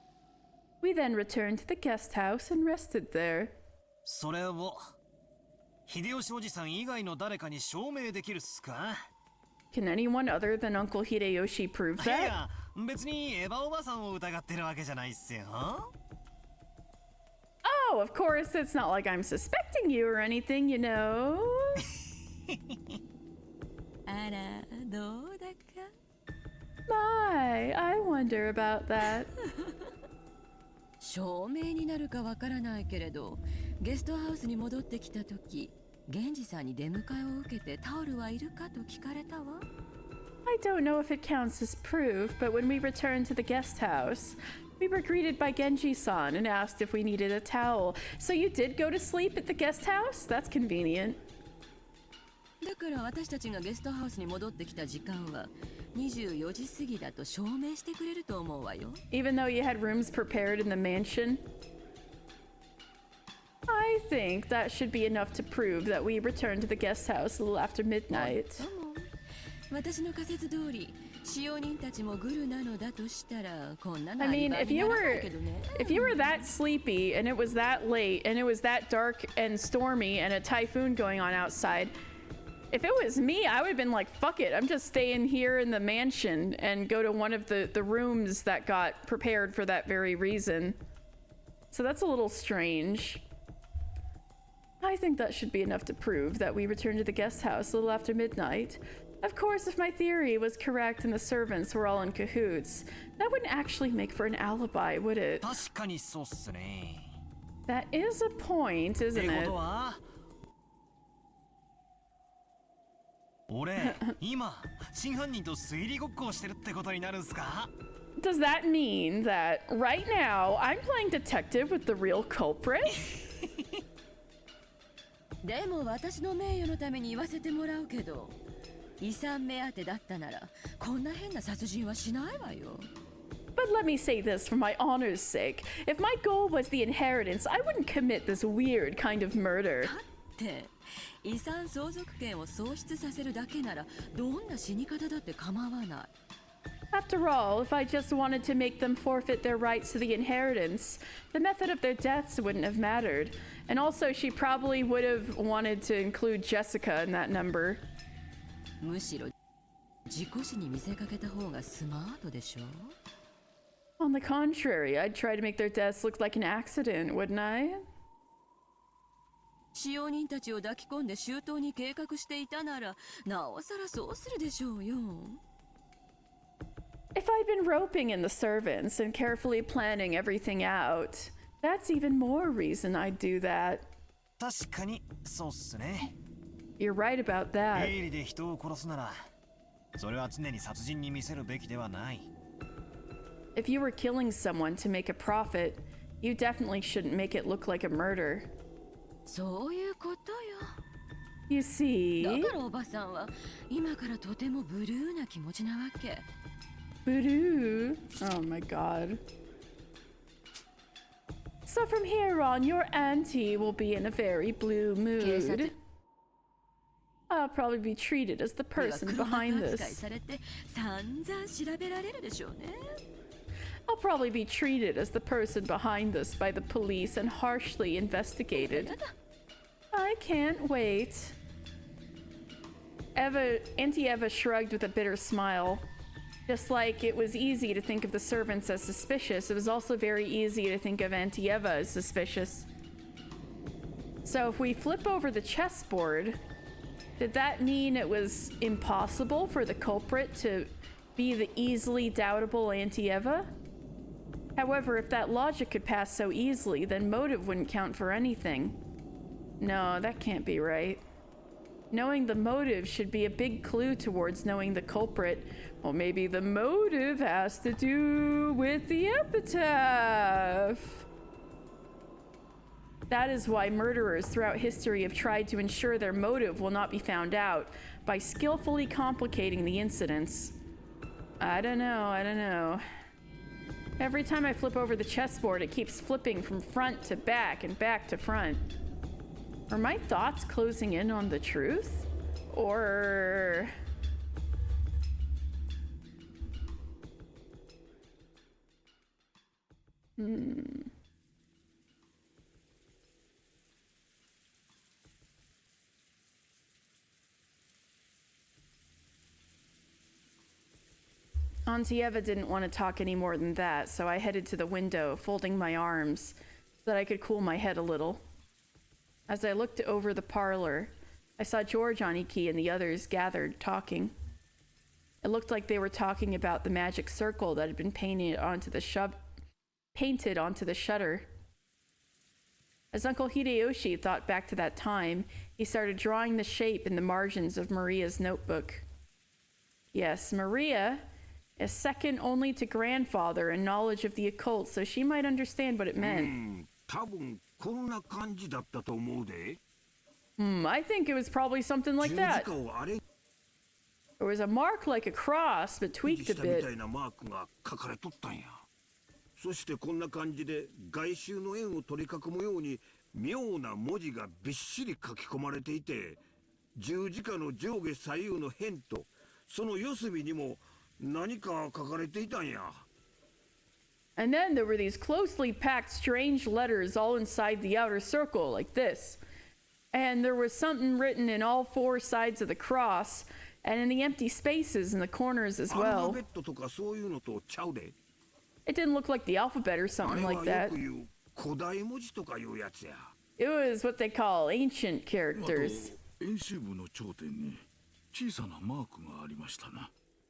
We then returned to the guest house and rested there. それを秀吉おじさん以外の誰かに証明できるっすか？ Can anyone other than Uncle Hideyoshi prove い that? や、別にエヴァおばさんを疑ってるわけじゃないっすよ。 Oh, of course, it's not like I'm suspecting you or anything, you know. あらどうだか。 My, I wonder about that. 証明になるかわからないけれど、ゲストハウスに戻ってきた時、源氏さんに出迎えを受けてタオルはいるかと聞かれたわ。 I don't know if it counts as proof, but when we returned to the guest house, we were greeted by Genji-san and asked if we needed a towel. So you did go to sleep at the guest house? That's convenient. だから私たちがゲストハウスに戻ってきた時間は24時過ぎだと証明してくれると思うわよ。 Even though you had rooms prepared in the mansion? I think that should be enough to prove that we returned to the guest house a little after midnight. でも私の仮説通り、使用人たちもグルなのだとしたらこんなの I アリ mean, バイ if に you ならな were いけどね。 if you were that sleepy and it was that late and it was that dark and stormy and a typhoon going on outside, if it was me, I would have been like, fuck it, I'm just staying here in the mansion and go to one of the rooms that got prepared for that very reason. So that's a little strange. I think that should be enough to prove that we returned to the guest house a little after midnight. Of course, if my theory was correct and the servants were all in cahoots, that wouldn't actually make for an alibi, would it? 確かにそうっすね。 That is a point, って isn't こ it? とは俺、今、真犯人と推理ごっこをしてるってことになるんすか？ Does that mean that right now I'm playing detective with the real culprit? でも私の名誉のために言わせてもらうけど、遺産目当てだったならこんな変な殺人はしないわよ。 But let me say this for my honor's sake. If my goal was the inheritance, I wouldn't commit this weird kind of murder. だって遺産相続権を喪失させるだけならどんな死に方だって構わない。 After all, if I just wanted to make them forfeit their rights to the inheritance, the method of their deaths wouldn't have mattered. And also, she probably would have wanted to include Jessica in that number. むしろ事故死に見せかけた方がスマートでしょ。 On the contrary, I'd try to make their deaths look like an accident, wouldn't I? 使用人たちを抱き込んで周到に計画していたならなおさらそうするでしょうよ。 If I'd been roping in the servants and carefully planning everything out, that's even more reason I'd do that. 確かにそうっすね。 You're right about that. 営利で人を殺すなら、それは常に殺人に見せるべきではない。 If you were killing someone to make a profit, you definitely shouldn't make it look like a murder. そういうことよ。 You see? だからおばさんは今からとてもブルーな気持ちなわけ。 Voodoo. Oh my god. So from here on, your auntie will be in a very blue mood. I'll probably be treated as the person behind 扱い this. されて散々調べられるでしょうね。I'll probably be treated as the person behind this by the police and harshly investigated. I can't wait. Auntie Eva shrugged with a bitter smile. Just like it was easy to think of the servants as suspicious, it was also very easy to think of Auntie Eva as suspicious. So if we flip over the chessboard, did that mean it was impossible for the culprit to be the easily doubtable Auntie Eva? However, if that logic could pass so easily, then motive wouldn't count for anything. No, that can't be right. Knowing the motive should be a big clue towards knowing the culprit. Well, maybe the motive has to do with the epitaph. That is why murderers throughout history have tried to ensure their motive will not be found out by skillfully complicating the incidents. I don't know. Every time I flip over the chessboard, it keeps flipping from front to back and back to front. Are my thoughts closing in on the truth? Or... Auntie Eva didn't want to talk any more than that, so I headed to the window, folding my arms so that I could cool my head a little. As I looked over the parlor, I saw George, Aniki, and the others gathered, talking. It looked like they were talking about the magic circle that had been painted onto the shutter. As Uncle Hideyoshi thought back to that time, he started drawing the shape in the margins of Maria's notebook. Yes, Maria is second only to grandfather in knowledge of the occult, so she might understand what it meant. I think it was probably something like that. There was a mark like a cross, but tweaked a bit. そしてこんな感じで外周の円を取り囲むように妙な文字がびっしり書き込まれていて、十字架の上下左右の辺とその四隅にも何か書かれていたんや。And then there were these closely packed strange letters all inside the outer circle, like this. And there was something written in all four sides of the cross, and in the empty spaces in the corners as well. It didn't look like the alphabet or something like that. It was what they call ancient characters.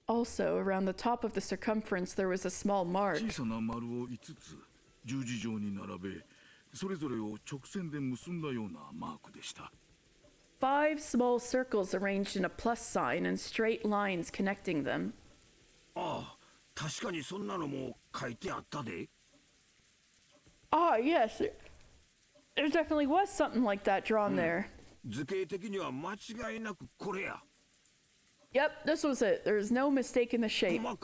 Also, around the top of the circumference, there was a small mark. Five small circles arranged in a plus sign and straight lines connecting them. Ah, yes. There definitely was something like that drawn there. Yep, this was it. There's no mistake in the shape. I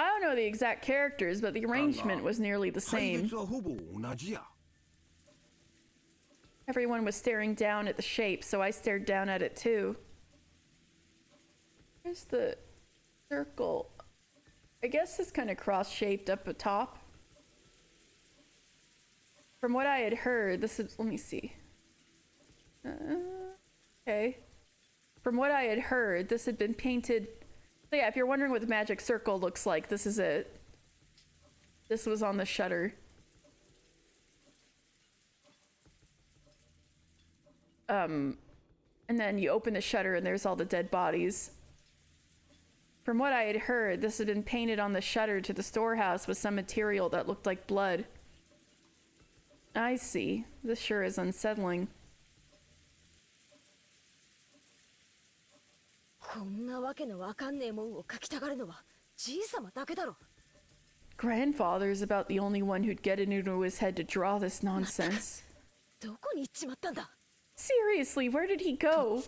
don't know the exact characters, but the arrangement was nearly the same. Everyone was staring down at the shape, so I stared down at it too. Where's the circle? I guess it's kind of cross-shaped up atop. From what I had heard, this is... Let me see. Okay. From what I had heard, this had been painted... So yeah, if you're wondering what the magic circle looks like, this is it. This was on the shutter. And then you open the shutter and there's all the dead bodies. From what I had heard, this had been painted on the shutter to the storehouse with some material that looked like blood. I see. This sure is unsettling. Grandfather's about the only one who'd get it into his head to draw this nonsense. Seriously, where did he go?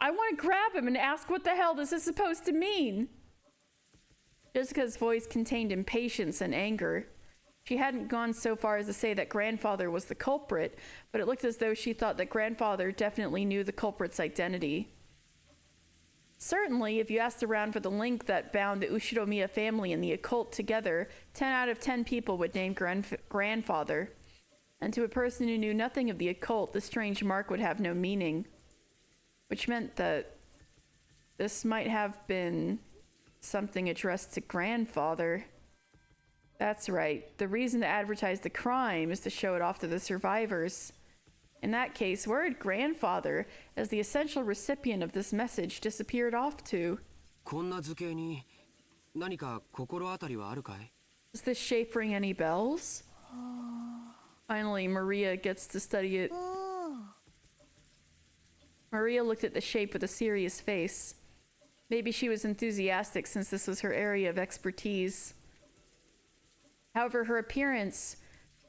I want to grab him and ask what the hell this is supposed to mean. Jessica's voice contained impatience and anger. She hadn't gone so far as to say that grandfather was the culprit, but it looked as though she thought that grandfather definitely knew the culprit's identity. Certainly, if you asked around for the link that bound the Ushiromiya family and the occult together, 10 out of 10 people would name grandfather. And to a person who knew nothing of the occult, the strange mark would have no meaning. Which meant that this might have been something addressed to grandfather. That's right. The reason to advertise the crime is to show it off to the survivors. In that case, where had grandfather, as the essential recipient of this message, disappeared off to? こんな図形に何か心当たりはあるかい? Does this shape ring any bells? Finally, Maria gets to study it. Maria looked at the shape with a serious face. Maybe she was enthusiastic since this was her area of expertise. However, her appearance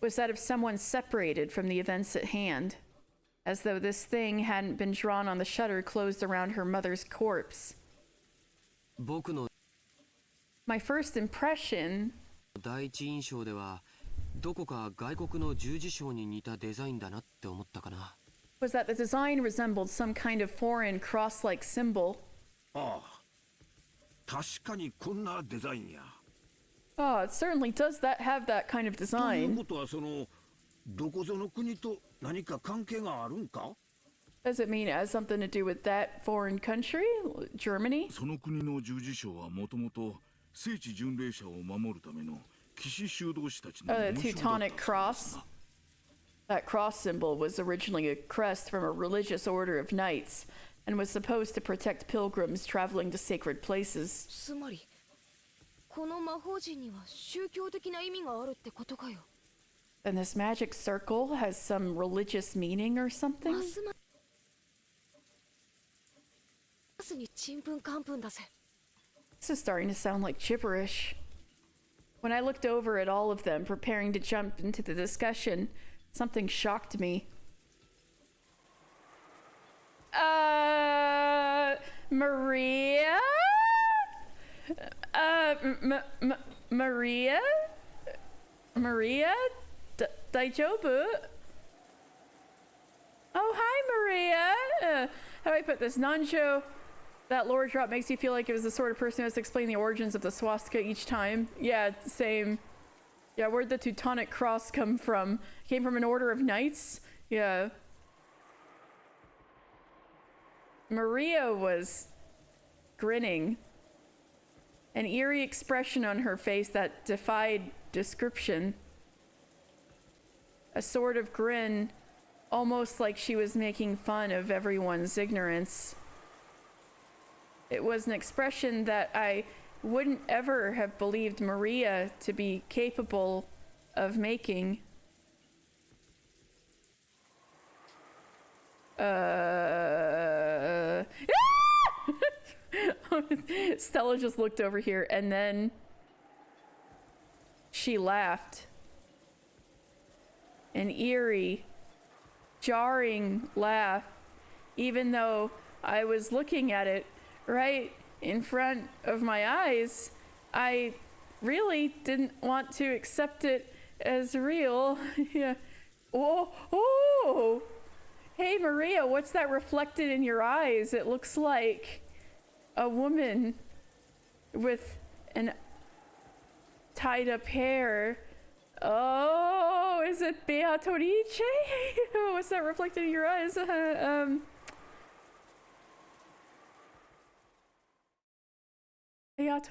was that of someone separated from the events at hand, as though this thing hadn't been drawn on the shutter closed around her mother's corpse. My first impression 第一印象ではどこか外国の十字章に似たデザインだなって思ったかな。was that the design resembled some kind of foreign cross-like symbol. ああ、確かにこんなデザインや。Oh, it certainly does have that kind of という design. ことはどこぞの国と何か関係があるんか? Does it mean it has something to do with that foreign country? Germany? その国の十字章はもともと聖地巡礼者を守るための騎士修道士たちの The 紋章だった Teutonic cross. That cross symbol was originally a crest from a religious order of knights and was supposed to protect pilgrims traveling to sacred places. つまりこの魔法陣には宗教的な意味があるってことかよ。 And this magic circle has some religious meaning or something? ますますにちんぷんかんぷんだぜ。 This is starting to sound like gibberish. When I looked over at all of them, preparing to jump into the discussion, something shocked me. Maria? Maria? Maria? Daijobu? Oh, hi, Maria! How do I put this? Nanjo, that lore drop makes you feel like it was the sort of person who has to explain the origins of the swastika each time. Yeah, same. Yeah, where'd the Teutonic cross come from? Came from an order of knights? Yeah. Maria was grinning. An eerie expression on her face that defied description. A sort of grin, almost like she was making fun of everyone's ignorance. It was an expression that I wouldn't ever have believed Maria to be capable of making. Stella just looked over here and then she laughed. An eerie, jarring laugh, even though I was looking at it right in front of my eyes. I really didn't want to accept it as real. Yeah. Oh! Hey Maria, what's that reflected in your eyes? It looks like a woman with an tied up hair. Oh, is it Beatrice? What's that reflected in your eyes?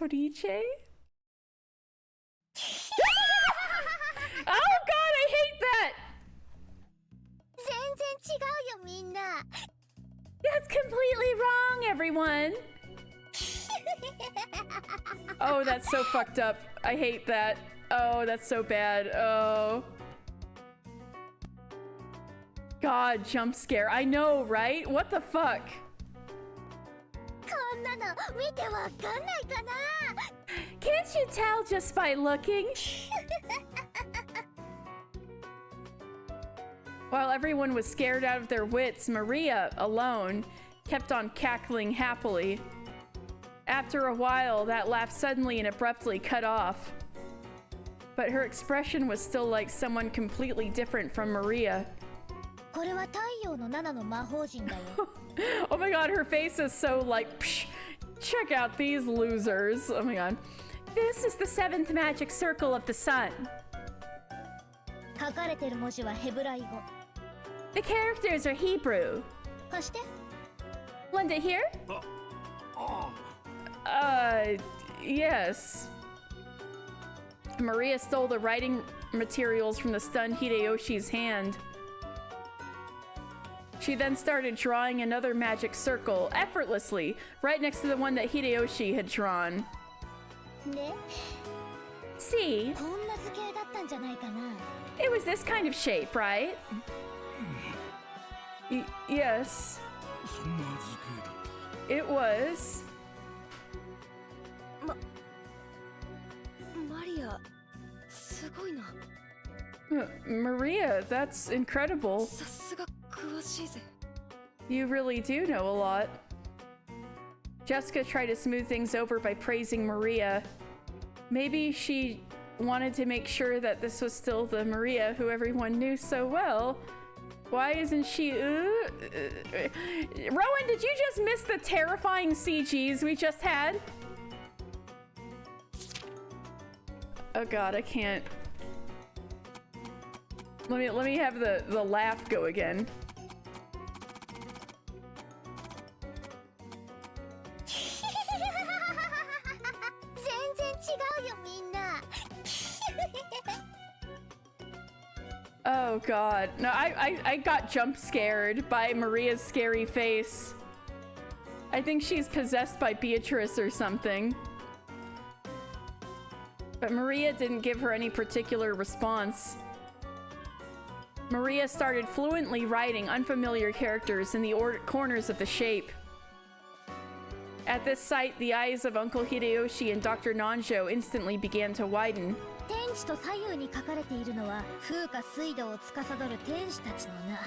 Beatrice? Oh god, I hate that! 全然違うよみんな。 That's completely wrong, everyone! Oh, that's so fucked up. I hate that. Oh, that's so bad. Oh. God, jump scare. I know, right? What the fuck? こんなの見てわかんないかな。 Can't you tell just by looking? While everyone was scared out of their wits, Maria, alone, kept on cackling happily. After a while, that laugh suddenly and abruptly cut off. But her expression was still like someone completely different from Maria. これは太陽の7の魔法陣だよ。 Oh my god, her face is so like, psh, Check out these losers. Oh my god. This is the 7th magic circle of the sun. 書かれてる文字はヘブライ語。 The characters are Hebrew. 貸して。 Lend it here? Yes. Maria stole the writing materials from the stunned Hideyoshi's hand. She then started drawing another magic circle, effortlessly, right next to the one that Hideyoshi had drawn. で、 See? こんな図形だったんじゃないかな。 It was this kind of shape, right? Yes. そんな図形だった。 It was. マリア、すごいな。 Maria, that's incredible. さすが詳しいぜ。 You really do know a lot. Jessica tried to smooth things over by praising Maria. Maybe she wanted to make sure that this was still the Maria who everyone knew so well. Why isn't she... Rowan, did you just miss the terrifying CGs we just had? Oh god, I can't. Let me have the laugh go again. 全然違うよみんな。 Oh god. No, I got jump scared by Maria's scary face. I think she's possessed by Beatrice or something. But Maria didn't give her any particular response. Maria started fluently writing unfamiliar characters in the corners of the shape. At this sight, the eyes of Uncle Hideyoshi and Dr. Nanjo instantly began to widen. 天地と左右に書かれているのは風化水道を司る天使たちの名。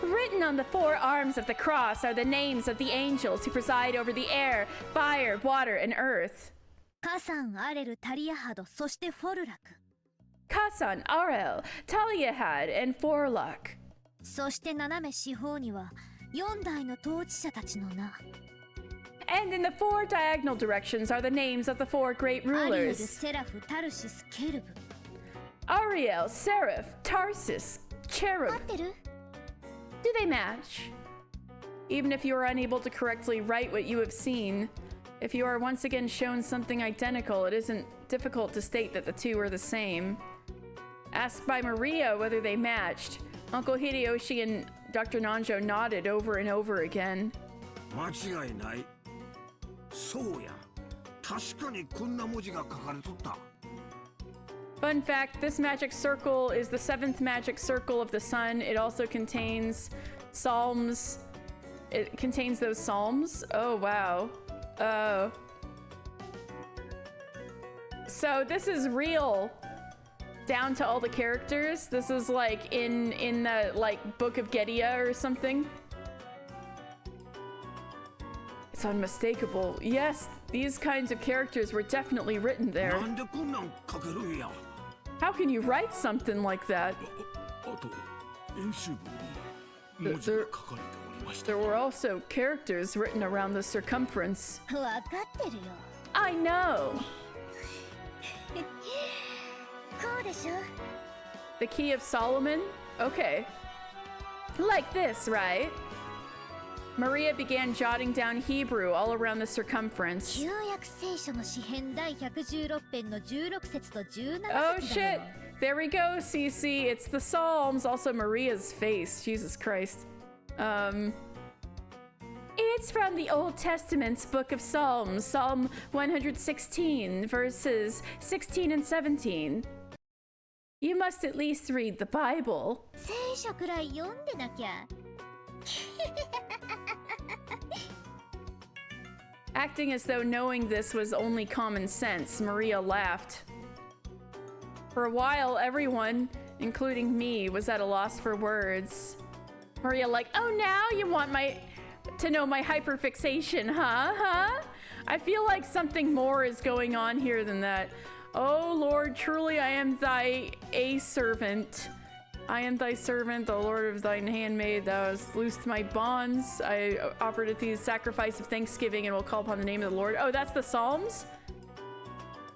Written on the 4 arms of the cross are the names of the angels who preside over the air, fire, water, and earth. カサン、アレル、タリアハド、そしてフォルラク。 Kasan, Arel, Taliyahad, and Forlock. そして斜め四方には4代の統治者たちの名。 And in the 4 diagonal directions are the names of the 4 great アリエル、 rulers. セラフ、タルシス、ケルブ。 Ariel, Seraph, Tarsus, 合 Cherub. ってる？ Do they match? Even if you are unable to correctly write what you have seen, if you are once again shown something identical, it isn't difficult to state that the two are the same. Asked by Maria whether they matched, Uncle Hideyoshi and Dr. Nanjo nodded over and over again. 間違いない。そうや。確かにこんな文字が書かれとった。 Fun fact, this magic circle is the 7th magic circle of the sun. It also contains psalms. It contains those psalms. Oh, wow. Oh. So this is real down to all the characters. This is like in the like Book of Gedia or something. It's unmistakable. Yes, these kinds of characters were definitely written there. なんでこんなん書けるんや。 How can you write something like that? あと演習部に文字が書かれておりました。 There were also characters written around the circumference. わかってるよ。 I know! こうでしょ？ The Key of Solomon? Okay. Like this, right? Maria began jotting down Hebrew all around the circumference. 旧約聖書の詩編第116編の16節と17 Oh 節だ shit! よ。 There we go, Cece. It's the Psalms. Also, Maria's face. Jesus Christ. It's from the Old Testament's Book of Psalms, Psalm 116, verses 16 and 17. You must at least read the Bible. 聖書くらい読んでなきゃ。 Acting as though knowing this was only common sense, Maria laughed. For a while, everyone, including me, was at a loss for words. Maria like, oh, now you want to know my hyperfixation, huh? I feel like something more is going on here than that. Oh, Lord, truly I am thy servant. I am thy servant, the Lord of thine handmaid. Thou hast loosed my bonds. I offered at thee sacrifice of thanksgiving and will call upon the name of the Lord. Oh, that's the Psalms?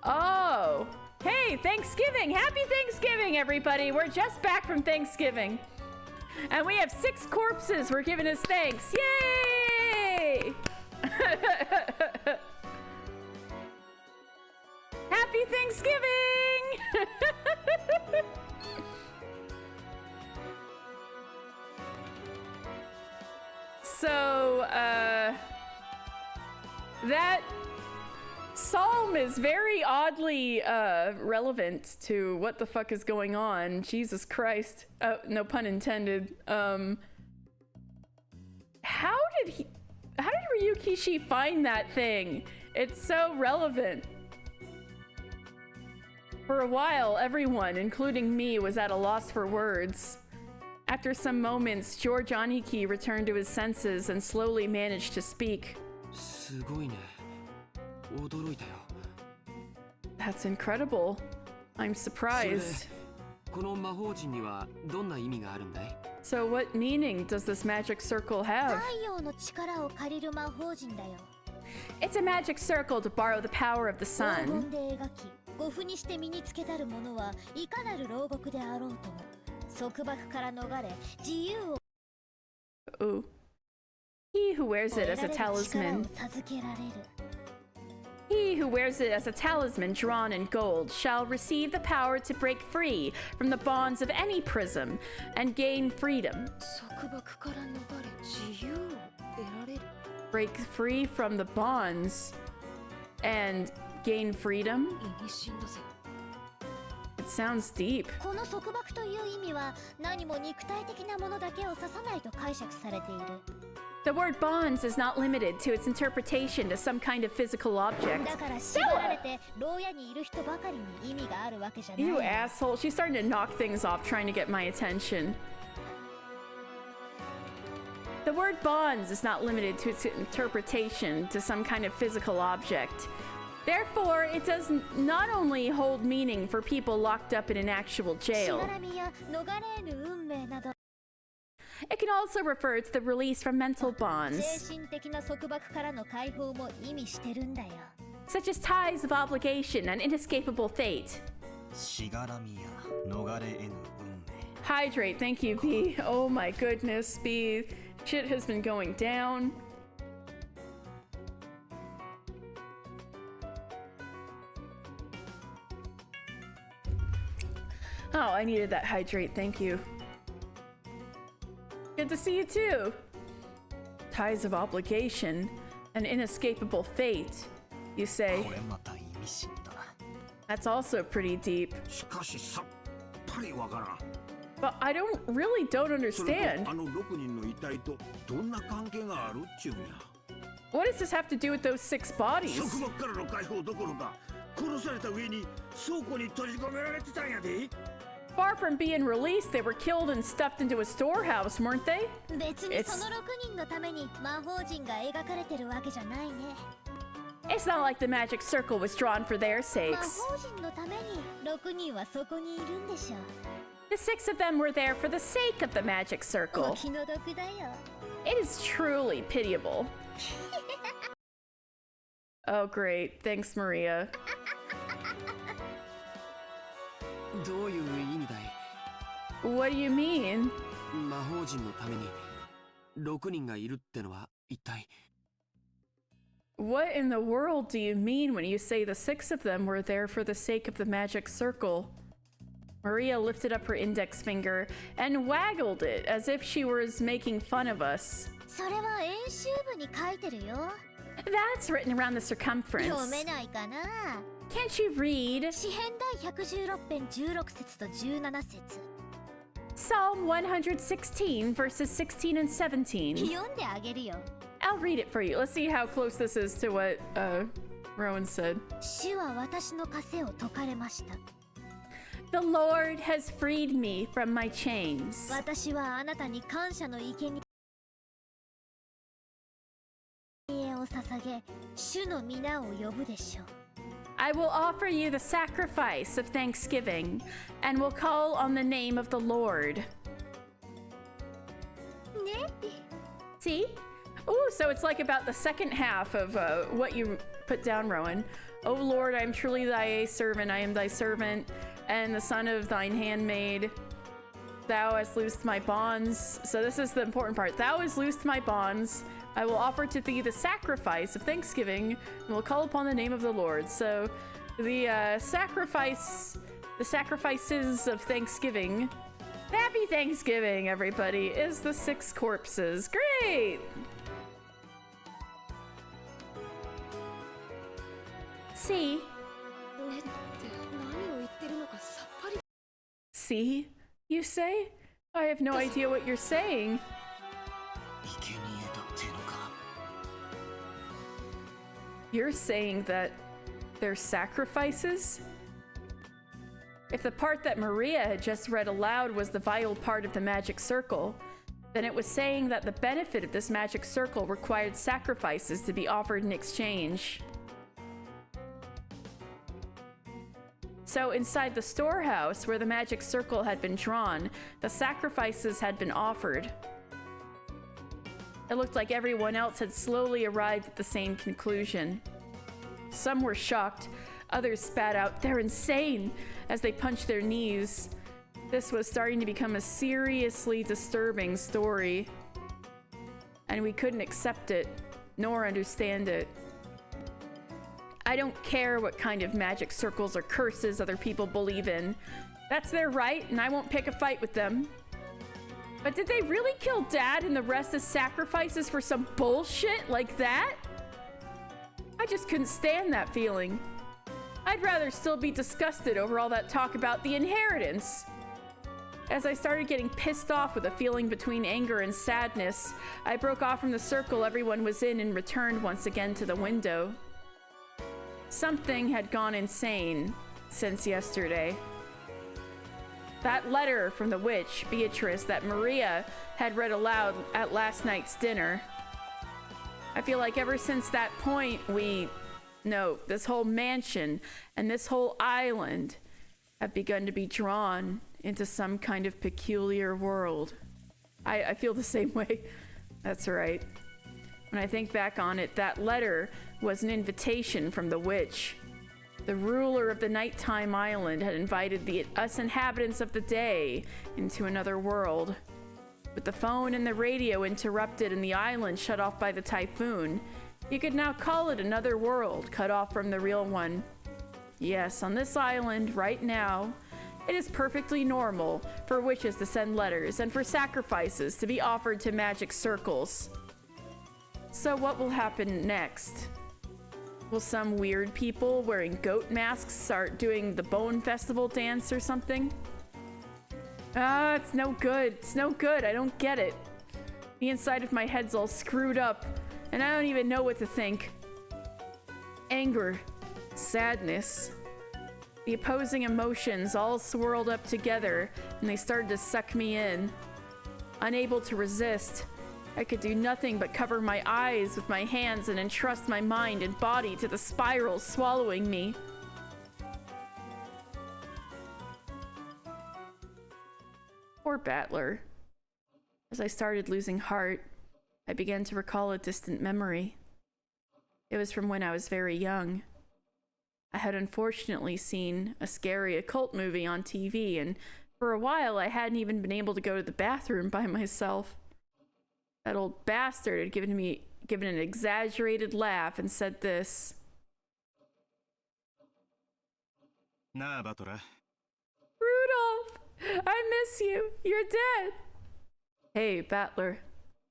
Oh. Hey, Thanksgiving! Happy Thanksgiving, everybody! We're just back from Thanksgiving. And we have 6 corpses. We're giving us thanks. Yay! Happy Thanksgiving! So, that psalm is very oddly relevant to what the fuck is going on. Jesus Christ. No pun intended. How did Ryukishi find that thing? It's so relevant. For a while, everyone, including me, was at a loss for words. After some moments, George Aniki returned to his senses and slowly managed to speak. That's incredible. I'm surprised. So what meaning does this magic circle have? It's a magic circle to borrow the power of the sun. Ooh. He who wears it as a talisman. He who wears it as a talisman drawn in gold shall receive the power to break free from the bonds of any prism and gain freedom. Break free from the bonds and gain freedom? It sounds deep. The word bonds is not limited to its interpretation to some kind of physical object. Stella! You asshole. She's starting to knock things off trying to get my attention. The word bonds is not limited to its interpretation to some kind of physical object. Therefore, it does not only hold meaning for people locked up in an actual jail. It can also refer to the release from mental bonds, such as ties of obligation and inescapable fate. Hydrate, thank you, B. Oh my goodness, B. Shit has been going down. Oh, I needed that hydrate, thank you. Good to see you too. Ties of obligation, an inescapable fate, you say. That's also pretty deep. But I don't understand. What does this have to do with those 6 bodies? Far from being released, they were killed and stuffed into a storehouse, weren't they? It's not like the magic circle was drawn for their sakes. The 6 of them were there for the sake of the magic circle. It is truly pitiable. Oh great, thanks Maria. What do you mean? What in the world do you mean when you say the 6 of them were there for the sake of the magic circle? Maria lifted up her index finger and waggled it as if she was making fun of us. That's written around the circumference. Can't you read? Psalm 116, verses 16 and 17. I'll read it for you. Let's see how close this is to what Rowan said. The Lord has freed me from my chains. I will offer you the sacrifice of thanksgiving, and will call on the name of the Lord. See? Oh, so it's like about the second half of what you put down, Rowan. O Lord, I am truly thy servant, I am thy servant, and the son of thine handmaid. Thou hast loosed my bonds. So this is the important part. Thou hast loosed my bonds. I will offer to thee the sacrifice of thanksgiving, and will call upon the name of the Lord. So the sacrifices of thanksgiving. Happy Thanksgiving, everybody, is the 6 corpses. Great! See? See, you say? I have no idea what you're saying. You're saying that they're sacrifices? If the part that Maria had just read aloud was the vital part of the magic circle, then it was saying that the benefit of this magic circle required sacrifices to be offered in exchange. So inside the storehouse where the magic circle had been drawn, the sacrifices had been offered. It looked like everyone else had slowly arrived at the same conclusion. Some were shocked, others spat out, "They're insane," as they punched their knees. This was starting to become a seriously disturbing story, and we couldn't accept it, nor understand it. I don't care what kind of magic circles or curses other people believe in. That's their right, and I won't pick a fight with them. But did they really kill Dad and the rest as sacrifices for some bullshit like that? I just couldn't stand that feeling. I'd rather still be disgusted over all that talk about the inheritance. As I started getting pissed off with a feeling between anger and sadness, I broke off from the circle everyone was in and returned once again to the window. Something had gone insane since yesterday. That letter from the witch, Beatrice, that Maria had read aloud at last night's dinner. I feel like ever since that point, this whole mansion and this whole island have begun to be drawn into some kind of peculiar world. I feel the same way. That's right. When I think back on it, that letter was an invitation from the witch. The ruler of the nighttime island had invited us inhabitants of the day into another world. With the phone and the radio interrupted and the island shut off by the typhoon, you could now call it another world cut off from the real one. Yes, on this island, right now, it is perfectly normal for witches to send letters and for sacrifices to be offered to magic circles. So what will happen next? Will some weird people wearing goat masks start doing the Bone Festival dance or something? It's no good. It's no good. I don't get it. The inside of my head's all screwed up, and I don't even know what to think. Anger, sadness, the opposing emotions all swirled up together, and they started to suck me in. Unable to resist, I could do nothing but cover my eyes with my hands and entrust my mind and body to the spiral swallowing me. Poor Battler. As I started losing heart, I began to recall a distant memory. It was from when I was very young. I had unfortunately seen a scary occult movie on TV, and for a while I hadn't even been able to go to the bathroom by myself. That old bastard had given an exaggerated laugh and said this. Nah, Batora. Rudolph! I miss you! You're dead! Hey, Battler.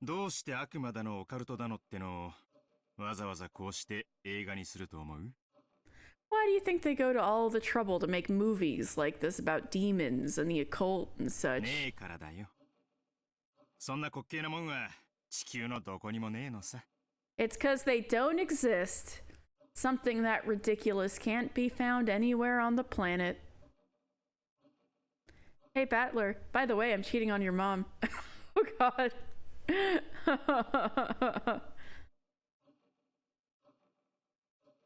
どうして悪魔だのオカルトだのってのをわざわざこうして映画にすると思う? Why do you think they go to all the trouble to make movies like this about demons and the occult and such? ねえからだよ。そんな滑稽なもんは地球のどこにもねえのさ。It's because they don't exist. Something that ridiculous can't be found anywhere on the planet. Hey, Battler. By the way, I'm cheating on your mom. Oh, God.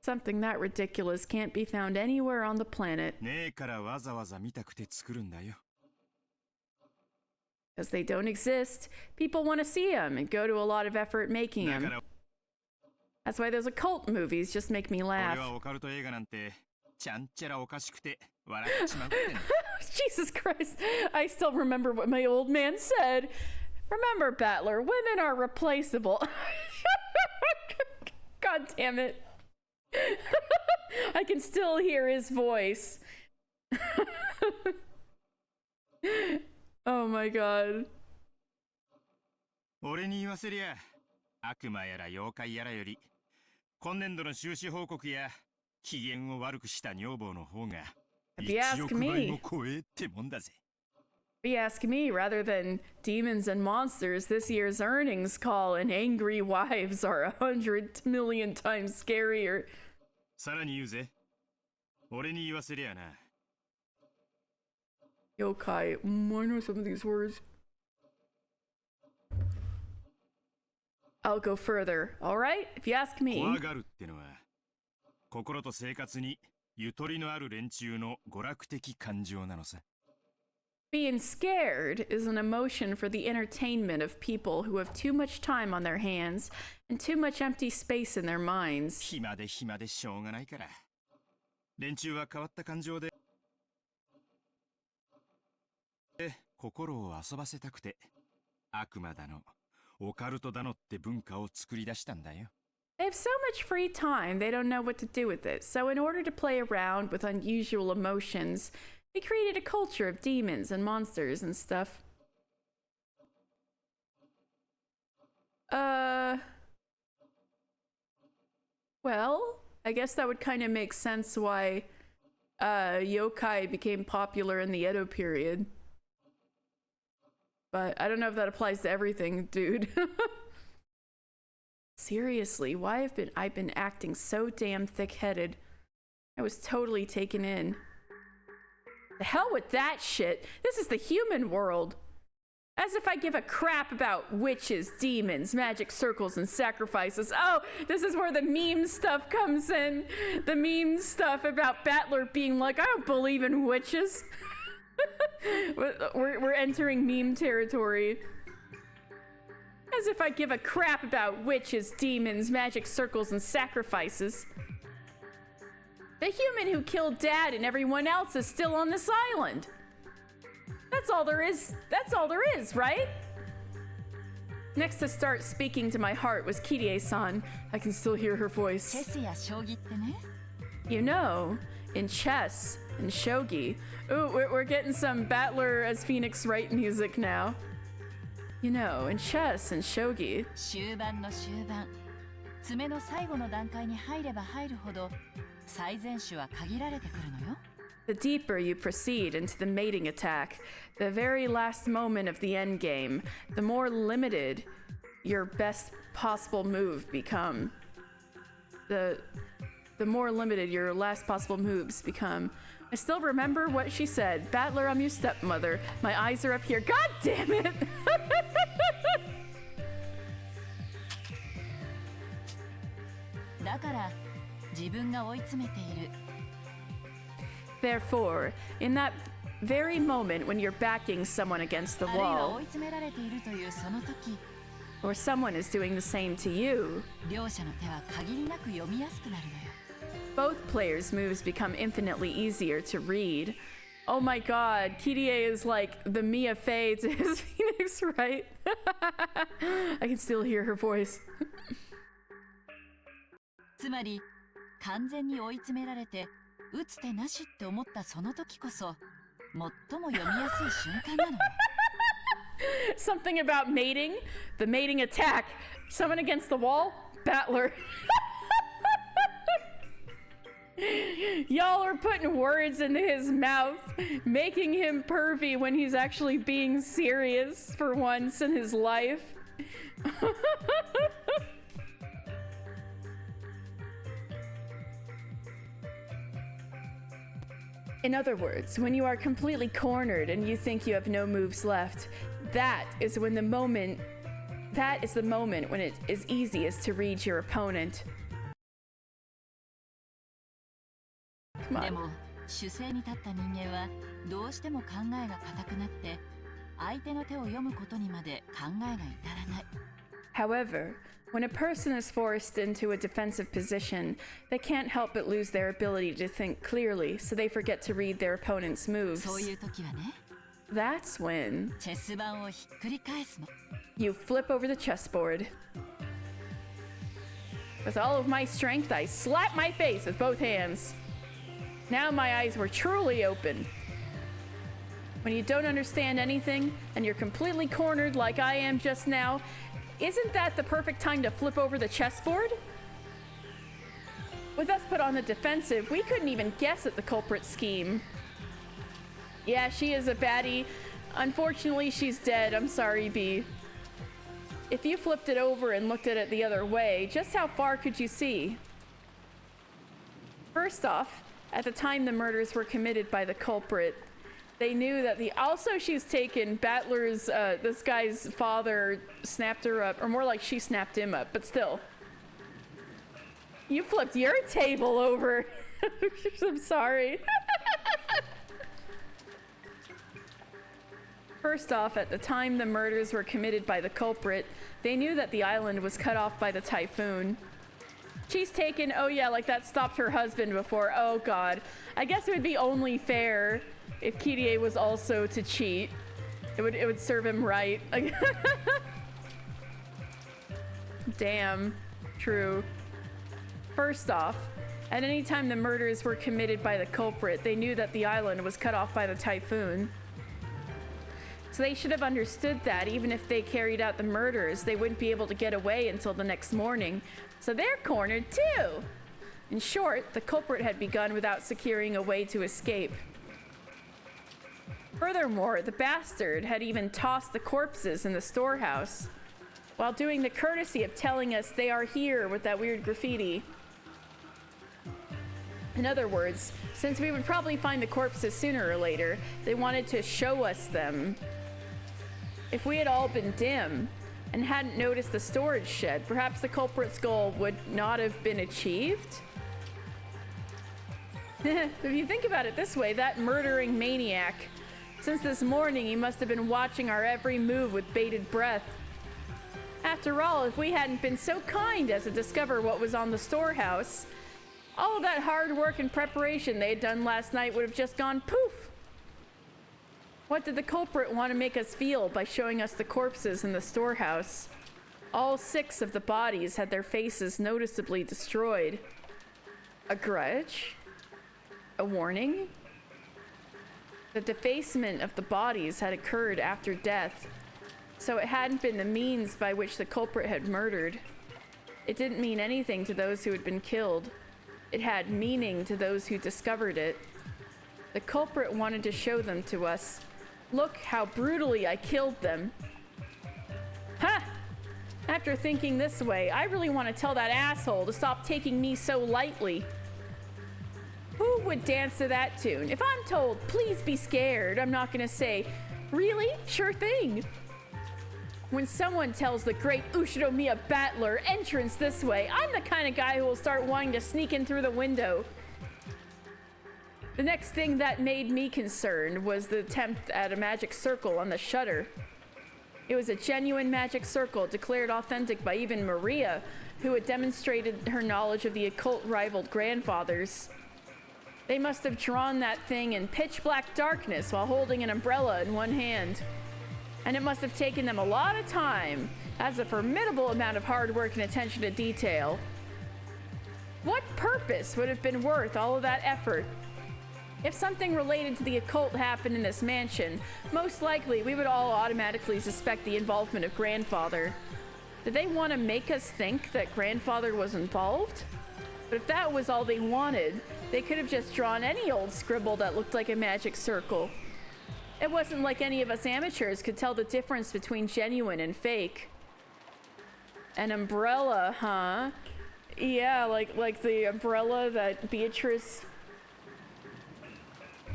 Something that ridiculous can't be found anywhere on the planet. ねえからわざわざ見たくて作るんだよ。 Because they don't exist, people want to see them and go to a lot of effort making だか them. ら That's why those occult movies just make me 俺 laugh. はオカルト映画なんてちゃんちゃらおかしくて笑っちまうってんだ。 Jesus Christ, I still remember what my old man said. Remember, Battler, women are replaceable. God damn it. I can still hear his voice. Oh my god. 俺に言わせりゃ悪魔やら妖怪やらより今年度の収支報告や機嫌を悪くした女房の方が If you ask 1億倍も超えってもんだぜ。 If you ask me, rather than demons and monsters, this year's earnings call and angry wives are 100 million times scarier. さらに言うぜ。俺に言わせりゃな。 Yokai, I know some of these words. I'll go further, alright? If you ask me. 怖がるってのは心と生活にゆとりのある連中の娯楽的感情なのさ。 Being scared is an emotion for the entertainment of people who have too much time on their hands and too much empty space in their minds. 暇で暇でしょうがないから。連中は変わった感情で心を遊ばせたくて悪魔だのオカルトだのって文化を作り出したんだよ。 They have so much free time, they don't know what to do with it. So in order to play around with unusual emotions, they created a culture of demons and monsters and stuff. Well, I guess that would kind of make sense why yokai became popular in the Edo period. But I don't know if that applies to everything, dude. Seriously, why have I been acting so damn thick-headed? I was totally taken in. The hell with that shit. This is the human world. As if I give a crap about witches, demons, magic circles, and sacrifices. Oh, this is where the meme stuff comes in. The meme stuff about Battler being like, I don't believe in witches. We're entering meme territory. As if I give a crap about witches, demons, magic circles, and sacrifices. The human who killed Dad and everyone else is still on this island. That's all there is. That's all there is, right? Next to start speaking to my heart was Kirie-san. I can still hear her voice. You know, in chess and shogi. Ooh, we're getting some Battler as Phoenix Wright music now. You know, in chess and shogi. 終盤の終盤、詰めの最後の段階に入れば入るほど最善手は限られてくるのよ。The deeper you proceed into the mating attack, the very last moment of the endgame, the more limited your best possible move become. The more limited your last possible moves become. I still remember what she said. Battler, I'm your stepmother. My eyes are up here. God damn it! Therefore, in that very moment when you're backing someone against the wall, or someone is doing the same to you, both players' moves become infinitely easier to read. Oh my god, Kirie is like the Mia Fey to his Phoenix, right? I can still hear her voice. つまり完全に追い詰められて打つ手なしって思ったその時こそ最も読みやすい瞬間なのよ。Something about mating, the mating attack, someone against the wall, Battler. Y'all are putting words into his mouth, making him pervy when he's actually being serious for once in his life. In other words, when you are completely cornered and you think you have no moves left, that is the moment when it is easiest to read your opponent. come で on. も主勢に立った人間はどうしても考えが固くなって相手の手を読むことにまで考えが至らない。 However, when a person is forced into a defensive position, they can't help but lose their ability to think clearly, so they forget to read their opponent's moves. そういう時はね、 That's when チェス盤をひっくり返すの。 you flip over the chessboard. With all of my strength, I slapped my face with both hands. Now my eyes were truly open. When you don't understand anything and you're completely cornered like I am just now, isn't that the perfect time to flip over the chessboard? With us put on the defensive, we couldn't even guess at the culprit's scheme. Yeah, she is a baddie. Unfortunately, she's dead. I'm sorry, B. If you flipped it over and looked at it the other way, just how far could you see? First off, at the time the murders were committed by the culprit, they knew that also she's taken Battler's, this guy's father snapped her up, or more like she snapped him up, but still. You flipped your table over. I'm sorry. First off, at the time the murders were committed by the culprit, they knew that the island was cut off by the typhoon. She's taken, oh yeah, like that stopped her husband before. Oh god. I guess it would be only fair if Kirie was also to cheat. It would serve him right. Damn. True. First off, at any time the murders were committed by the culprit, they knew that the island was cut off by the typhoon. So they should have understood that even if they carried out the murders, they wouldn't be able to get away until the next morning. So they're cornered too. In short, the culprit had begun without securing a way to escape. Furthermore, the bastard had even tossed the corpses in the storehouse while doing the courtesy of telling us they are here with that weird graffiti. In other words, since we would probably find the corpses sooner or later, they wanted to show us them. If we had all been dim and hadn't noticed the storage shed, perhaps the culprit's goal would not have been achieved? If you think about it this way, that murdering maniac, since this morning he must have been watching our every move with bated breath. After all, if we hadn't been so kind as to discover what was on the storehouse, all of that hard work and preparation they had done last night would have just gone poof. What did the culprit want to make us feel by showing us the corpses in the storehouse? All 6 of the bodies had their faces noticeably destroyed. A grudge? A warning? The defacement of the bodies had occurred after death, so it hadn't been the means by which the culprit had murdered. It didn't mean anything to those who had been killed. It had meaning to those who discovered it. The culprit wanted to show them to us. Look how brutally I killed them. Ha! After thinking this way, I really want to tell that asshole to stop taking me so lightly. Who would dance to that tune? If I'm told, please be scared, I'm not gonna say, really? Sure thing. When someone tells the great Ushiromiya battler entrance this way, I'm the kind of guy who will start wanting to sneak in through the window. The next thing that made me concerned was the attempt at a magic circle on the shutter. It was a genuine magic circle declared authentic by even Maria, who had demonstrated her knowledge of the occult rivaled grandfathers. They must have drawn that thing in pitch black darkness while holding an umbrella in one hand. And it must have taken them a lot of time, as a formidable amount of hard work and attention to detail. What purpose would have been worth all of that effort? If something related to the occult happened in this mansion, most likely we would all automatically suspect the involvement of Grandfather. Did they want to make us think that Grandfather was involved? But if that was all they wanted, they could have just drawn any old scribble that looked like a magic circle. It wasn't like any of us amateurs could tell the difference between genuine and fake. An umbrella, huh? Yeah, like the umbrella that Beatrice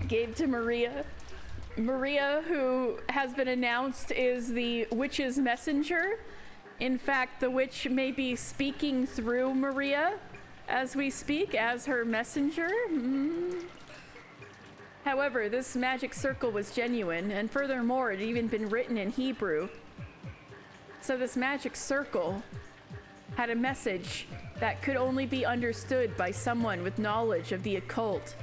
gave to Maria. Maria, who has been announced, is the witch's messenger. In fact, the witch may be speaking through Maria. as we speak, as her messenger. However, this magic circle was genuine, and furthermore, it had even been written in Hebrew. So this magic circle had a message that could only be understood by someone with knowledge of the occult.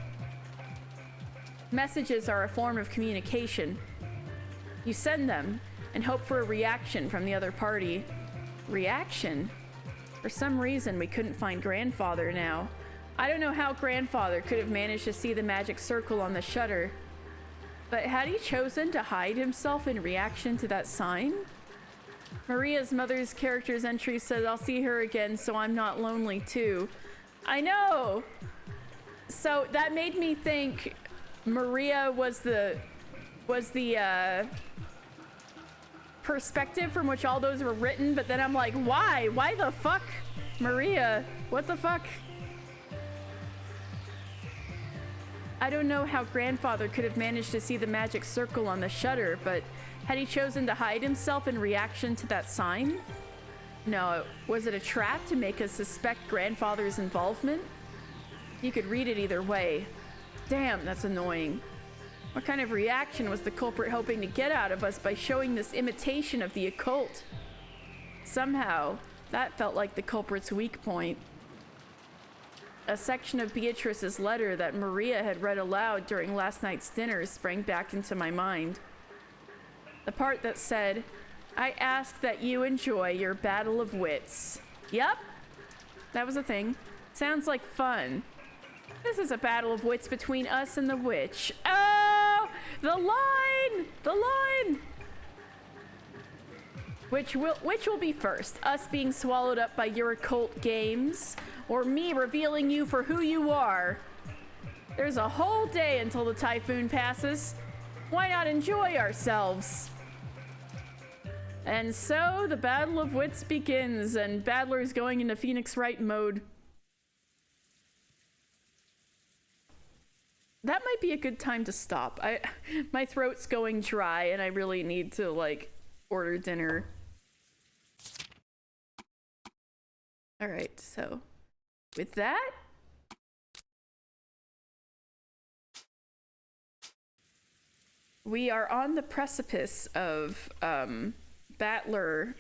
Messages are a form of communication. You send them and hope for a reaction from the other party. Reaction? For some reason, we couldn't find Grandfather now. I don't know how Grandfather could have managed to see the magic circle on the shutter, but had he chosen to hide himself in reaction to that sign? Maria's mother's character's entry said, "I'll see her again, so I'm not lonely too." I know! So that made me think Maria was the perspective from which all those were written, but then I'm like, why? Why the fuck? Maria, what the fuck? I don't know how Grandfather could have managed to see the magic circle on the shutter, but had he chosen to hide himself in reaction to that sign? No, was it a trap to make us suspect Grandfather's involvement? You could read it either way. Damn, that's annoying. What kind of reaction was the culprit hoping to get out of us by showing this imitation of the occult? Somehow, that felt like the culprit's weak point. A section of Beatrice's letter that Maria had read aloud during last night's dinner sprang back into my mind. The part that said, "I ask that you enjoy your battle of wits." Yup, that was a thing. Sounds like fun. This is a battle of wits between us and the witch. Oh, the line! The line! Which will be first? Us being swallowed up by your occult games, or me revealing you for who you are? There's a whole day until the typhoon passes. Why not enjoy ourselves? And so the battle of wits begins, and Battler's going into Phoenix Wright mode. That might be a good time to stop. My throat's going dry, and I really need to, like, order dinner. All right, so with that, we are on the precipice of Battler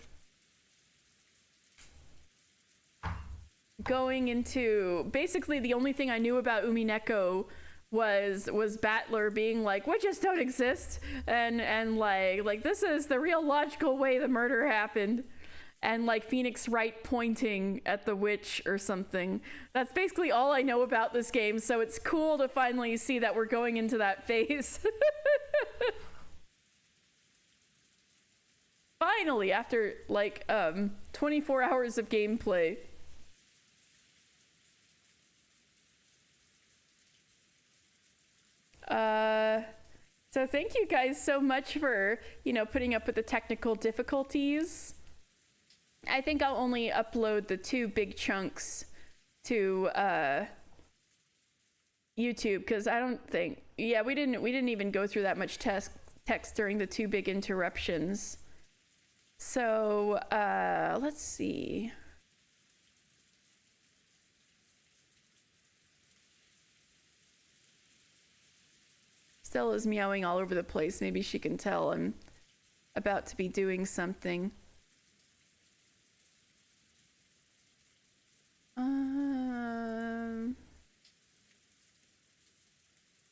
going into, basically the only thing I knew about Umineko was Battler being like, witches don't exist, and like this is the real logical way the murder happened, and like Phoenix Wright pointing at the witch or something. That's basically all I know about this game, so it's cool to finally see that we're going into that phase. Finally, after like 24 hours of gameplay. So thank you guys so much for, putting up with the technical difficulties. I think I'll only upload the 2 big chunks to YouTube, because I don't think, we didn't even go through that much text during the 2 big interruptions. So let's see. Stella's meowing all over the place. Maybe she can tell I'm about to be doing something.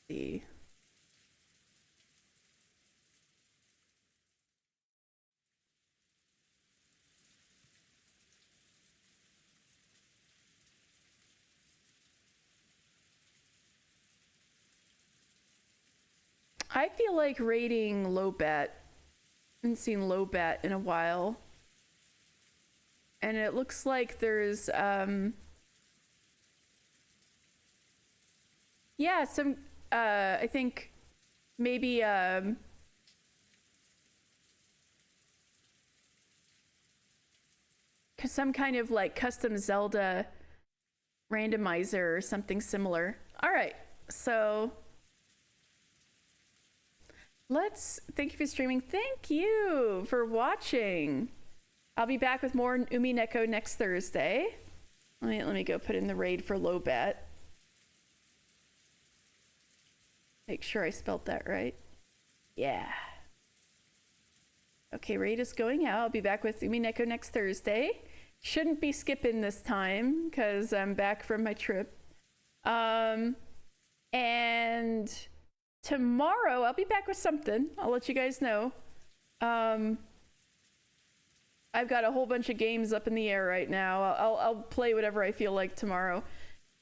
See. I feel like raiding Lobat. I haven't seen Lobat in a while. And it looks like there's some I think maybe some kind of like custom Zelda randomizer or something similar. All right, so thank you for streaming. Thank you for watching. I'll be back with more Umineko next Thursday. Let me go put in the raid for Lobat. Make sure I spelled that right. Yeah. Okay, raid is going out. I'll be back with Umineko next Thursday. Shouldn't be skipping this time because I'm back from my trip. And tomorrow I'll be back with something. I'll let you guys know. I've got a whole bunch of games up in the air right now. I'll play whatever I feel like tomorrow.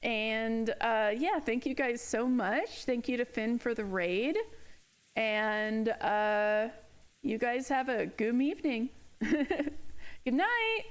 And yeah, thank you guys so much. Thank you to Finn for the raid. And you guys have a good evening. Good night.